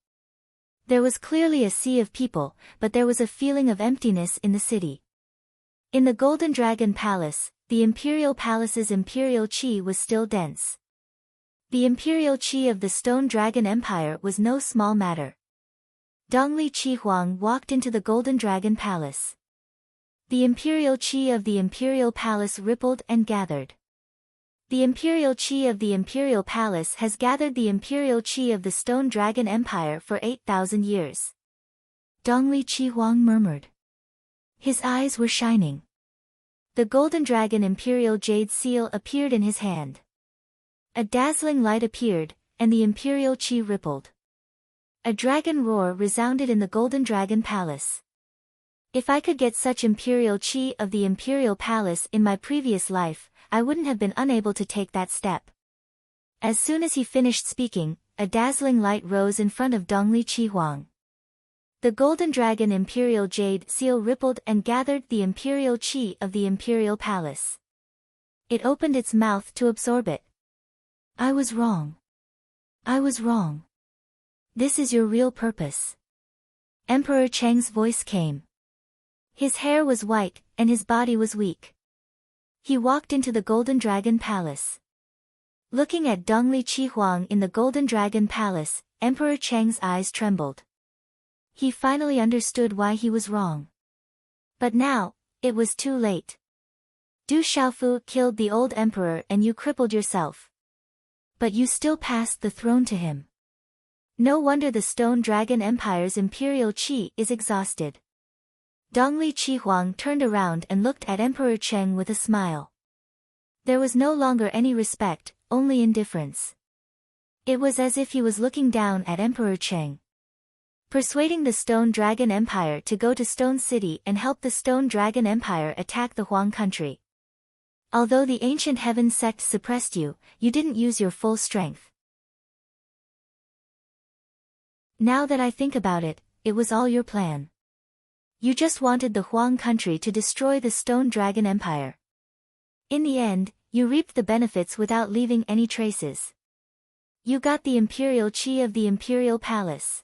There was clearly a sea of people, but there was a feeling of emptiness in the city. In the Golden Dragon Palace, the Imperial Palace's Imperial Qi was still dense. The Imperial Qi of the Stone Dragon Empire was no small matter. Dongli Chi Huang walked into the Golden Dragon Palace. The Imperial Qi of the Imperial Palace rippled and gathered. The Imperial Qi of the Imperial Palace has gathered the Imperial Qi of the Stone Dragon Empire for 8,000 years. Dongli Chi Huang murmured. His eyes were shining. The Golden Dragon Imperial Jade Seal appeared in his hand. A dazzling light appeared, and the Imperial Qi rippled. A dragon roar resounded in the Golden Dragon Palace. If I could get such Imperial Qi of the Imperial Palace in my previous life, I wouldn't have been unable to take that step. As soon as he finished speaking, a dazzling light rose in front of Dongli Chi Huang. The Golden Dragon Imperial Jade Seal rippled and gathered the Imperial Qi of the Imperial Palace. It opened its mouth to absorb it. I was wrong. I was wrong. This is your real purpose. Emperor Cheng's voice came. His hair was white, and his body was weak. He walked into the Golden Dragon Palace. Looking at Dongli Chi Huang in the Golden Dragon Palace, Emperor Cheng's eyes trembled. He finally understood why he was wrong. But now, it was too late. Du Xiaofu killed the old emperor and you crippled yourself. But you still passed the throne to him. No wonder the Stone Dragon Empire's Imperial Qi is exhausted. Dongli Chi Huang turned around and looked at Emperor Cheng with a smile. There was no longer any respect, only indifference. It was as if he was looking down at Emperor Cheng. persuading the Stone Dragon Empire to go to Stone City and help the Stone Dragon Empire attack the Huang country. Although the ancient heaven sect suppressed you, you didn't use your full strength. Now that I think about it, it was all your plan. You just wanted the Huang country to destroy the Stone Dragon Empire. In the end, you reaped the benefits without leaving any traces. You got the imperial qi of the imperial palace.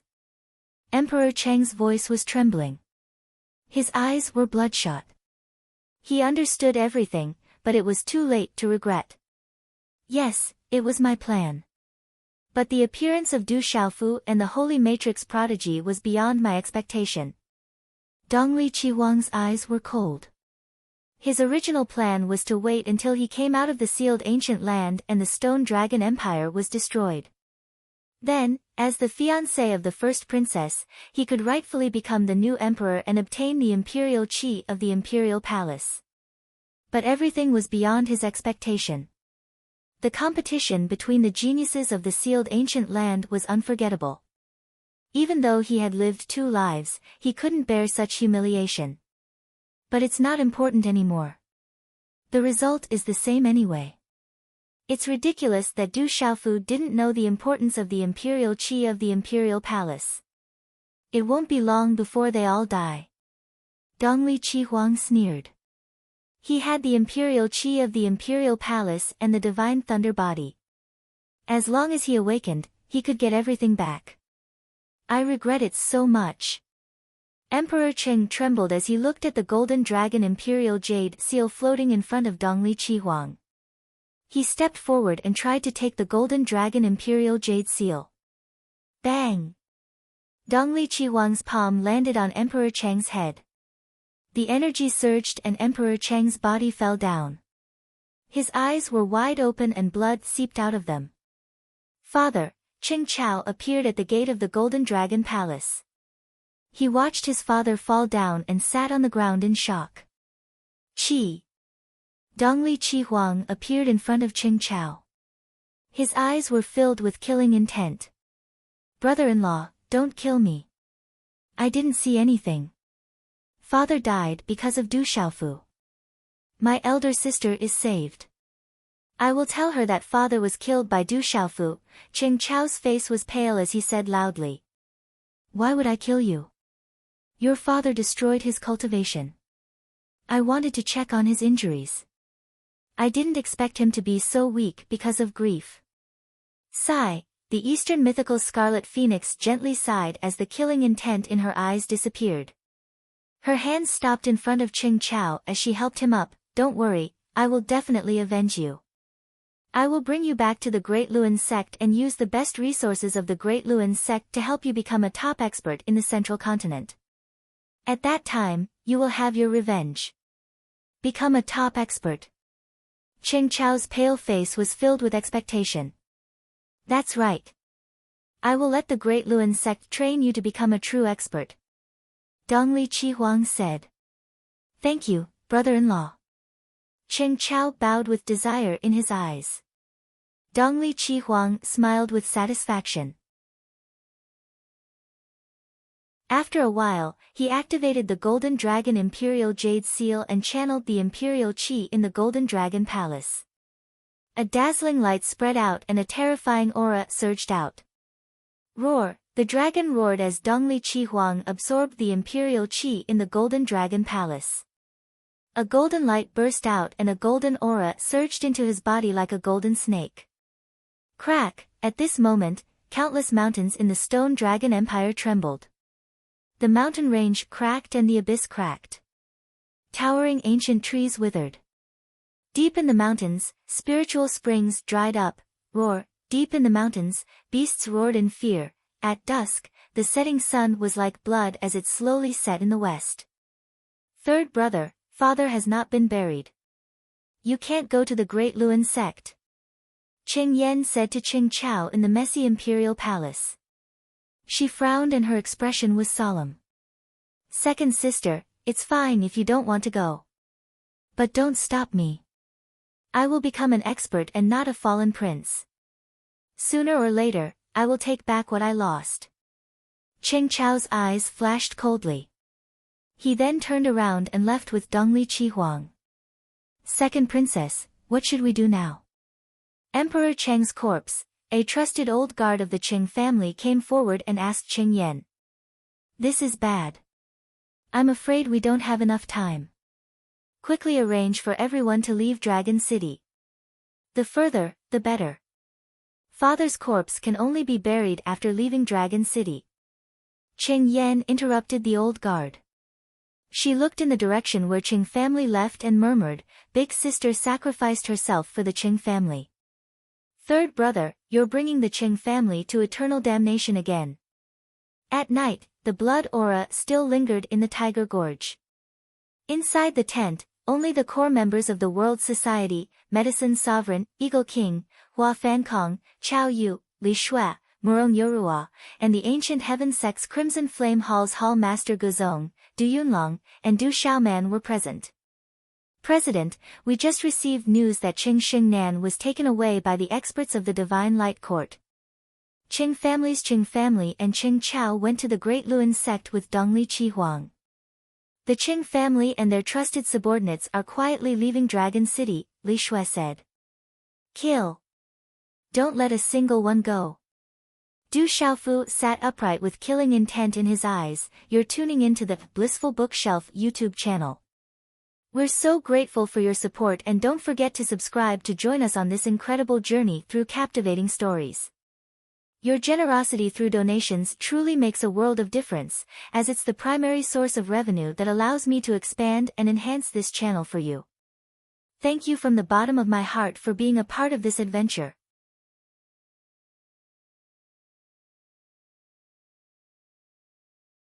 Emperor Cheng's voice was trembling. His eyes were bloodshot. He understood everything, but it was too late to regret. Yes, it was my plan. But the appearance of Du Xiaofu and the Holy Matrix prodigy was beyond my expectation. Dongli Qihuang's eyes were cold. His original plan was to wait until he came out of the sealed ancient land and the Stone Dragon Empire was destroyed. Then, as the fiancé of the first princess, he could rightfully become the new emperor and obtain the imperial qi of the imperial palace. But everything was beyond his expectation. The competition between the geniuses of the sealed ancient land was unforgettable. Even though he had lived 2 lives, he couldn't bear such humiliation. But it's not important anymore. The result is the same anyway. It's ridiculous that Du Xiaofu didn't know the importance of the imperial qi of the imperial palace. It won't be long before they all die. Dongli Qihuang sneered. He had the imperial qi of the imperial palace and the divine thunder body. As long as he awakened, he could get everything back. I regret it so much. Emperor Cheng trembled as he looked at the golden dragon imperial jade seal floating in front of Dongli Qihuang. He stepped forward and tried to take the golden dragon imperial jade seal. Bang! Dongli Qihuang's palm landed on Emperor Cheng's head. The energy surged and Emperor Cheng's body fell down. His eyes were wide open and blood seeped out of them. Father, Cheng Chao appeared at the gate of the Golden Dragon Palace. He watched his father fall down and sat on the ground in shock. Qi. Dongli Qihuang appeared in front of Cheng Chao. His eyes were filled with killing intent. Brother-in-law, don't kill me. I didn't see anything. Father died because of Du Xiaofu. My elder sister is saved. I will tell her that father was killed by Du Xiaofu. Cheng Chao's face was pale as he said loudly. Why would I kill you? Your father destroyed his cultivation. I wanted to check on his injuries. I didn't expect him to be so weak because of grief. Sigh, the Eastern mythical Scarlet Phoenix gently sighed as the killing intent in her eyes disappeared. Her hands stopped in front of Cheng Chao as she helped him up. Don't worry, I will definitely avenge you. I will bring you back to the Great Luan sect and use the best resources of the Great Luan sect to help you become a top expert in the Central Continent. At that time, you will have your revenge. Become a top expert. Cheng Chao's pale face was filled with expectation. That's right. I will let the Great Luan sect train you to become a true expert. Dongli Qihuang said. Thank you, brother-in-law. Cheng Chao bowed with desire in his eyes. Dongli Qihuang smiled with satisfaction. After a while, he activated the Golden Dragon Imperial Jade Seal and channeled the Imperial Qi in the Golden Dragon Palace. A dazzling light spread out and a terrifying aura surged out. Roar! The dragon roared as Dongli Qihuang absorbed the Imperial Qi in the Golden Dragon Palace. A golden light burst out and a golden aura surged into his body like a golden snake. Crack! At this moment, countless mountains in the Stone Dragon Empire trembled. The mountain range cracked and the abyss cracked. Towering ancient trees withered. Deep in the mountains, spiritual springs dried up. Roar! Deep in the mountains, beasts roared in fear. At dusk, the setting sun was like blood as it slowly set in the west. Third brother, father has not been buried. You can't go to the Great Luan sect. Cheng Yen said to Cheng Chao in the messy imperial palace. She frowned and her expression was solemn. Second sister, it's fine if you don't want to go. But don't stop me. I will become an expert and not a fallen prince. Sooner or later, I will take back what I lost. Cheng Chao's eyes flashed coldly. He then turned around and left with Dongli Chihuang. Second princess, what should we do now? Emperor Cheng's corpse, a trusted old guard of the Cheng family, came forward and asked Cheng Yan. This is bad. I'm afraid we don't have enough time. Quickly arrange for everyone to leave Dragon City. The further, the better. Father's corpse can only be buried after leaving Dragon City. Cheng Yan interrupted the old guard. She looked in the direction where Cheng family left and murmured, Big sister sacrificed herself for the Cheng family. Third brother, you're bringing the Cheng family to eternal damnation again. At night, the blood aura still lingered in the Tiger Gorge. Inside the tent, only the core members of the World Society, Medicine Sovereign, Eagle King, Hua Fankong, Chao Yu, Li Shui, Murong Yorua, and the ancient Heaven Sect's Crimson Flame Hall's Hall Master Guzong, Du Yunlong, and Du Xiaoman were present. President, we just received news that Qing Xingnan was taken away by the experts of the Divine Light Court. Qing family and Qing Chao went to the Great Luan sect with Dongli Chihuang. The Qing family and their trusted subordinates are quietly leaving Dragon City, Li Shui said. Kill. Don't let a single one go. Du Xiaofu sat upright with killing intent in his eyes. You're tuning into the Blissful Bookshelf YouTube channel. We're so grateful for your support, and don't forget to subscribe to join us on this incredible journey through captivating stories. Your generosity through donations truly makes a world of difference, as it's the primary source of revenue that allows me to expand and enhance this channel for you. Thank you from the bottom of my heart for being a part of this adventure.